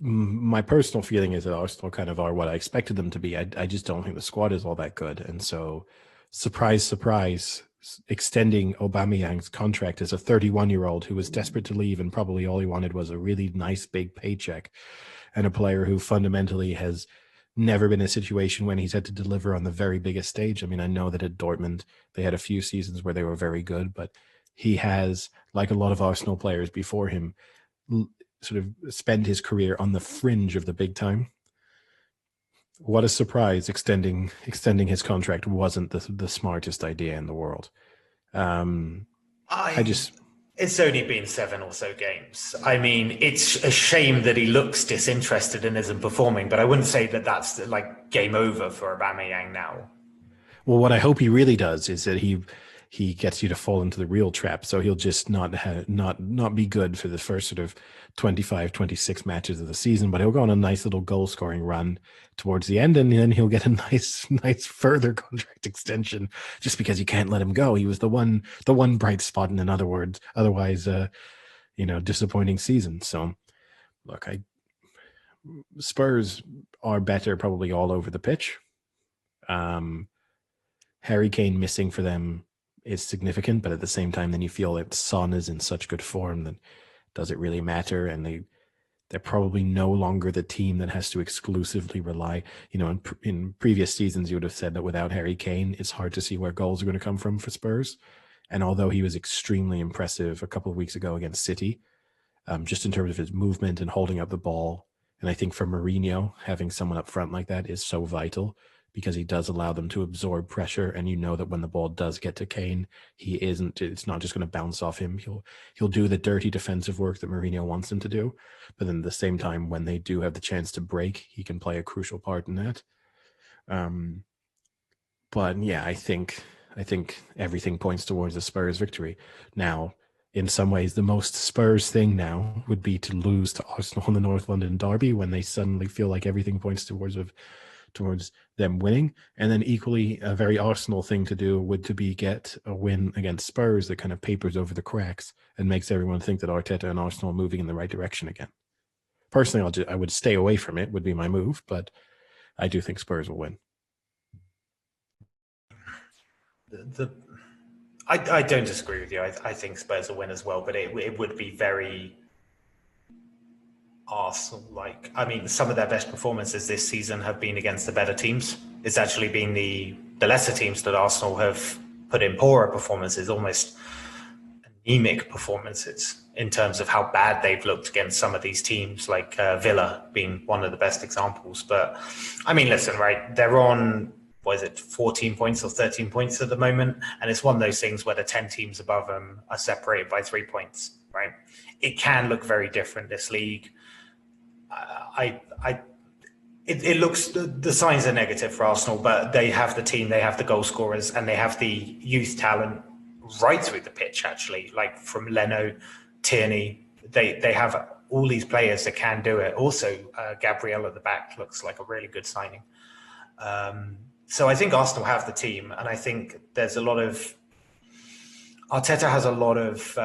Speaker 3: my personal feeling is that Arsenal kind of are what I expected them to be. I just don't think the squad is all that good, and so surprise, surprise, extending Aubameyang's contract as a 31-year-old who was desperate to leave, and probably all he wanted was a really nice big paycheck, and a player who fundamentally has never been in a situation when he's had to deliver on the very biggest stage. I mean, I know that at Dortmund they had a few seasons where they were very good, but he has, like a lot of Arsenal players before him, sort of spend his career on the fringe of the big time. What a surprise! Extending his contract wasn't the smartest idea in the world.
Speaker 2: It's only been 7 or so games. I mean, it's a shame that he looks disinterested and isn't performing, but I wouldn't say that that's like game over for Aubameyang now.
Speaker 3: Well, what I hope he really does is that he gets you to fall into the real trap. So he'll just not be good for the first sort of 25, 26 matches of the season, but he'll go on a nice little goal scoring run towards the end, and then he'll get a nice further contract extension just because you can't let him go. He was the one bright spot in otherwise disappointing season. So look, Spurs are better probably all over the pitch. Harry Kane missing for them is significant, but at the same time, then you feel that Son is in such good form that does it really matter? And they're probably no longer the team that has to exclusively rely. In previous seasons, you would have said that without Harry Kane, it's hard to see where goals are going to come from for Spurs. And although he was extremely impressive a couple of weeks ago against City, just in terms of his movement and holding up the ball, and I think for Mourinho, having someone up front like that is so vital, because he does allow them to absorb pressure, and that when the ball does get to Kane, it's not just going to bounce off him. He'll do the dirty defensive work that Mourinho wants him to do, but then at the same time, when they do have the chance to break, he can play a crucial part in that. But yeah, I think everything points towards the Spurs victory. Now, in some ways, the most Spurs thing now would be to lose to Arsenal in the North London derby when they suddenly feel like everything points towards them winning. And then equally a very Arsenal thing to do would be get a win against Spurs that kind of papers over the cracks and makes everyone think that Arteta and Arsenal are moving in the right direction again. Personally, I would stay away from it, would be my move, but I do think Spurs will win.
Speaker 2: I don't disagree with you. I think Spurs will win as well, but it would be very Arsenal-like. I mean, some of their best performances this season have been against the better teams. It's actually been the lesser teams that Arsenal have put in poorer performances, almost anemic performances in terms of how bad they've looked against some of these teams, like Villa being one of the best examples. But I mean, listen, right, they're on, 14 points or 13 points at the moment, and it's one of those things where the 10 teams above them are separated by 3 points, right? It can look very different, this league. It looks, the signs are negative for Arsenal, but they have the team, they have the goal scorers, and they have the youth talent right through the pitch, actually, like from Leno, Tierney. They have all these players that can do it. Also, Gabriel at the back looks like a really good signing. So I think Arsenal have the team, and I think there's a lot of, Arteta has a lot of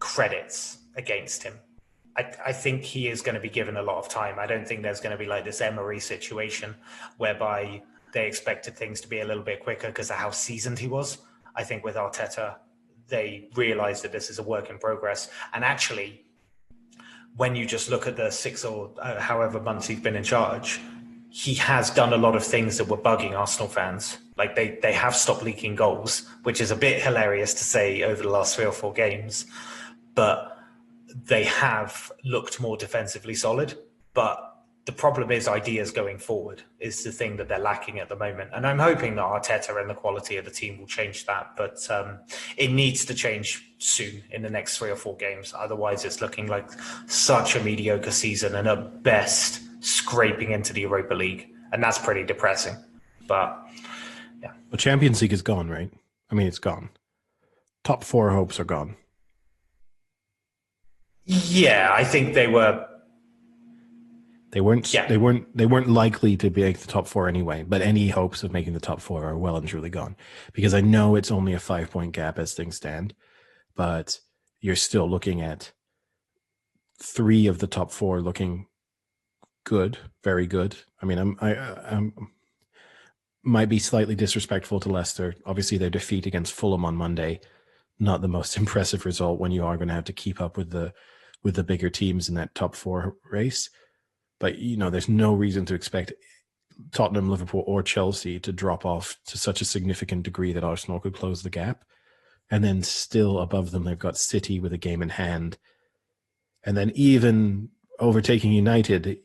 Speaker 2: credits against him. I think he is going to be given a lot of time. I don't think there's going to be like this Emery situation whereby they expected things to be a little bit quicker because of how seasoned he was. I think with Arteta, they realized that this is a work in progress. And actually, when you just look at the 6 or however months he's been in charge, he has done a lot of things that were bugging Arsenal fans. Like they have stopped leaking goals, which is a bit hilarious to say over the last 3 or 4 games. But they have looked more defensively solid. But the problem is ideas going forward is the thing that they're lacking at the moment. And I'm hoping that Arteta and the quality of the team will change that. But it needs to change soon in the next 3 or 4 games. Otherwise, it's looking like such a mediocre season and at best scraping into the Europa League. And that's pretty depressing. But yeah.
Speaker 3: The Champions League is gone, right? I mean, it's gone. Top 4 hopes are gone.
Speaker 2: Yeah, I think they were
Speaker 3: They weren't.
Speaker 2: Yeah.
Speaker 3: They weren't likely to make the top 4 anyway. But any hopes of making the top 4 are well and truly gone, because I know it's only a 5-point gap as things stand, but you're still looking at 3 of the top 4 looking good, very good. I mean, I'm might be slightly disrespectful to Leicester. Obviously, their defeat against Fulham on Monday, not the most impressive result when you are going to have to keep up with the bigger teams in that top 4 race. But, there's no reason to expect Tottenham, Liverpool, or Chelsea to drop off to such a significant degree that Arsenal could close the gap. And then still above them, they've got City with a game in hand. And then even overtaking United,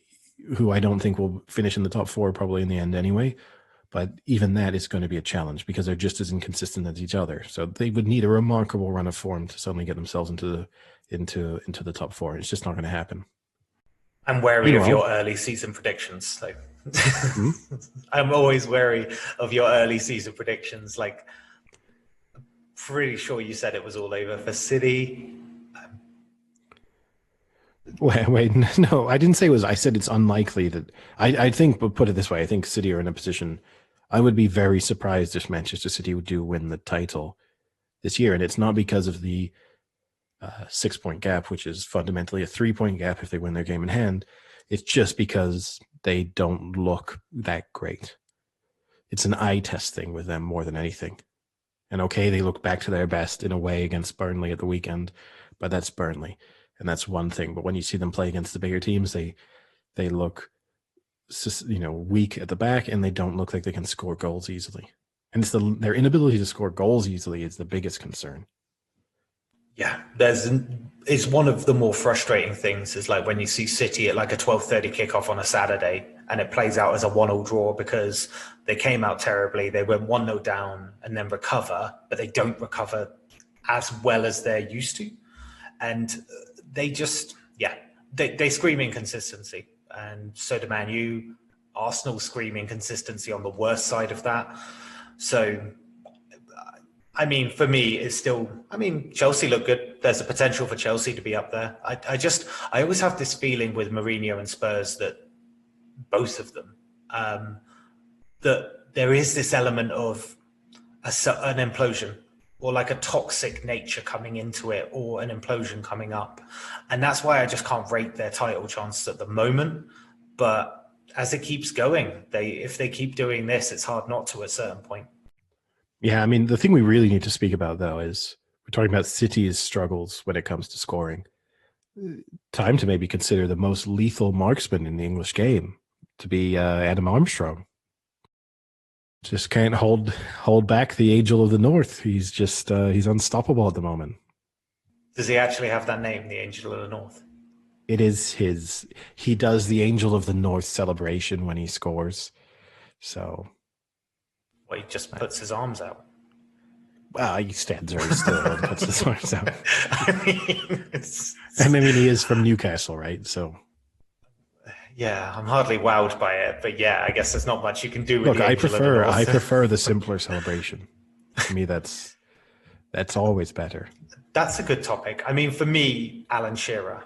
Speaker 3: who I don't think will finish in the top 4 probably in the end anyway. But even that is going to be a challenge because they're just as inconsistent as each other. So they would need a remarkable run of form to suddenly get themselves into the top 4. It's just not going to happen.
Speaker 2: I'm wary of your early season predictions. Like, I'm always wary of your early season predictions. Like, pretty sure you said it was all over for City.
Speaker 3: Wait, no, I didn't say it was. I said it's unlikely that. I think, but put it this way, I think City are in a position. I would be very surprised if Manchester City do win the title this year, and it's not because of the 6-point gap, which is fundamentally a 3-point gap if they win their game in hand. It's just because they don't look that great. It's an eye test thing with them more than anything. And okay, they look back to their best in a way against Burnley at the weekend, but that's Burnley, and that's one thing. But when you see them play against the bigger teams, they look, weak at the back, and they don't look like they can score goals easily. And it's their inability to score goals easily is the biggest concern.
Speaker 2: Yeah, it's one of the more frustrating things is like when you see City at like a 12:30 kickoff on a Saturday and it plays out as a 1-1 draw because they came out terribly, they went 1-0 down and then recover, but they don't recover as well as they're used to. And they just, they scream inconsistency. And so do Man U. Arsenal scream inconsistency on the worst side of that. So, I mean, for me, it's still, Chelsea look good. There's a potential for Chelsea to be up there. I always have this feeling with Mourinho and Spurs that both of them, that there is this element of an implosion or like a toxic nature coming into it or an implosion coming up. And that's why I just can't rate their title chances at the moment. But as it keeps going, if they keep doing this, it's hard not to at a certain point.
Speaker 3: Yeah, I mean, the thing we really need to speak about, though, is we're talking about City's struggles when it comes to scoring. Time to maybe consider the most lethal marksman in the English game to be Adam Armstrong. Just can't hold back the Angel of the North. He's just he's unstoppable at the moment.
Speaker 2: Does he actually have that name, the Angel of the North?
Speaker 3: It is his. He does the Angel of the North celebration when he scores. So,
Speaker 2: well, he just puts his arms out.
Speaker 3: Well, he stands very still and puts his arms out.
Speaker 2: I mean,
Speaker 3: he is from Newcastle, right? So.
Speaker 2: Yeah, I'm hardly wowed by it, but yeah, I guess there's not much you can do with
Speaker 3: Look,
Speaker 2: the Angel of the North.
Speaker 3: I prefer the simpler celebration. To me, that's always better.
Speaker 2: That's a good topic. I mean, for me, Alan Shearer.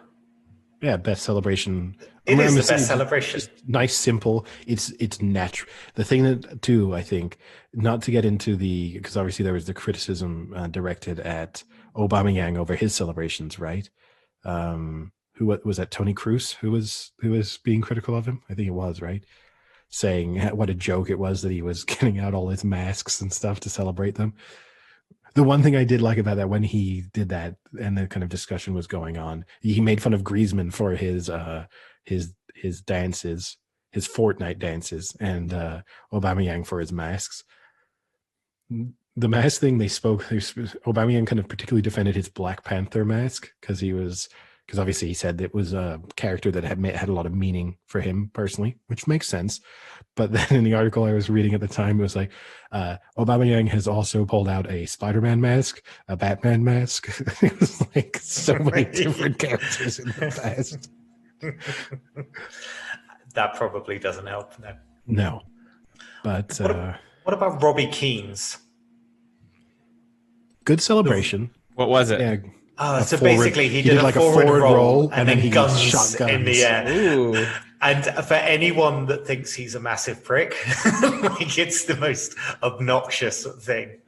Speaker 3: Yeah, best celebration.
Speaker 2: It is the best celebration.
Speaker 3: Just nice, simple. It's natural. The thing that too, I think, not to get into because obviously there was the criticism directed at Aubameyang over his celebrations, right? Who was that? Tony Cruz, who was being critical of him. I think it was, right, saying what a joke it was that he was getting out all his masks and stuff to celebrate them. The one thing I did like about that when he did that and the kind of discussion was going on, he made fun of Griezmann for his dances, his Fortnite dances, and Aubameyang for his masks. The mask thing Aubameyang kind of particularly defended his Black Panther mask because obviously he said it was a character that had a lot of meaning for him personally, which makes sense. But then in the article I was reading at the time, it was like, Aubameyang has also pulled out a Spider-Man mask, a Batman mask. It was like so many different characters in the past.
Speaker 2: That probably doesn't help, no.
Speaker 3: No. But
Speaker 2: what about Robbie Keane's?
Speaker 3: Good celebration.
Speaker 1: What was it?
Speaker 2: Yeah. So basically he did like a forward roll and then he guns shotguns in the air.
Speaker 1: Ooh.
Speaker 2: And for anyone that thinks he's a massive prick, like it's the most obnoxious thing.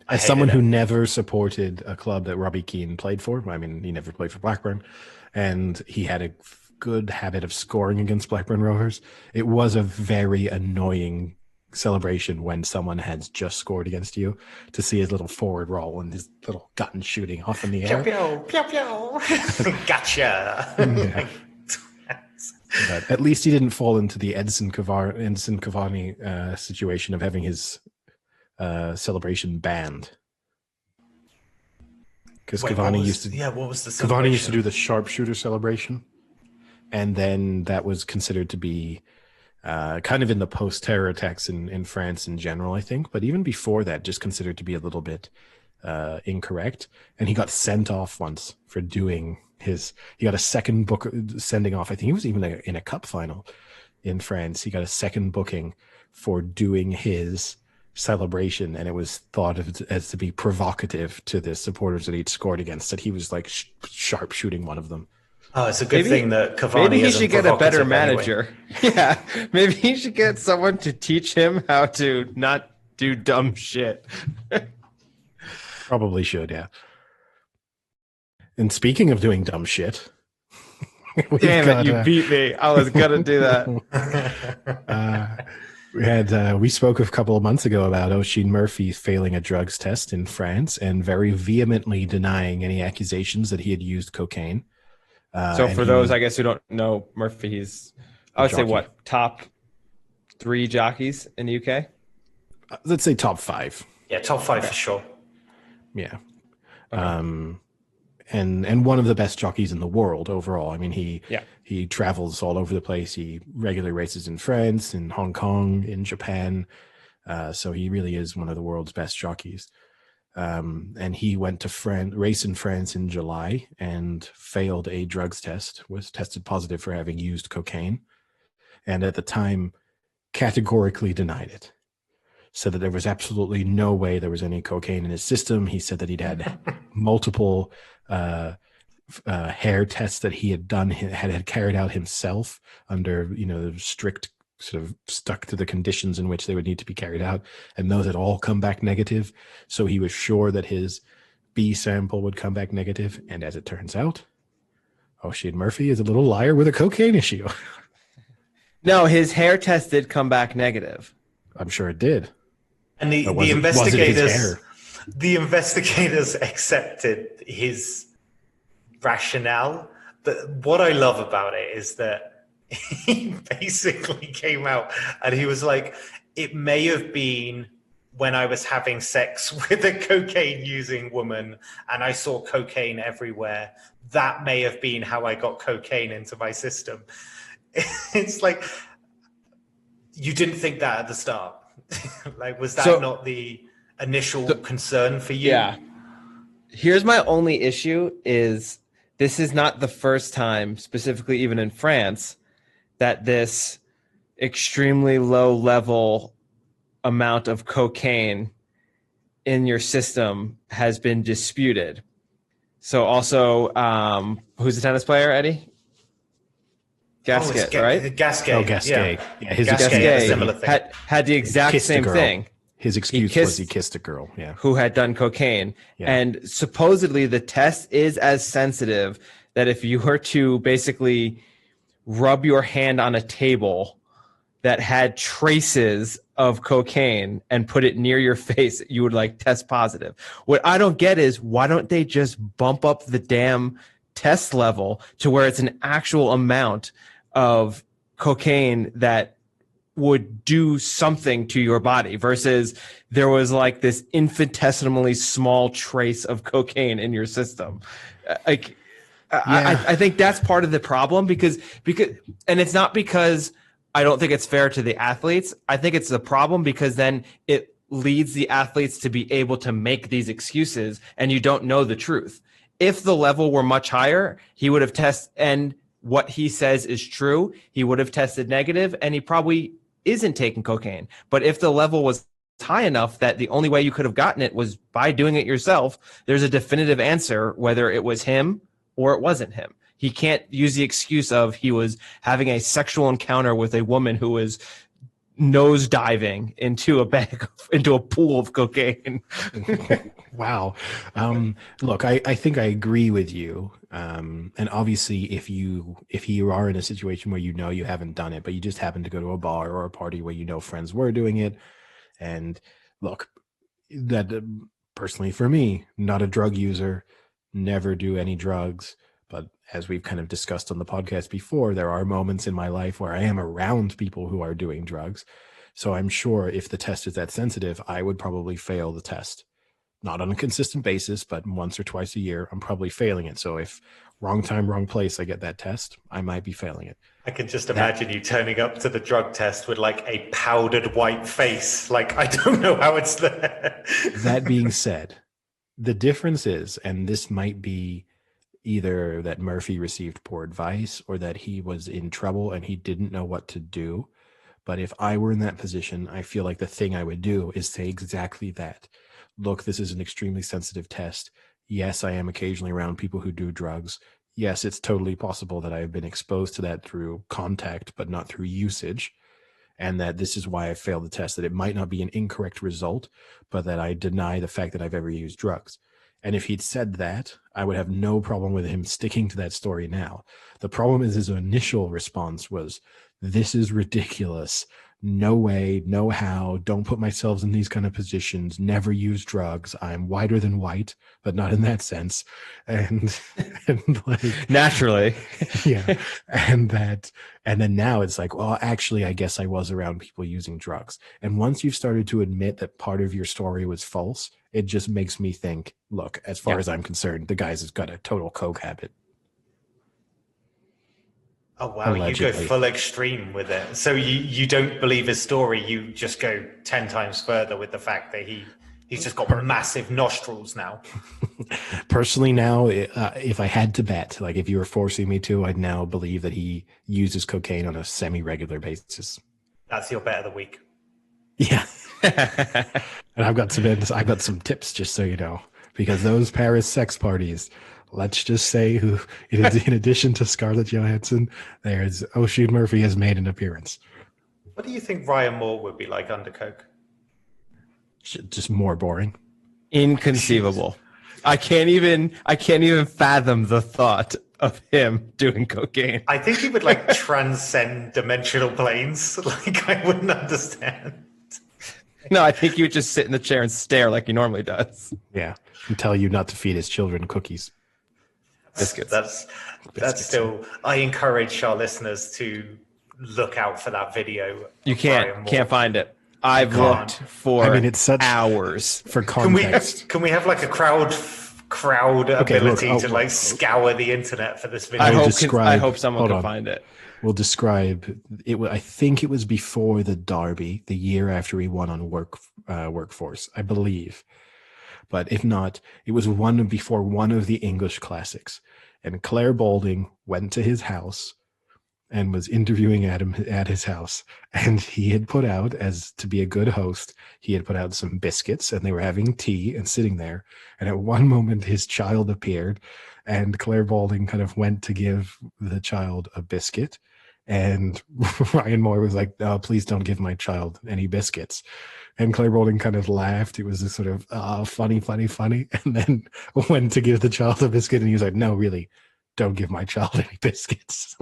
Speaker 3: As someone who never supported a club that Robbie Keane played for, I mean, he never played for Blackburn, and he had a good habit of scoring against Blackburn Rovers, it was a very annoying celebration when someone had just scored against you to see his little forward roll and his little gun shooting off in the air.
Speaker 2: Pew, pew, pew, pew. Gotcha.
Speaker 3: Yeah. But at least he didn't fall into the Edson Cavani situation of having his celebration banned. Because Cavani used to,
Speaker 2: what was the
Speaker 3: Cavani used to do the sharpshooter celebration, and then that was considered to be kind of in the post-terror attacks in France in general, I think. But even before that, just considered to be a little bit incorrect. And he got sent off once for doing his. He got a second book sending off. I think he was even in a cup final in France. He got a second booking for doing his celebration, and it was thought of as to be provocative to the supporters that he'd scored against, that he was like sharp shooting one of them.
Speaker 2: Oh, it's a good thing that Cavani
Speaker 1: maybe he should get a better manager.
Speaker 2: Anyway.
Speaker 1: Yeah, maybe he should get someone to teach him how to not do dumb shit.
Speaker 3: Probably should, yeah. And speaking of doing dumb shit,
Speaker 1: damn it, you beat me. I was gonna do that.
Speaker 3: We spoke a couple of months ago about Oisin Murphy failing a drugs test in France and very vehemently denying any accusations that he had used cocaine.
Speaker 1: So for those, I guess, who don't know Murphy, he's, I would say, what, top 3 jockeys in the UK?
Speaker 3: Let's say top 5.
Speaker 2: Yeah, top 5 for sure.
Speaker 3: Yeah. Okay. And one of the best jockeys in the world overall. I mean, he travels all over the place. He regularly races in France, in Hong Kong, in Japan. So he really is one of the world's best jockeys. And he went to race in France in July and failed a drugs test, was tested positive for having used cocaine. And at the time, categorically denied it. Said that there was absolutely no way there was any cocaine in his system. He said that he'd had multiple hair tests that he had done, had carried out himself under, strict sort of stuck to the conditions in which they would need to be carried out. And those had all come back negative. So he was sure that his B sample would come back negative. And as it turns out, Oisin Murphy is a little liar with a cocaine issue.
Speaker 1: No, his hair test did come back negative.
Speaker 3: I'm sure it did.
Speaker 2: And the investigators accepted his rationale. But what I love about it is that he basically came out and he was like, it may have been when I was having sex with a cocaine using woman and I saw cocaine everywhere. That may have been how I got cocaine into my system. It's like, you didn't think that at the start. Like, was that not the initial concern for you?
Speaker 1: Yeah. Here's my only issue is this is not the first time, specifically even in France, that this extremely low level amount of cocaine in your system has been disputed. So also, who's the tennis player, Eddie? Gasquet, right?
Speaker 2: Gasquet.
Speaker 3: Oh, Gasquet. Yeah, his
Speaker 1: Gasquet had the exact same thing.
Speaker 3: His excuse was he kissed a girl,
Speaker 1: who had done cocaine. Yeah. And supposedly the test is as sensitive that if you were to basically rub your hand on a table that had traces of cocaine and put it near your face, you would like test positive. What I don't get is why don't they just bump up the damn test level to where it's an actual amount of cocaine that would do something to your body versus there was like this infinitesimally small trace of cocaine in your system. I think that's part of the problem because and it's not because I don't think it's fair to the athletes. I think it's the problem because then it leads the athletes to be able to make these excuses and you don't know the truth. If the level were much higher, he would have tested, and what he says is true, he would have tested negative, and he probably isn't taking cocaine. But if the level was high enough that the only way you could have gotten it was by doing it yourself, there's a definitive answer whether it was him or it wasn't him. He can't use the excuse of he was having a sexual encounter with a woman who was nose diving into a pool of cocaine.
Speaker 3: Wow. Look, I think I agree with you. And obviously if you are in a situation where you haven't done it, but you just happen to go to a bar or a party where friends were doing it, and look, that personally for me, not a drug user, never do any drugs. But as we've kind of discussed on the podcast before, there are moments in my life where I am around people who are doing drugs. So I'm sure if the test is that sensitive, I would probably fail the test. Not on a consistent basis, but once or twice a year, I'm probably failing it. So if wrong time, wrong place, I get that test, I might be failing it.
Speaker 2: I can just imagine you turning up to the drug test with like a powdered white face. Like, I don't know how it's there.
Speaker 3: That being said, the difference is, and this might be either that Murphy received poor advice or that he was in trouble and he didn't know what to do. But if I were in that position, I feel like the thing I would do is say exactly that. Look, this is an extremely sensitive test. Yes, I am occasionally around people who do drugs. Yes, it's totally possible that I've been exposed to that through contact, but not through usage. And that this is why I failed the test, that it might not be an incorrect result, but that I deny the fact that I've ever used drugs. And if he'd said that, I would have no problem with him sticking to that story now. The problem is his initial response was, this is ridiculous. No way, no how, don't put myself in these kind of positions, never use drugs. I'm whiter than white, but not in that sense. And like
Speaker 1: naturally.
Speaker 3: Yeah. And then now it's like, well, actually, I guess I was around people using drugs. And once you've started to admit that part of your story was false, it just makes me think, look, as far as I'm concerned, the guy's got a total coke habit.
Speaker 2: Oh, wow. Allegedly. You go full extreme with it. So you don't believe his story. You just go 10 times further with the fact that he's just got massive nostrils now.
Speaker 3: Personally, now, if I had to bet, like if you were forcing me to, I'd now believe that he uses cocaine on a semi-regular basis.
Speaker 2: That's your bet of the week.
Speaker 3: Yeah. And I've got some tips, just so you know, because those Paris sex parties, let's just say, who in addition to Scarlett Johansson, there's Oisin Murphy has made an appearance.
Speaker 2: What do you think Ryan Moore would be like under coke?
Speaker 3: Just more boring.
Speaker 1: Inconceivable. I can't even fathom the thought of him doing cocaine.
Speaker 2: I think he would like transcend dimensional planes. Like, I wouldn't understand.
Speaker 1: No, I think he would just sit in the chair and stare like he normally does.
Speaker 3: Yeah, and tell you not to feed his children cookies.
Speaker 1: Biscuits.
Speaker 2: That's still. I encourage our listeners to look out for that video.
Speaker 1: You can't find it. I've looked for it's such hours
Speaker 3: for context.
Speaker 2: Can we have like a crowd ability to scour the internet for this video?
Speaker 1: I hope someone can find it.
Speaker 3: We'll describe it. I think it was before the Derby, the year after he won on Workforce, I believe. But if not, it was before one of the English classics. And Claire Balding went to his house and was interviewing him at his house. And he had put out, as to be a good host, he had put out some biscuits, and they were having tea and sitting there. And at one moment, his child appeared, and Claire Balding kind of went to give the child a biscuit. And Ryan Moore was like, "Oh, please don't give my child any biscuits." And Claire Balding kind of laughed. It was a sort of funny. And then went to give the child a biscuit, and he was like, "No, really, don't give my child any biscuits."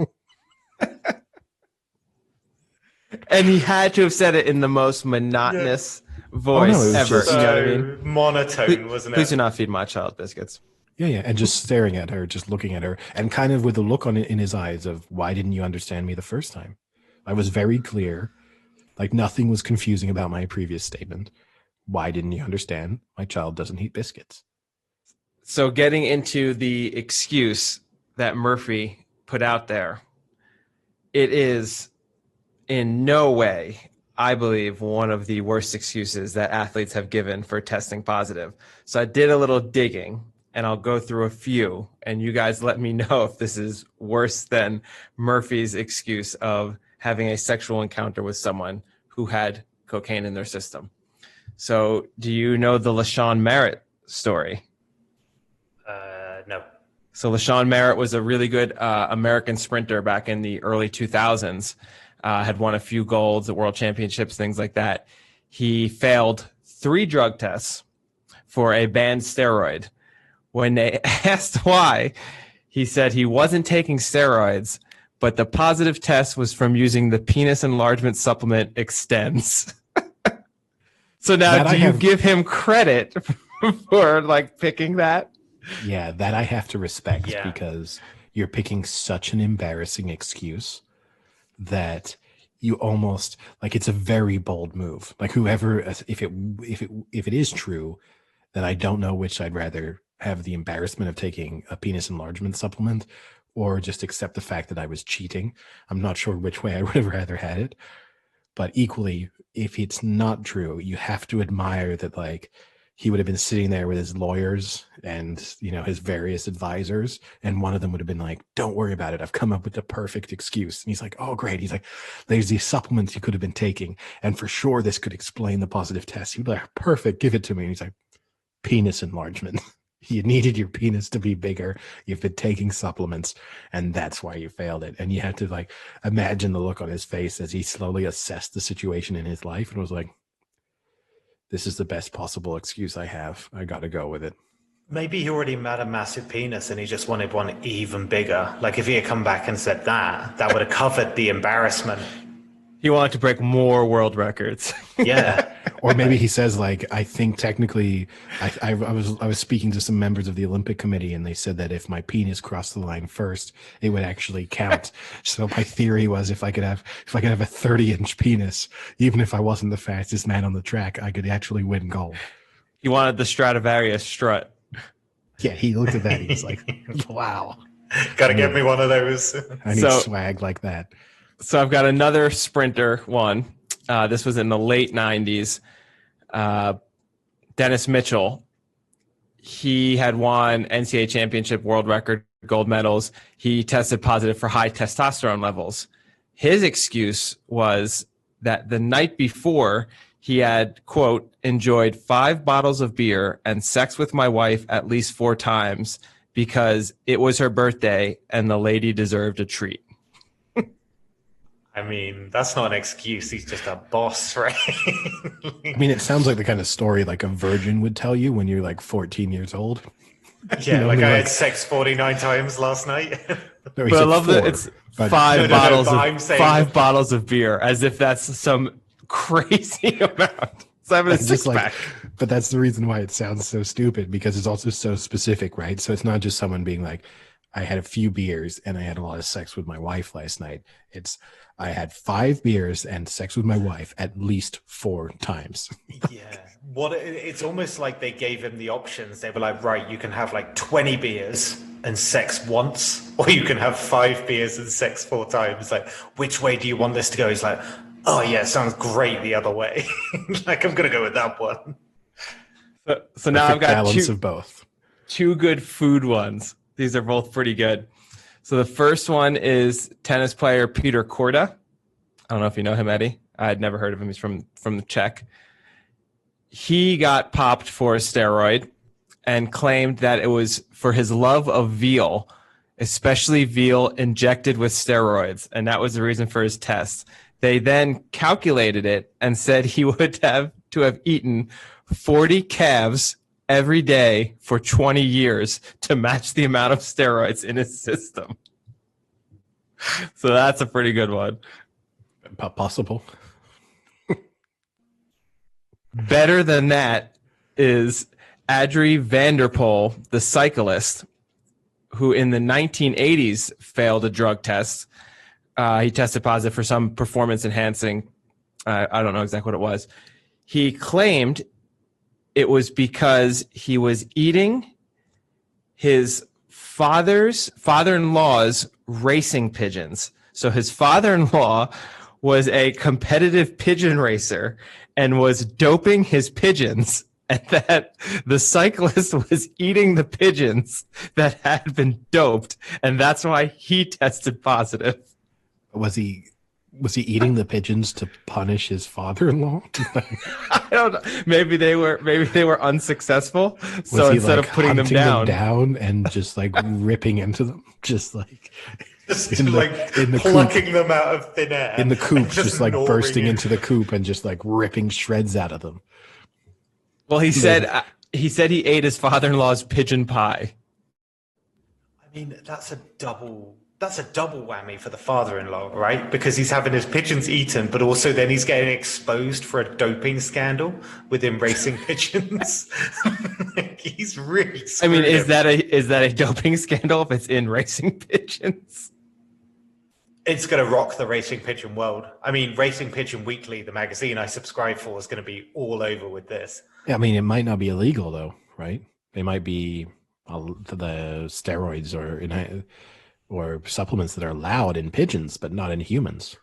Speaker 1: And he had to have said it in the most monotonous voice ever.
Speaker 2: So, you know what I mean? Monotone, wasn't it?
Speaker 1: Please do not feed my child biscuits.
Speaker 3: Yeah, and just staring at her, just looking at her, and kind of with a look in his eyes of, why didn't you understand me the first time? I was very clear. Like, nothing was confusing about my previous statement. Why didn't you understand? My child doesn't eat biscuits.
Speaker 1: So getting into the excuse that Murphy put out there, it is in no way, I believe, one of the worst excuses that athletes have given for testing positive. So I did a little digging, and I'll go through a few, and you guys let me know if this is worse than Murphy's excuse of having a sexual encounter with someone who had cocaine in their system. So do you know the LaShawn Merritt story?
Speaker 2: No.
Speaker 1: So LaShawn Merritt was a really good American sprinter back in the early 2000s. Had won a few golds at world championships, things like that. He failed 3 drug tests for a banned steroid. When they asked why, he said he wasn't taking steroids, but the positive test was from using the penis enlargement supplement Extends. So now, do you give him credit for like picking that?
Speaker 3: Yeah, that I have to respect because you're picking such an embarrassing excuse that you almost like it's a very bold move. Like whoever, if it is true, then I don't know which I'd rather have, the embarrassment of taking a penis enlargement supplement or just accept the fact that I was cheating. I'm not sure which way I would have rather had it, but equally, if it's not true, you have to admire that like he would have been sitting there with his lawyers and, you know, his various advisors. And one of them would have been like, don't worry about it. I've come up with the perfect excuse. And he's like, oh, great. He's like, there's these supplements you could have been taking. And for sure, this could explain the positive test. He'd be like, perfect. Give it to me. And he's like, penis enlargement. You needed your penis to be bigger. You've been taking supplements, and that's why you failed it. And you had to like imagine the look on his face as he slowly assessed the situation in his life and was like, this is the best possible excuse I have. I got to go with it.
Speaker 2: Maybe he already had a massive penis and he just wanted one even bigger. Like if he had come back and said that would have covered the embarrassment.
Speaker 1: He wanted to break more world records.
Speaker 2: Yeah.
Speaker 3: Or maybe he says like, I think technically I was speaking to some members of the Olympic Committee and they said that if my penis crossed the line first, it would actually count. So my theory was if I could have a 30-inch penis, even if I wasn't the fastest man on the track, I could actually win gold.
Speaker 1: He wanted the Stradivarius strut.
Speaker 3: Yeah, he looked at that. He was like, wow.
Speaker 2: Gotta get me one of those.
Speaker 3: I need swag like that.
Speaker 1: So I've got another sprinter one. This was in the late 90s. Dennis Mitchell. He had won NCAA championship world record gold medals. He tested positive for high testosterone levels. His excuse was that the night before he had, quote, enjoyed 5 bottles of beer and sex with my wife at least 4 times because it was her birthday and the lady deserved a treat.
Speaker 2: I mean, that's not an excuse. He's just a boss, right?
Speaker 3: I mean, it sounds like the kind of story like a virgin would tell you when you're like 14 years old.
Speaker 2: Yeah, you know, like I had sex 49 times last night.
Speaker 1: No, but I love that it's 5 bottles of beer, as if that's some crazy amount. So having a six-pack.
Speaker 3: But that's the reason why it sounds so stupid, because it's also so specific, right? So it's not just someone being like, I had a few beers and I had a lot of sex with my wife last night. It's I had 5 beers and sex with my wife at least 4 times.
Speaker 2: Yeah. It's almost like they gave him the options. They were like, right, you can have like 20 beers and sex once, or you can have 5 beers and sex 4 times. Like, which way do you want this to go? He's like, oh yeah, sounds great the other way. Like, I'm going to go with that one.
Speaker 1: So now I've got
Speaker 3: balance of both.
Speaker 1: 2 good food ones. These are both pretty good. So the first one is tennis player Peter Korda. I don't know if you know him, Eddie. I had never heard of him. He's from the Czech. He got popped for a steroid and claimed that it was for his love of veal, especially veal injected with steroids, and that was the reason for his test. They then calculated it and said he would have to have eaten 40 calves every day for 20 years to match the amount of steroids in his system. So that's a pretty good one.
Speaker 3: Possible.
Speaker 1: Better than that is Adrie van der Poel, the cyclist, who in the 1980s failed a drug test. He tested positive for some performance enhancing. I don't know exactly what it was. He claimed it was because he was eating his father-in-law's racing pigeons. So his father-in-law was a competitive pigeon racer and was doping his pigeons, and that the cyclist was eating the pigeons that had been doped, and that's why he tested positive.
Speaker 3: Was he Was he eating the pigeons to punish his father-in-law?
Speaker 1: I don't know. Maybe they were unsuccessful. So instead of putting them
Speaker 3: down and just like ripping into them, just like
Speaker 2: in the plucking them out of thin air
Speaker 3: in the coop, just like bursting into the coop and just like ripping shreds out of them.
Speaker 1: Well, he said he ate his father-in-law's pigeon pie.
Speaker 2: I mean, that's a double whammy for the father-in-law, right? Because he's having his pigeons eaten, but also then he's getting exposed for a doping scandal within racing pigeons. He's really.
Speaker 1: I mean, is that a doping scandal if it's in racing pigeons?
Speaker 2: It's going to rock the racing pigeon world. I mean, Racing Pigeon Weekly, the magazine I subscribe for, is going to be all over with this.
Speaker 3: Yeah, I mean, it might not be illegal though, right? They might be the steroids or supplements that are allowed in pigeons, but not in humans.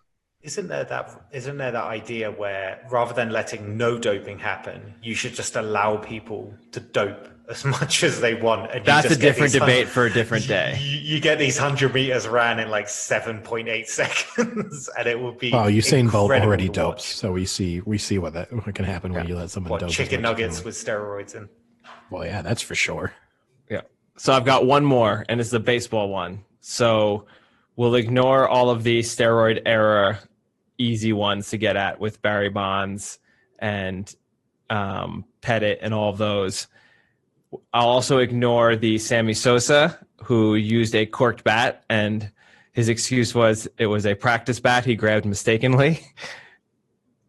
Speaker 2: Isn't there that idea where rather than letting no doping happen, you should just allow people to dope as much as they want? And
Speaker 1: that's a different debate for a different day.
Speaker 2: You get these 100 meters ran in like 7.8 seconds, and it will be.
Speaker 3: Oh, Usain Bolt already dopes, so we see what can happen when you let someone dope.
Speaker 2: Chicken nuggets with steroids in.
Speaker 3: Well, yeah, that's for sure.
Speaker 1: Yeah. So I've got one more, and it's the baseball one. So we'll ignore all of the steroid era easy ones to get at with Barry Bonds and Pettit and all of those. I'll also ignore the Sammy Sosa, who used a corked bat, and his excuse was it was a practice bat he grabbed mistakenly.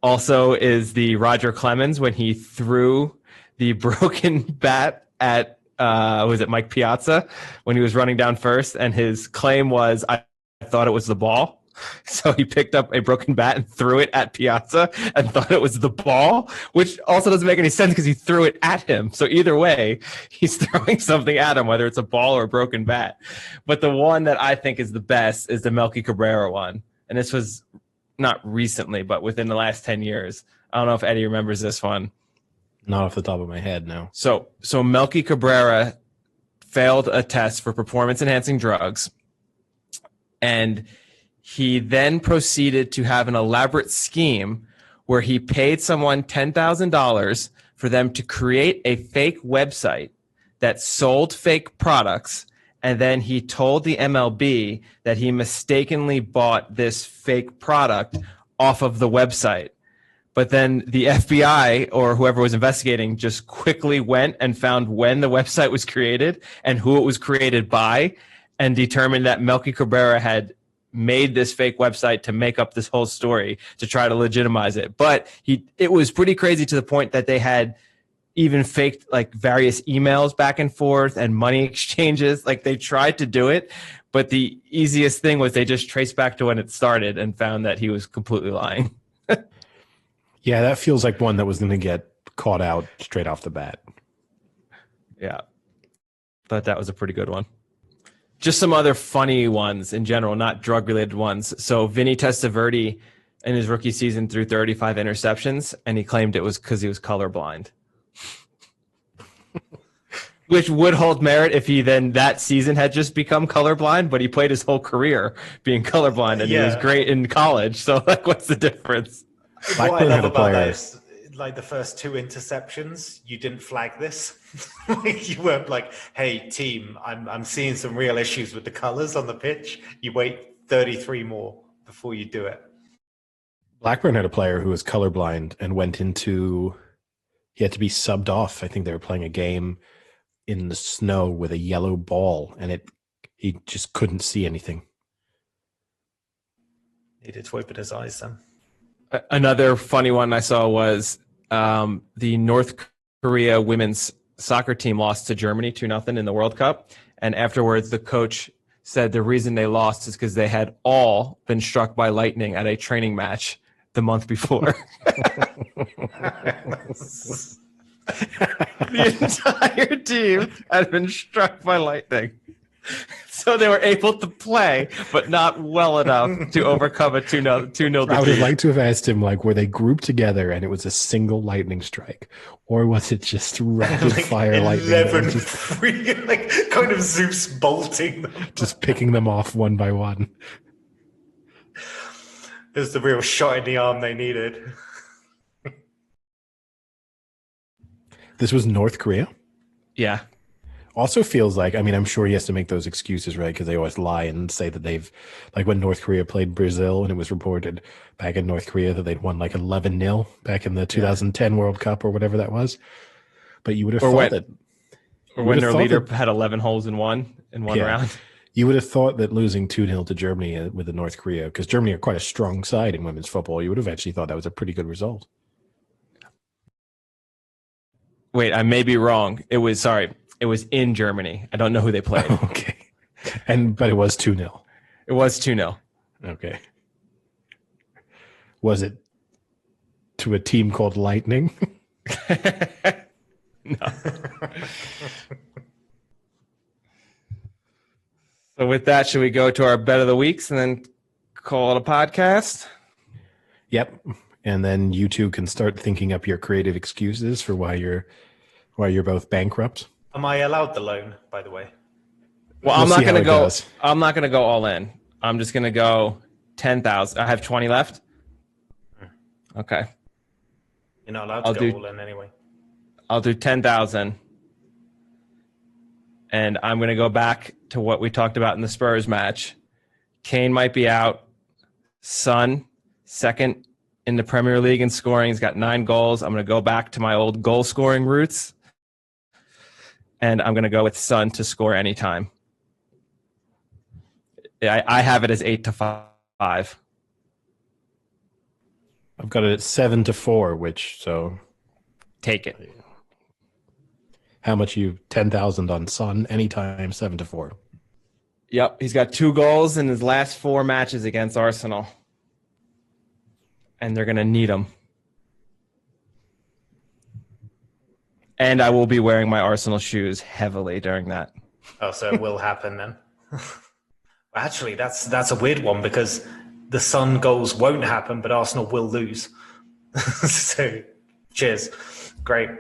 Speaker 1: Also is the Roger Clemens when he threw the broken bat at was it Mike Piazza when he was running down first, and his claim was I thought it was the ball. So he picked up a broken bat and threw it at Piazza and thought it was the ball, which also doesn't make any sense because he threw it at him. So either way, he's throwing something at him, whether it's a ball or a broken bat. But the one that I think is the best is the Melky Cabrera one. And this was not recently, but within the last 10 years. I don't know if Eddie remembers this one.
Speaker 3: Not off the top of my head, no.
Speaker 1: So Melky Cabrera failed a test for performance-enhancing drugs, and he then proceeded to have an elaborate scheme where he paid someone $10,000 for them to create a fake website that sold fake products, and then he told the MLB that he mistakenly bought this fake product off of the website. But then the FBI or whoever was investigating just quickly went and found when the website was created and who it was created by, and determined that Melky Cabrera had made this fake website to make up this whole story to try to legitimize it. But it was pretty crazy to the point that they had even faked like various emails back and forth and money exchanges. Like they tried to do it, but the easiest thing was they just traced back to when it started and found that he was completely lying.
Speaker 3: Yeah, that feels like one that was going to get caught out straight off the bat.
Speaker 1: Yeah. Thought that was a pretty good one. Just some other funny ones in general, not drug-related ones. So Vinny Testaverde in his rookie season threw 35 interceptions, and he claimed it was because he was colorblind. Which would hold merit if he then that season had just become colorblind, but he played his whole career being colorblind, and he was great in college. So, like, what's the difference?
Speaker 2: What I love about that is, like, the first 2 interceptions, you didn't flag this. You weren't like, hey, team, I'm seeing some real issues with the colors on the pitch. You wait 33 more before you do it.
Speaker 3: Blackburn had a player who was colorblind and he had to be subbed off. I think they were playing a game in the snow with a yellow ball, and he just couldn't see anything.
Speaker 2: He did open his eyes then.
Speaker 1: Another funny one I saw was the North Korea women's soccer team lost to Germany 2-0 in the World Cup. And afterwards, the coach said the reason they lost is because they had all been struck by lightning at a training match the month before. The entire team had been struck by lightning. So they were able to play, but not well enough to overcome a 2-0 defeat.
Speaker 3: I would have liked to have asked him, like, were they grouped together and it was a single lightning strike? Or was it just rapid fire lightning?
Speaker 2: 11 free, like, kind of Zeus bolting them.
Speaker 3: Just picking them off one by one.
Speaker 2: It was the real shot in the arm they needed.
Speaker 3: This was North Korea.
Speaker 1: Yeah.
Speaker 3: Also feels like, I mean, I'm sure he has to make those excuses, right? Because they always lie and say that they've, like when North Korea played Brazil and it was reported back in North Korea that they'd won like 11-0 back in the 2010 World Cup or whatever that was. But you would have thought that.
Speaker 1: Or when their leader had 11 holes in one round.
Speaker 3: You would have thought that losing 2-0 to Germany with the North Korea, because Germany are quite a strong side in women's football, you would have actually thought that was a pretty good result.
Speaker 1: Wait, I may be wrong. It was in Germany. I don't know who they played.
Speaker 3: Okay. But it was 2-0.
Speaker 1: It was 2-0.
Speaker 3: Okay. Was it to a team called Lightning?
Speaker 1: No. So with that, should we go to our bet of the weeks and then call it a podcast?
Speaker 3: Yep. And then you two can start thinking up your creative excuses for why you're both bankrupt.
Speaker 2: Am I allowed the loan, by the way?
Speaker 1: Well, I'm not going to go. I'm not going to go all in. I'm just going to go 10,000. I have 20 left. Okay.
Speaker 2: You're not allowed to go all in anyway.
Speaker 1: I'll do 10,000. And I'm going to go back to what we talked about in the Spurs match. Kane might be out. Son, second in the Premier League in scoring. He's got 9 goals. I'm going to go back to my old goal scoring roots. And I'm going to go with Son to score anytime. I have it as 8-5.
Speaker 3: I've got it at 7-4, so
Speaker 1: take it.
Speaker 3: How much 10,000 on Son anytime, 7-4.
Speaker 1: Yep, he's got 2 goals in his last 4 matches against Arsenal, and they're going to need him. And I will be wearing my Arsenal shoes heavily during that.
Speaker 2: Oh, so it will happen then. Actually, that's a weird one because the Son goals won't happen, but Arsenal will lose. So, cheers. Great.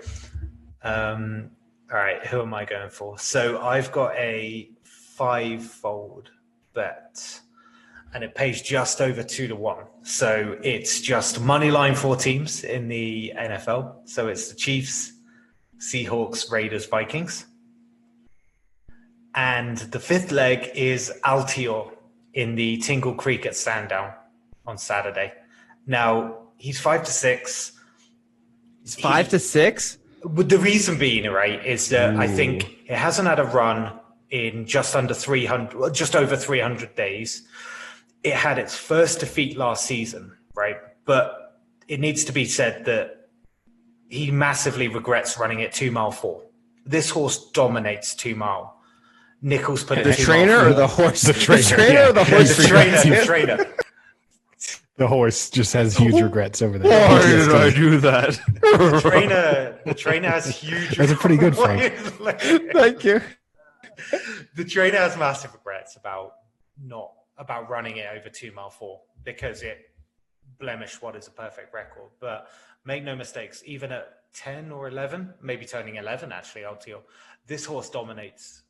Speaker 2: All right, who am I going for? So I've got a 5-fold bet, and it pays just over 2-1. So it's just money line 4 teams in the NFL. So it's the Chiefs, Seahawks, Raiders, Vikings. And the 5th leg is Altior in the Tingle Creek at Sandown on Saturday. Now, he's 5-6.
Speaker 1: He's 5-6?
Speaker 2: The reason being, right, is that I think it hasn't had a run in just over 300 days. It had its first defeat last season, right? But it needs to be said that he massively regrets running it 2 mile 4. This horse dominates 2 mile. Nichols put it
Speaker 1: the trainer or the horse?
Speaker 3: The
Speaker 1: trainer or the horse?
Speaker 2: The trainer.
Speaker 3: The horse just has huge regrets over that.
Speaker 1: Why did I do that?
Speaker 2: The trainer has huge.
Speaker 3: That's a pretty good fight.
Speaker 1: Thank you.
Speaker 2: The trainer has massive regrets about running it over 2 mile 4 because it blemished what is a perfect record. But make no mistakes, even at 10 or 11, maybe turning 11 actually, Altior, this horse dominates.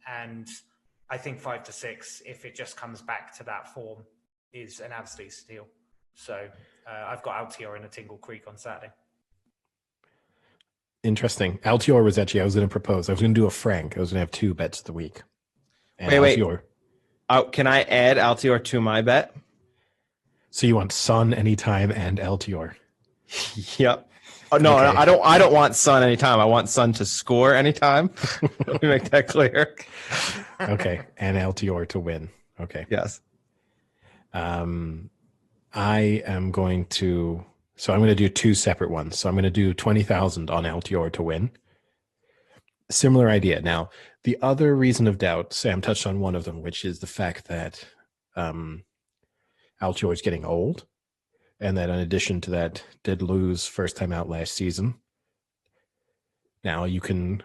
Speaker 2: And I think 5-6, if it just comes back to that form, is an absolute steal. So I've got Altior in a Tingle Creek on Saturday.
Speaker 3: Interesting. Altior was actually, I was going to propose. I was going to do a Frank. I was going to have 2 bets of the week. And
Speaker 1: wait.
Speaker 3: Altior.
Speaker 1: Can I add Altior to my bet?
Speaker 3: So you want Son anytime and Altior?
Speaker 1: Yep. Oh, no, okay. I don't want Son anytime. I want Son to score anytime. Let me make that clear.
Speaker 3: Okay. And Altior to win. Okay.
Speaker 1: Yes.
Speaker 3: I am going to, so I'm going to do 2 separate ones. So I'm going to do 20,000 on Altior to win. Similar idea. Now, the other reason of doubt, Sam touched on one of them, which is the fact that Altior is getting old, and that in addition to that, did lose first time out last season. Now you can,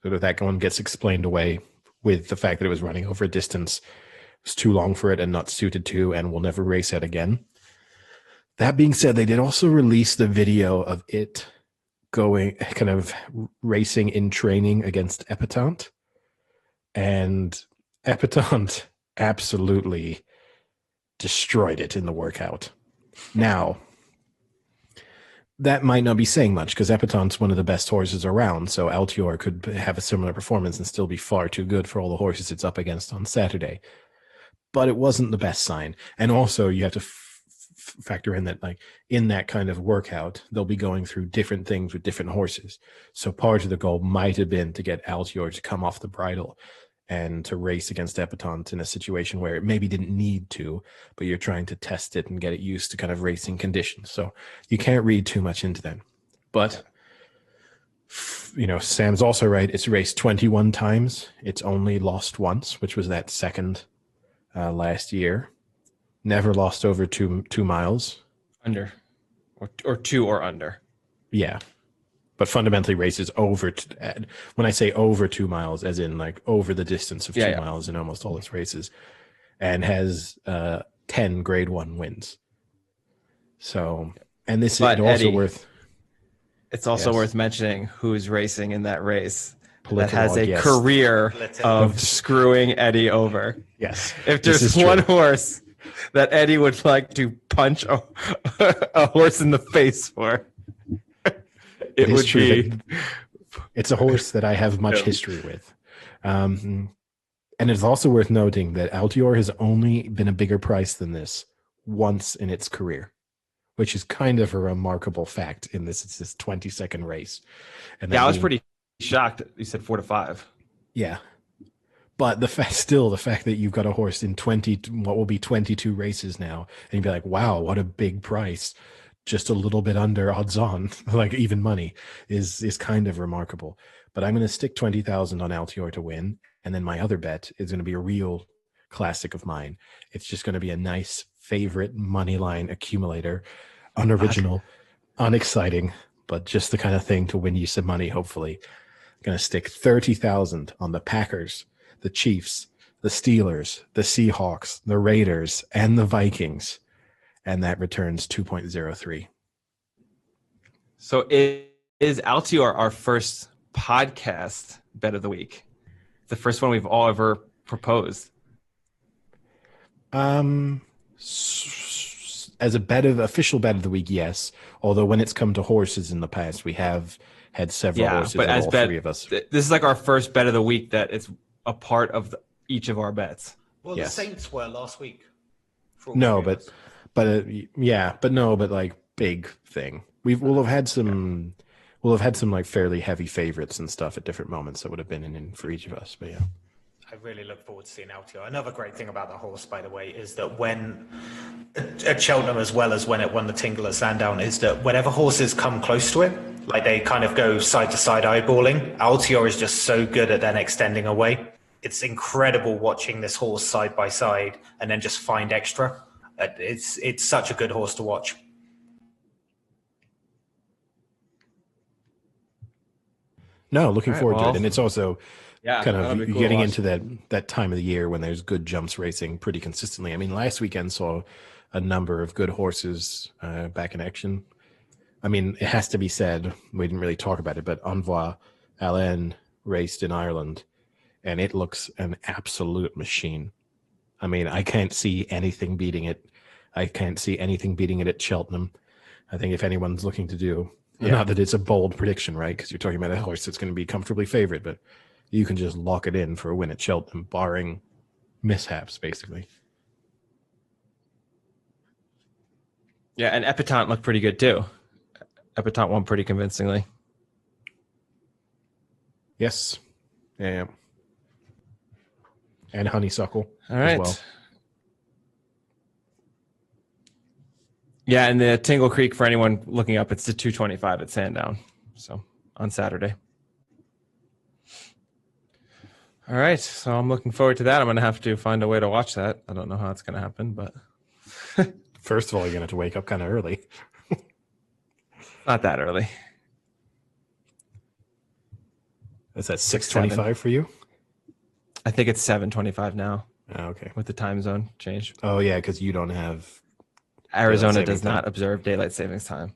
Speaker 3: that one gets explained away with the fact that it was running over a distance. Was too long for it and not suited to, and will never race it again. That being said, they did also release the video of it going kind of racing in training against Epitant, and Epitant absolutely destroyed it in the workout. Now, that might not be saying much because Epatant's one of the best horses around, so Altior could have a similar performance and still be far too good for all the horses it's up against on Saturday. But it wasn't the best sign. And also, you have to factor in that, like, in that kind of workout, they'll be going through different things with different horses. So part of the goal might have been to get Altior to come off the bridle and to race against Epatant in a situation where it maybe didn't need to, but you're trying to test it and get it used to kind of racing conditions. So you can't read too much into that. But, you know, Sam's also right. It's raced 21 times. It's only lost once, which was that second last year. Never lost over 2 miles.
Speaker 1: Under. Or 2 or under.
Speaker 3: Yeah. But fundamentally races over, when I say over 2 miles, as in like over the distance of 2 miles in almost all its races, and has 10 grade 1 wins. So, and this is also
Speaker 1: Eddie,
Speaker 3: worth.
Speaker 1: It's also worth mentioning who's racing in that race that
Speaker 3: Political,
Speaker 1: has a career of screwing Eddie over.
Speaker 3: Yes.
Speaker 1: If there's one horse that Eddie would like to punch a horse in the face for, it would be.
Speaker 3: It's a horse that I have much history with. And it's also worth noting that Altior has only been a bigger price than this once in its career, which is kind of a remarkable fact in this. It's this 20-second race. And
Speaker 1: I was pretty shocked. You said 4 to 5.
Speaker 3: Yeah. But the fact that you've got a horse in what will be 22 races now, and you'd be like, wow, what a big price. Just a little bit under odds on, like even money, is kind of remarkable. But I'm going to stick 20,000 on Altior to win. And then my other bet is going to be a real classic of mine. It's just going to be a nice favorite money line accumulator, unoriginal, unexciting, but just the kind of thing to win you some money, hopefully. I'm going to stick 30,000 on the Packers, the Chiefs, the Steelers, the Seahawks, the Raiders, and the Vikings. And that returns 2.03.
Speaker 1: So is Altior our first podcast bet of the week? The first one we've all ever proposed.
Speaker 3: As a official bet of the week, yes. Although when it's come to horses in the past, we have had several horses.
Speaker 1: But as
Speaker 3: three of us.
Speaker 1: This is like our first bet of the week that it's a part of each of our bets.
Speaker 2: Well, the Saints were last week.
Speaker 3: No, but like big thing. We'll have had some like fairly heavy favorites and stuff at different moments that would have been in for each of us. But yeah,
Speaker 2: I really look forward to seeing Altior. Another great thing about the horse, by the way, is that when at Cheltenham, as well as when it won the Tingle at Sandown, is that whenever horses come close to it, like they kind of go side to side eyeballing, Altior is just so good at then extending away. It's incredible watching this horse side by side and then just find extra. It's such a good horse to watch.
Speaker 3: No, looking forward to it. And it's also kind of
Speaker 1: cool
Speaker 3: getting into that time of the year when there's good jumps racing pretty consistently. I mean, last weekend saw a number of good horses back in action. I mean, it has to be said, we didn't really talk about it, but Envoi Alain raced in Ireland, and it looks an absolute machine. I mean, I can't see anything beating it. I can't see anything beating it at Cheltenham. I think if anyone's looking to do, not that it's a bold prediction, right? Because you're talking about a horse that's going to be comfortably favored, but you can just lock it in for a win at Cheltenham, barring mishaps, basically.
Speaker 1: Yeah, and Epatant looked pretty good too. Epatant won pretty convincingly.
Speaker 3: Yes. Yeah. And Honeysuckle
Speaker 1: all right.
Speaker 3: as well.
Speaker 1: Yeah, and the Tingle Creek, for anyone looking up, it's the 225 at Sandown. So on Saturday. All right, so I'm looking forward to that. I'm going to have to find a way to watch that. I don't know how it's going to happen, but
Speaker 3: first of all, you're going to have to wake up kind of early.
Speaker 1: Not that early.
Speaker 3: Is that 6:25 for you?
Speaker 1: I think it's 7:25 now.
Speaker 3: Oh, okay.
Speaker 1: With the time zone change.
Speaker 3: Oh yeah, because you don't have.
Speaker 1: Arizona does not observe daylight savings time.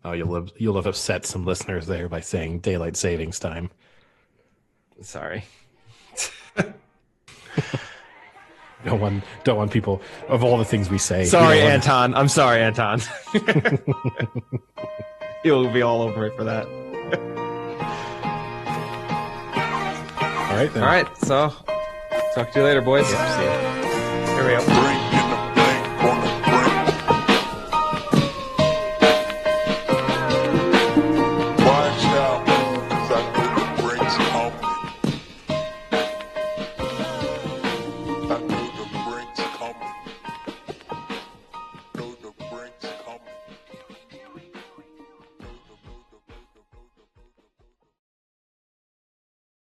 Speaker 3: Oh, you'll have upset some listeners there by saying daylight savings time.
Speaker 1: Sorry.
Speaker 3: Don't want people of all the things we say.
Speaker 1: Sorry, Anton. I'm sorry, Anton. He'll be all over it for that.
Speaker 3: All right, then.
Speaker 1: All right, so talk to you later, boys.
Speaker 3: Yep, see ya.
Speaker 1: Here we go.
Speaker 4: Watch out, 'cause I know the brakes off. I know